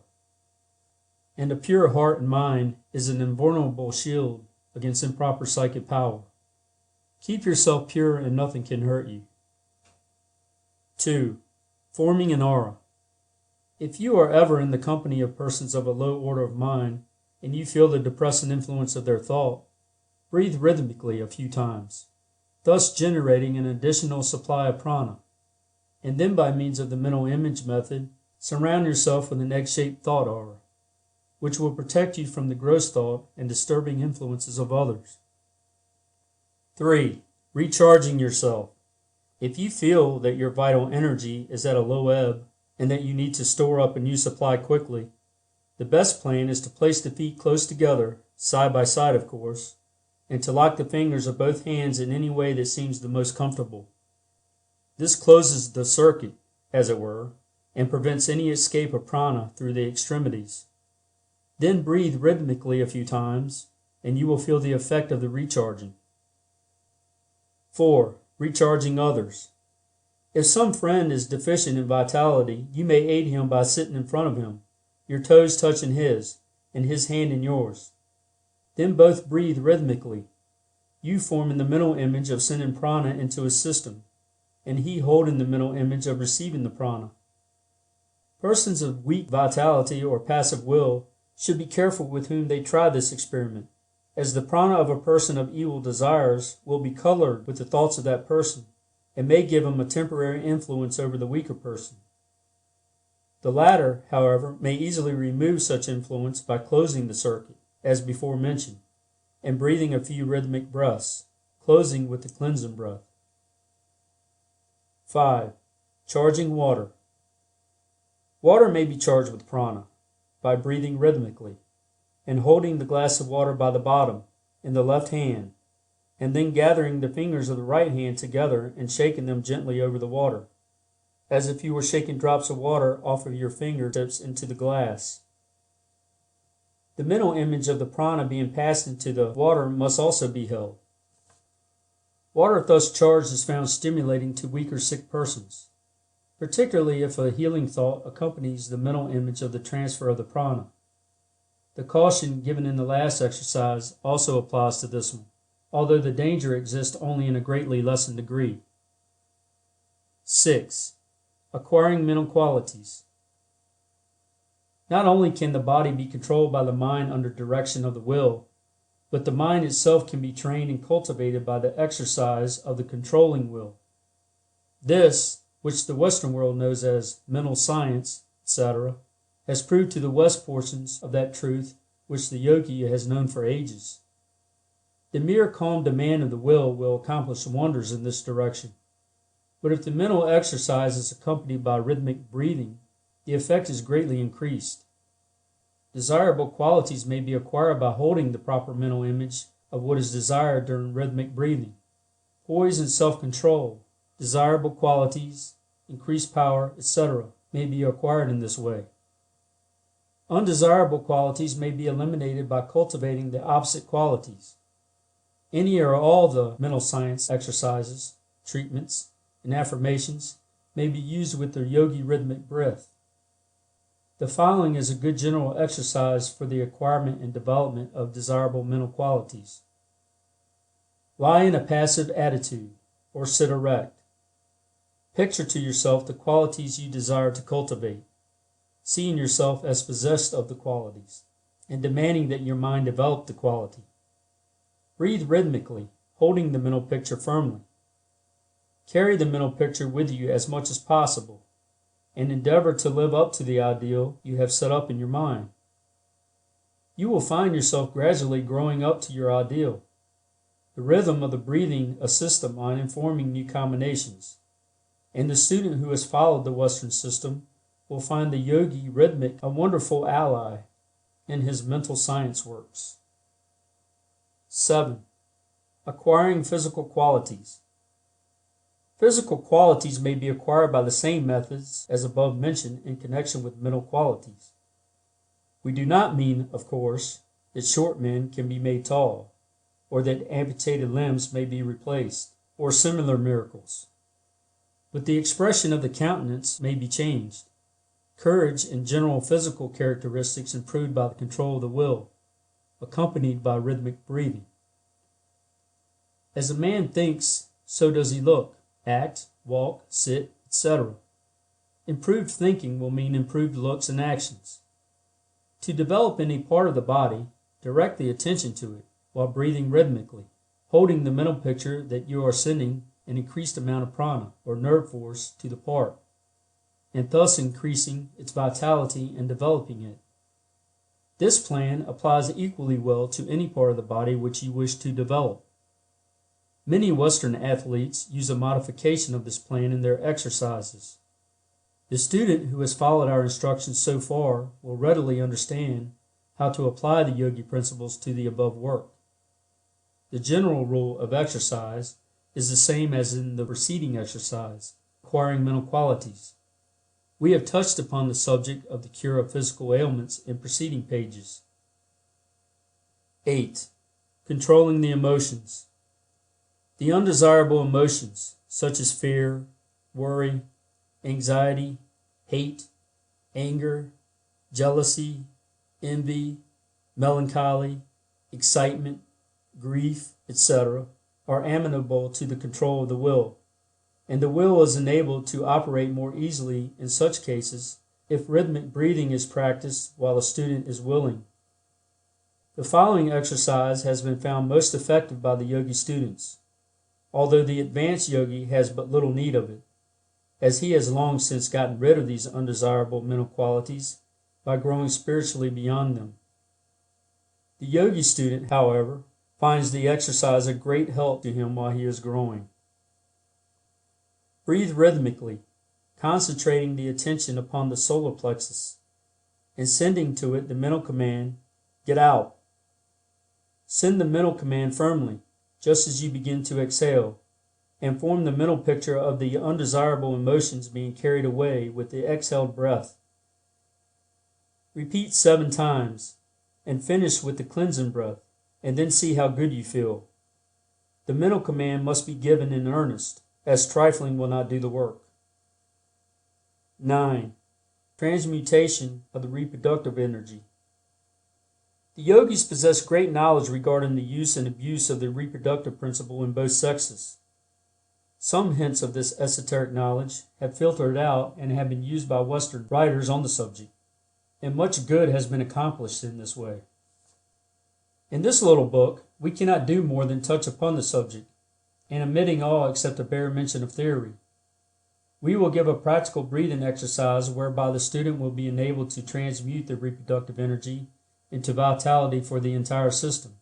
Speaker 2: and a pure heart and mind is an invulnerable shield against improper psychic power. Keep yourself pure and nothing can hurt you. 2. Forming an aura. If you are ever in the company of persons of a low order of mind, and you feel the depressing influence of their thought, breathe rhythmically a few times, thus generating an additional supply of prana, and then by means of the mental image method, surround yourself with an egg-shaped thought aura, which will protect you from the gross thought and disturbing influences of others. 3. Recharging yourself. If you feel that your vital energy is at a low ebb and that you need to store up a new supply quickly, the best plan is to place the feet close together, side by side of course, and to lock the fingers of both hands in any way that seems the most comfortable. This closes the circuit, as it were, and prevents any escape of prana through the extremities. Then breathe rhythmically a few times, and you will feel the effect of the recharging. 4. Recharging others. If some friend is deficient in vitality, you may aid him by sitting in front of him, your toes touching his, and his hand in yours. Then both breathe rhythmically, you forming the mental image of sending prana into his system, and he holding the mental image of receiving the prana. Persons of weak vitality or passive will should be careful with whom they try this experiment, as the prana of a person of evil desires will be colored with the thoughts of that person, and may give him a temporary influence over the weaker person. The latter, however, may easily remove such influence by closing the circuit, as before mentioned, and breathing a few rhythmic breaths, closing with the cleansing breath. 5. Charging water. Water may be charged with prana by breathing rhythmically and holding the glass of water by the bottom in the left hand, and then gathering the fingers of the right hand together and shaking them gently over the water, as if you were shaking drops of water off of your fingertips into the glass. The mental image of the prana being passed into the water must also be held. Water thus charged is found stimulating to weak or sick persons, particularly if a healing thought accompanies the mental image of the transfer of the prana. The caution given in the last exercise also applies to this one, although the danger exists only in a greatly lessened degree. 6. Acquiring mental qualities. Not only can the body be controlled by the mind under direction of the will, but the mind itself can be trained and cultivated by the exercise of the controlling will. This, which the Western world knows as mental science, etc., has proved to the West portions of that truth which the yogi has known for ages. The mere calm demand of the will accomplish wonders in this direction, but if the mental exercise is accompanied by rhythmic breathing, the effect is greatly increased. Desirable qualities may be acquired by holding the proper mental image of what is desired during rhythmic breathing. Poise and self-control, desirable qualities, increased power, etc., may be acquired in this way. Undesirable qualities may be eliminated by cultivating the opposite qualities. Any or all the mental science exercises, treatments, and affirmations may be used with the yogi rhythmic breath.
Speaker 4: The following is a good general exercise for the acquirement and development of desirable mental qualities. Lie in a passive attitude, or sit erect. Picture to yourself the qualities you desire to cultivate, seeing yourself as possessed of the qualities, and demanding that your mind develop the quality. Breathe rhythmically, holding the mental picture firmly. Carry the mental picture with you as much as possible, and endeavor to live up to the ideal you have set up in your mind. You will find yourself gradually growing up to your ideal. The rhythm of the breathing assists the mind in forming new combinations, and the student who has followed the Western system will find the yogi Rhythmic a wonderful ally in his mental science works. 7. Acquiring physical qualities. Physical qualities may be acquired by the same methods as above mentioned in connection with mental qualities. We do not mean, of course, that short men can be made tall, or that amputated limbs may be replaced, or similar miracles. But the expression of the countenance may be changed. Courage and general physical characteristics improved by the control of the will, accompanied by rhythmic breathing. As a man thinks, so does he look, act, walk, sit, etc. Improved thinking will mean improved looks and actions. To develop any part of the body, direct the attention to it while breathing rhythmically, holding the mental picture that you are sending an increased amount of prana, or nerve force, to the part, and thus increasing its vitality and developing it. This plan applies equally well to any part of the body which you wish to develop. Many Western athletes use a modification of this plan in their exercises. The student who has followed our instructions so far will readily understand how to apply the yogi principles to the above work. The general rule of exercise is the same as in the preceding exercise, acquiring mental qualities. We have touched upon the subject of the cure of physical ailments in preceding pages. 8. Controlling the emotions. The undesirable emotions, such as fear, worry, anxiety, hate, anger, jealousy, envy, melancholy, excitement, grief, etc., are amenable to the control of the will, and the will is enabled to operate more easily in such cases if rhythmic breathing is practiced while the student is willing. The following exercise has been found most effective by the yogi students, although the advanced yogi has but little need of it, as he has long since gotten rid of these undesirable mental qualities by growing spiritually beyond them. The yogi student, however, finds the exercise a great help to him while he is growing. Breathe rhythmically, concentrating the attention upon the solar plexus and sending to it the mental command, "Get out." Send the mental command firmly, just as you begin to exhale, and form the mental picture of the undesirable emotions being carried away with the exhaled breath. Repeat 7 times, and finish with the cleansing breath, and then see how good you feel. The mental command must be given in earnest, as trifling will not do the work. 9. Transmutation of the reproductive energy. The yogis possess great knowledge regarding the use and abuse of the reproductive principle in both sexes. Some hints of this esoteric knowledge have filtered out and have been used by Western writers on the subject, and much good has been accomplished in this way. In this little book, we cannot do more than touch upon the subject, and omitting all except a bare mention of theory. We will give a practical breathing exercise whereby the student will be enabled to transmute the reproductive energy into vitality for the entire system,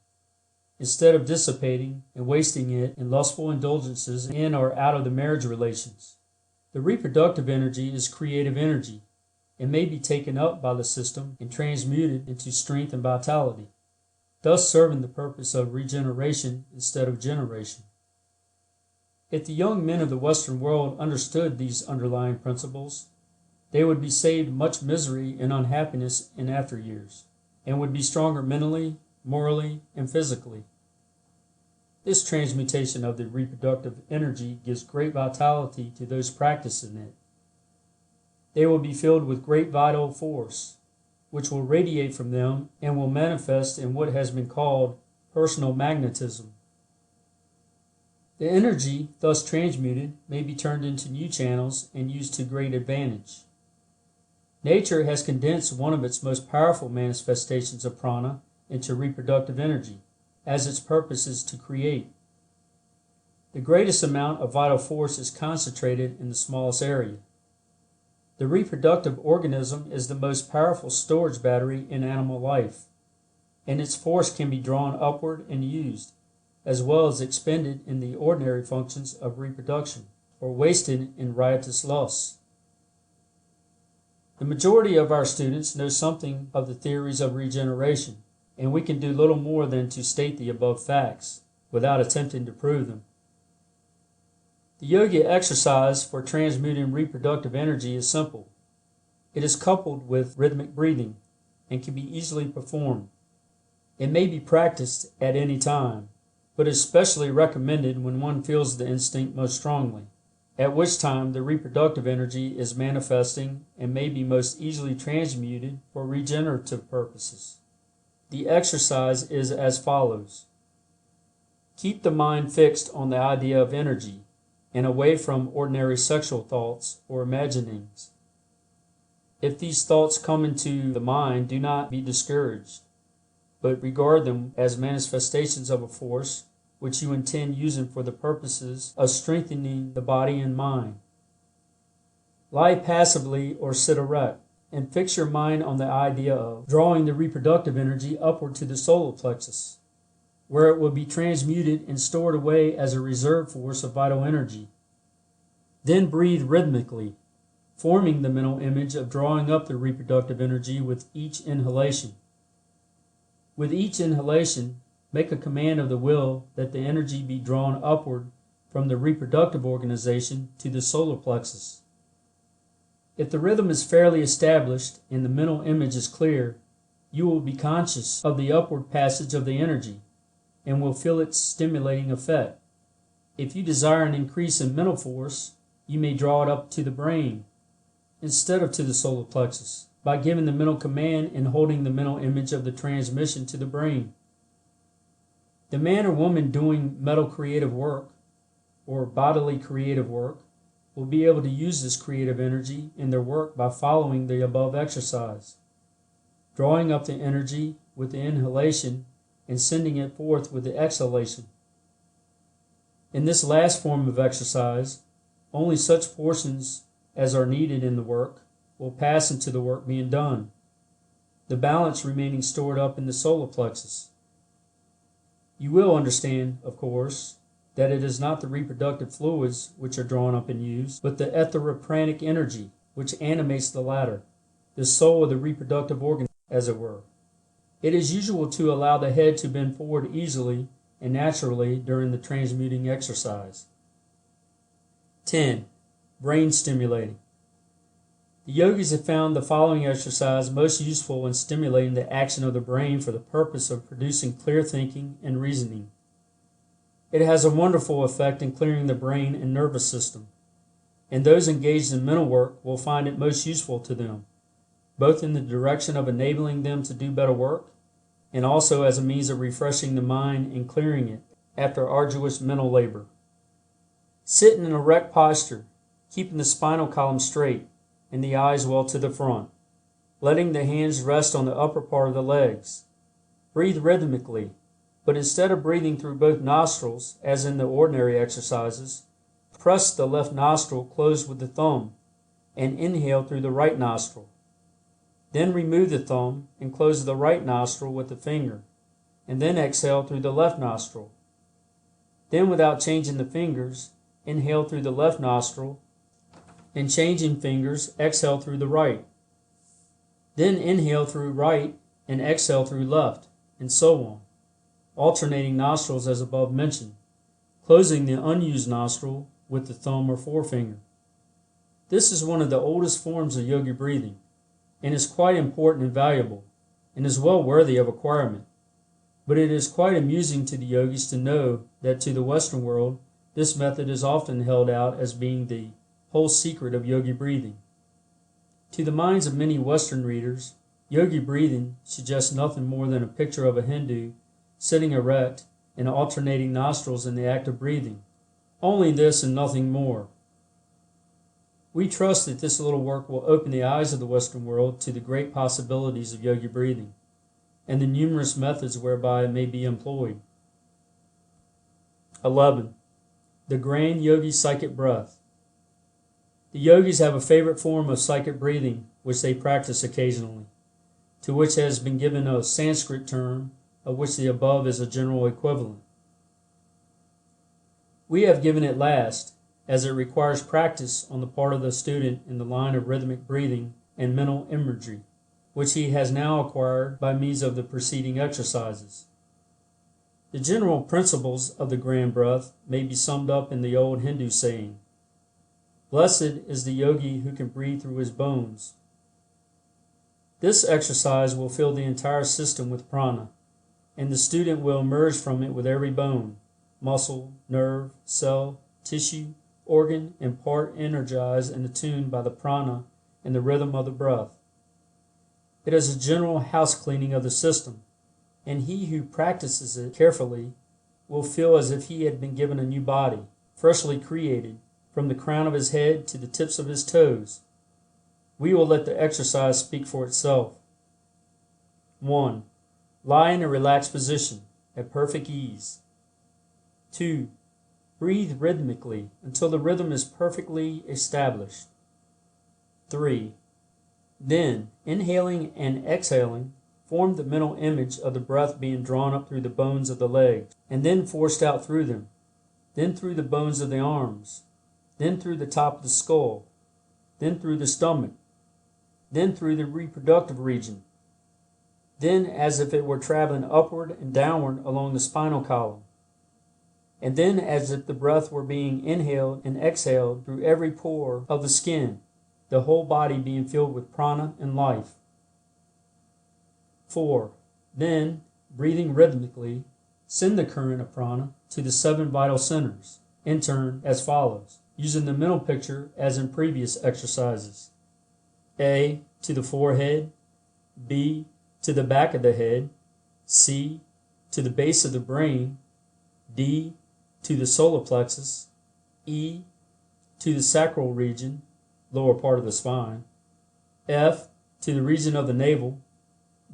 Speaker 4: instead of dissipating and wasting it in lustful indulgences in or out of the marriage relations. The reproductive energy is creative energy and may be taken up by the system and transmuted into strength and vitality, thus serving the purpose of regeneration instead of generation. If the young men of the Western world understood these underlying principles, they would be saved much misery and unhappiness in after years, and would be stronger mentally, morally, and physically. This transmutation of the reproductive energy gives great vitality to those practicing it. They will be filled with great vital force, which will radiate from them and will manifest in what has been called personal magnetism. The energy, thus transmuted, may be turned into new channels and used to great advantage. Nature has condensed one of its most powerful manifestations of prana into reproductive energy, as its purpose is to create. The greatest amount of vital force is concentrated in the smallest area. The reproductive organism is the most powerful storage battery in animal life, and its force can be drawn upward and used, as well as expended in the ordinary functions of reproduction, or wasted in riotous lusts. The majority of our students know something of the theories of regeneration, and we can do little more than to state the above facts, without attempting to prove them. The yoga exercise for transmuting reproductive energy is simple. It is coupled with rhythmic breathing and can be easily performed. It may be practiced at any time, but is especially recommended when one feels the instinct most strongly, at which time the reproductive energy is manifesting and may be most easily transmuted for regenerative purposes. The exercise is as follows. Keep the mind fixed on the idea of energy and away from ordinary sexual thoughts or imaginings. If these thoughts come into the mind, do not be discouraged, but regard them as manifestations of a force which you intend using for the purposes of strengthening the body and mind. Lie passively or sit erect, and fix your mind on the idea of drawing the reproductive energy upward to the solar plexus, where it will be transmuted and stored away as a reserve force of vital energy. Then breathe rhythmically, forming the mental image of drawing up the reproductive energy with each inhalation. With each inhalation, make a command of the will that the energy be drawn upward from the reproductive organization to the solar plexus. If the rhythm is fairly established and the mental image is clear, you will be conscious of the upward passage of the energy and will feel its stimulating effect. If you desire an increase in mental force, you may draw it up to the brain instead of to the solar plexus by giving the mental command and holding the mental image of the transmission to the brain. The man or woman doing mental creative work or bodily creative work will be able to use this creative energy in their work by following the above exercise, drawing up the energy with the inhalation and sending it forth with the exhalation. In this last form of exercise, only such portions as are needed in the work will pass into the work being done, the balance remaining stored up in the solar plexus. You will understand, of course, that it is not the reproductive fluids which are drawn up and used, but the etheric energy which animates the latter, the soul of the reproductive organ, as it were. It is usual to allow the head to bend forward easily and naturally during the transmuting exercise. 10. Brain stimulating. The yogis have found the following exercise most useful in stimulating the action of the brain for the purpose of producing clear thinking and reasoning. It has a wonderful effect in clearing the brain and nervous system, and those engaged in mental work will find it most useful to them, both in the direction of enabling them to do better work, and also as a means of refreshing the mind and clearing it after arduous mental labor. Sit in an erect posture, keeping the spinal column straight and the eyes well to the front, letting the hands rest on the upper part of the legs. Breathe rhythmically, but instead of breathing through both nostrils, as in the ordinary exercises, press the left nostril closed with the thumb and inhale through the right nostril. Then remove the thumb and close the right nostril with the finger, and then exhale through the left nostril. Then, without changing the fingers, inhale through the left nostril, and changing fingers, exhale through the right. Then inhale through right and exhale through left, and so on, alternating nostrils as above mentioned, closing the unused nostril with the thumb or forefinger. This is one of the oldest forms of yogi breathing, and is quite important and valuable, and is well worthy of acquirement. But it is quite amusing to the yogis to know that to the Western world, this method is often held out as being the whole secret of yogi breathing. To the minds of many Western readers, yogi breathing suggests nothing more than a picture of a Hindu sitting erect and alternating nostrils in the act of breathing. Only this and nothing more. We trust that this little work will open the eyes of the Western world to the great possibilities of yogi breathing and the numerous methods whereby it may be employed. 11. The Grand Yogi Psychic Breath. The yogis have a favorite form of psychic breathing which they practice occasionally, to which has been given a Sanskrit term of which the above is a general equivalent. We have given it last, as it requires practice on the part of the student in the line of rhythmic breathing and mental imagery, which he has now acquired by means of the preceding exercises. The general principles of the grand breath may be summed up in the old Hindu saying, "Blessed is the yogi who can breathe through his bones." This exercise will fill the entire system with prana, and the student will emerge from it with every bone, muscle, nerve, cell, tissue, organ, and part energized and attuned by the prana and the rhythm of the breath. It is a general house cleaning of the system, and he who practices it carefully will feel as if he had been given a new body, freshly created, from the crown of his head to the tips of his toes. We will let the exercise speak for itself. 1. Lie in a relaxed position, at perfect ease. 2. Breathe rhythmically until the rhythm is perfectly established. 3. Then, inhaling and exhaling, form the mental image of the breath being drawn up through the bones of the legs, and then forced out through them, then through the bones of the arms, then through the top of the skull, then through the stomach, then through the reproductive region, then as if it were traveling upward and downward along the spinal column, and then as if the breath were being inhaled and exhaled through every pore of the skin, the whole body being filled with prana and life. 4. Then, breathing rhythmically, send the current of prana to the 7 vital centers, in turn as follows, using the mental picture as in previous exercises. A. To the forehead, B. To the back of the head, C. To the base of the brain, D. To the solar plexus, E. To the sacral region, lower part of the spine, F. To the region of the navel,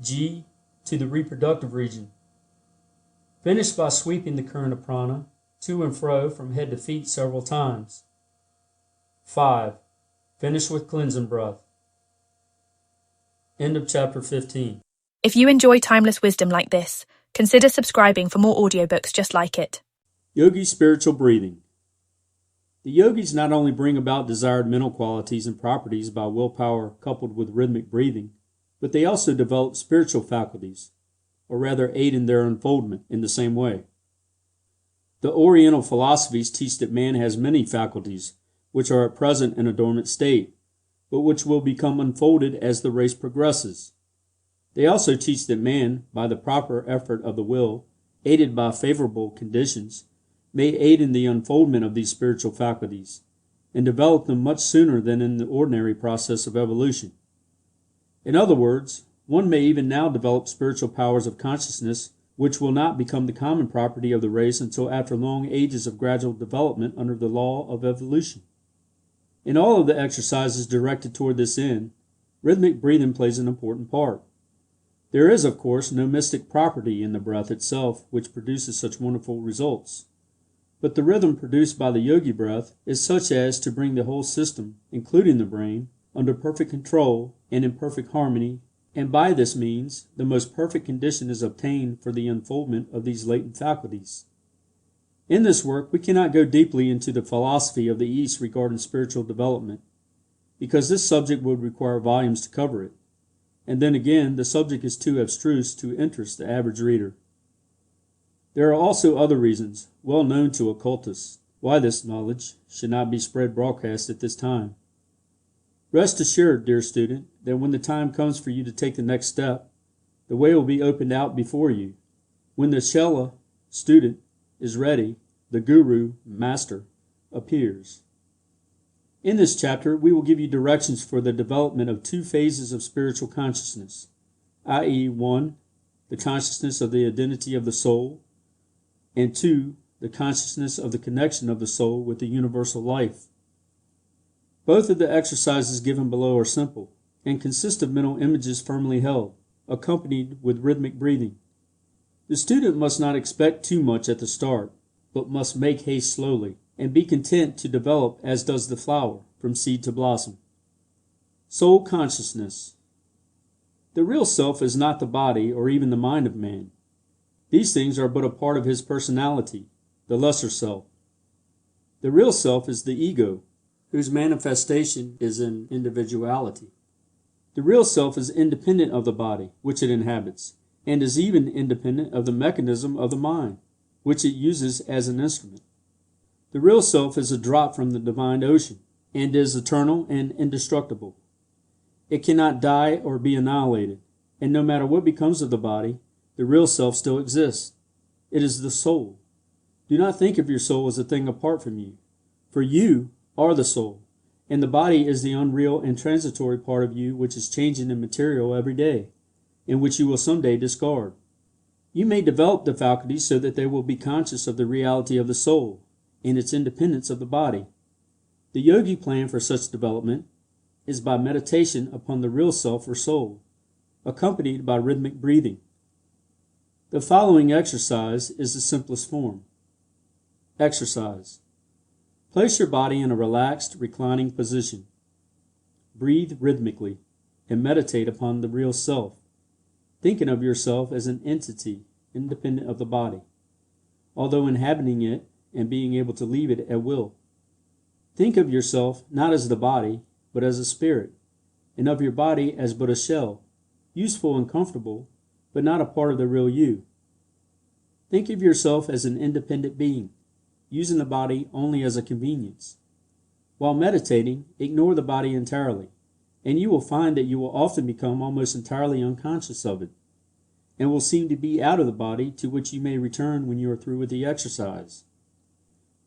Speaker 4: G. To the reproductive region. Finish by sweeping the current of prana to and fro from head to feet several times. 5. Finish with cleansing breath. End of chapter 15.
Speaker 3: If you enjoy timeless wisdom like this, consider subscribing for more audiobooks just like it.
Speaker 2: Yogi Spiritual Breathing. The yogis not only bring about desired mental qualities and properties by willpower coupled with rhythmic breathing, but they also develop spiritual faculties, or rather aid in their unfoldment in the same way. The Oriental philosophies teach that man has many faculties, which are at present in a dormant state, but which will become unfolded as the race progresses. They also teach that man, by the proper effort of the will, aided by favorable conditions, may aid in the unfoldment of these spiritual faculties, and develop them much sooner than in the ordinary process of evolution. In other words, one may even now develop spiritual powers of consciousness which will not become the common property of the race until after long ages of gradual development under the law of evolution. In all of the exercises directed toward this end, rhythmic breathing plays an important part. There is, of course, no mystic property in the breath itself which produces such wonderful results. But the rhythm produced by the yogi breath is such as to bring the whole system, including the brain, under perfect control and in perfect harmony, and by this means the most perfect condition is obtained for the unfoldment of these latent faculties. In this work we cannot go deeply into the philosophy of the East regarding spiritual development, because this subject would require volumes to cover it, and then again the subject is too abstruse to interest the average reader. There are also other reasons, well known to occultists, why this knowledge should not be spread broadcast at this time. Rest assured, dear student, that when the time comes for you to take the next step, the way will be opened out before you. When the Shela, student, is ready, the Guru, master, appears.
Speaker 4: In this chapter, we will give you directions for the development of two phases of spiritual consciousness, i.e. 1. The consciousness of the identity of the soul, and 2. The consciousness of the connection of the soul with the universal life. Both of the exercises given below are simple, and consist of mental images firmly held, accompanied with rhythmic breathing. The student must not expect too much at the start, but must make haste slowly, and be content to develop as does the flower, from seed to blossom. Soul consciousness. The real self is not the body or even the mind of man. These things are but a part of his personality, the lesser self. The real self is the ego, whose manifestation is in individuality. The real self is independent of the body, which it inhabits, and is even independent of the mechanism of the mind, which it uses as an instrument. The real self is a drop from the divine ocean, and is eternal and indestructible. It cannot die or be annihilated, and no matter what becomes of the body, the real self still exists. It is the soul. Do not think of your soul as a thing apart from you, for you are the soul, and the body is the unreal and transitory part of you which is changing in material every day, and which you will someday discard. You may develop the faculties so that they will be conscious of the reality of the soul, and its independence of the body. The yogi plan for such development is by meditation upon the real self or soul, accompanied by rhythmic breathing. The following exercise is the simplest form. Exercise. Place your body in a relaxed, reclining position. Breathe rhythmically, and meditate upon the real self, thinking of yourself as an entity independent of the body, although inhabiting it and being able to leave it at will. Think of yourself not as the body, but as a spirit, and of your body as but a shell, useful and comfortable, but not a part of the real you. Think of yourself as an independent being, using the body only as a convenience. While meditating, ignore the body entirely, and you will find that you will often become almost entirely unconscious of it, and will seem to be out of the body, to which you may return when you are through with the exercise.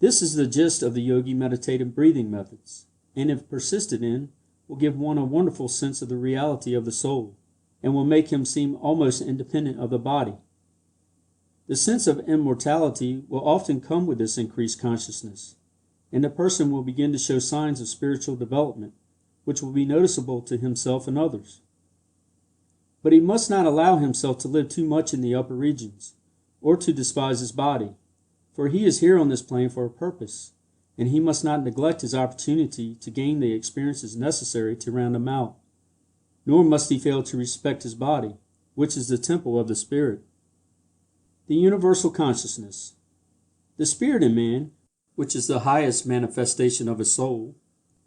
Speaker 4: This is the gist of the yogi meditative breathing methods, and if persisted in, will give one a wonderful sense of the reality of the soul, and will make him seem almost independent of the body. The sense of immortality will often come with this increased consciousness, and the person will begin to show signs of spiritual development, which will be noticeable to himself and others. But he must not allow himself to live too much in the upper regions, or to despise his body, for he is here on this plane for a purpose, and he must not neglect his opportunity to gain the experiences necessary to round him out, nor must he fail to respect his body, which is the temple of the spirit. The universal consciousness. The spirit in man, which is the highest manifestation of his soul,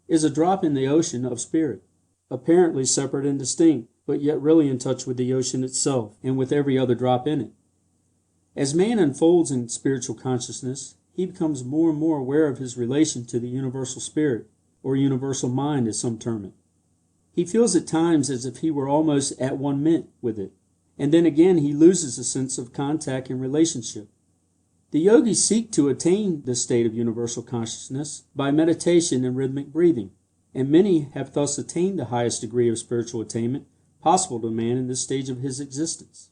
Speaker 4: is a drop in the ocean of spirit, apparently separate and distinct, but yet really in touch with the ocean itself and with every other drop in it. As man unfolds in spiritual consciousness, he becomes more and more aware of his relation to the universal spirit, or universal mind as some term it. He feels at times as if he were almost at one ment with it, and then again he loses a sense of contact and relationship. The yogis seek to attain this state of universal consciousness by meditation and rhythmic breathing, and many have thus attained the highest degree of spiritual attainment possible to man in this stage of his existence.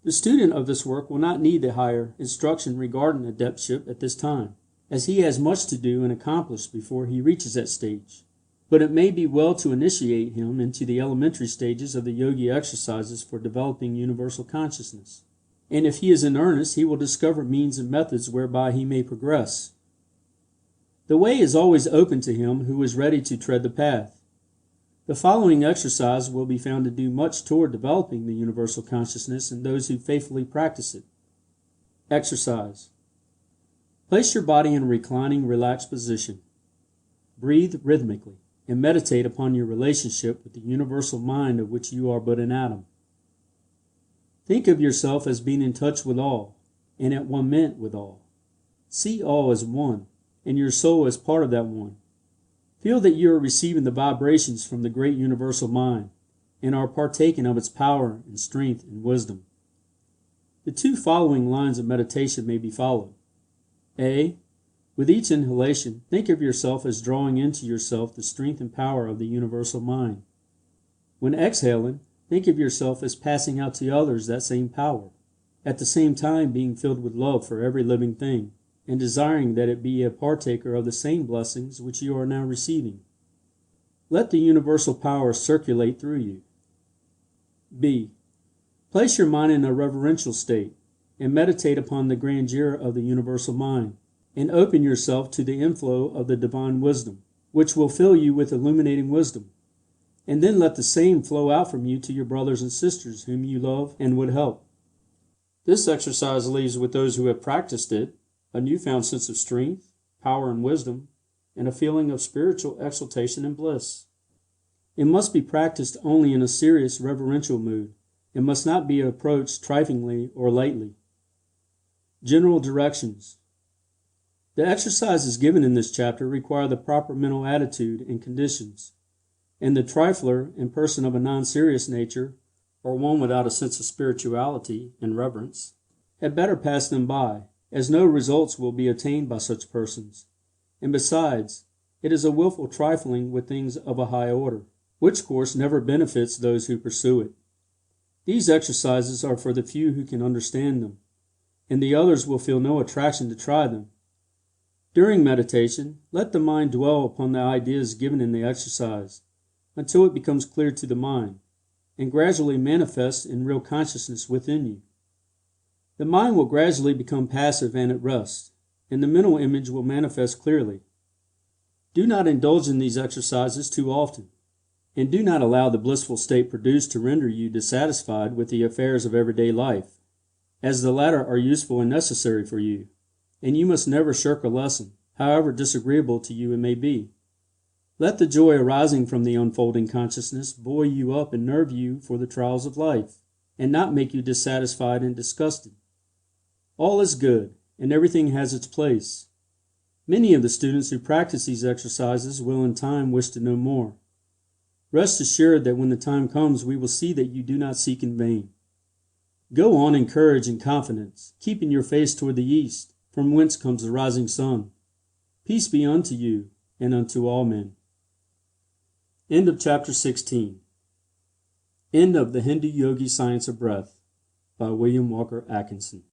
Speaker 4: The student of this work will not need the higher instruction regarding adeptship at this time, as he has much to do and accomplish before he reaches that stage. But it may be well to initiate him into the elementary stages of the yogi exercises for developing universal consciousness. And if he is in earnest, he will discover means and methods whereby he may progress. The way is always open to him who is ready to tread the path. The following exercise will be found to do much toward developing the universal consciousness in those who faithfully practice it. Exercise. Place your body in a reclining, relaxed position. Breathe rhythmically, and meditate upon your relationship with the universal mind of which you are but an atom. Think of yourself as being in touch with all, and at one ment with all. See all as one, and your soul as part of that one. Feel that you are receiving the vibrations from the great universal mind, and are partaking of its power and strength and wisdom. The two following lines of meditation may be followed. A. With each inhalation, think of yourself as drawing into yourself the strength and power of the universal mind. When exhaling, think of yourself as passing out to others that same power, at the same time being filled with love for every living thing, and desiring that it be a partaker of the same blessings which you are now receiving. Let the universal power circulate through you. B. Place your mind in a reverential state, and meditate upon the grandeur of the universal mind, and open yourself to the inflow of the divine wisdom, which will fill you with illuminating wisdom, and then let the same flow out from you to your brothers and sisters whom you love and would help. This exercise leaves with those who have practiced it a newfound sense of strength, power, and wisdom, and a feeling of spiritual exaltation and bliss. It must be practiced only in a serious reverential mood, and must not be approached triflingly or lightly. General directions. The exercises given in this chapter require the proper mental attitude and conditions, and the trifler and person of a non-serious nature, or one without a sense of spirituality and reverence, had better pass them by, as no results will be attained by such persons, and besides, it is a willful trifling with things of a high order, which course never benefits those who pursue it. These exercises are for the few who can understand them, and the others will feel no attraction to try them. During meditation, let the mind dwell upon the ideas given in the exercise, until it becomes clear to the mind, and gradually manifests in real consciousness within you. The mind will gradually become passive and at rest, and the mental image will manifest clearly. Do not indulge in these exercises too often, and do not allow the blissful state produced to render you dissatisfied with the affairs of everyday life, as the latter are useful and necessary for you, and you must never shirk a lesson, however disagreeable to you it may be. Let the joy arising from the unfolding consciousness buoy you up and nerve you for the trials of life, and not make you dissatisfied and disgusted. All is good, and everything has its place. Many of the students who practice these exercises will in time wish to know more. Rest assured that when the time comes we will see that you do not seek in vain. Go on in courage and confidence, keeping your face toward the east, from whence comes the rising sun. Peace be unto you, and unto all men. End of Chapter 16. End of the Hindu Yogi Science of Breath by William Walker Atkinson.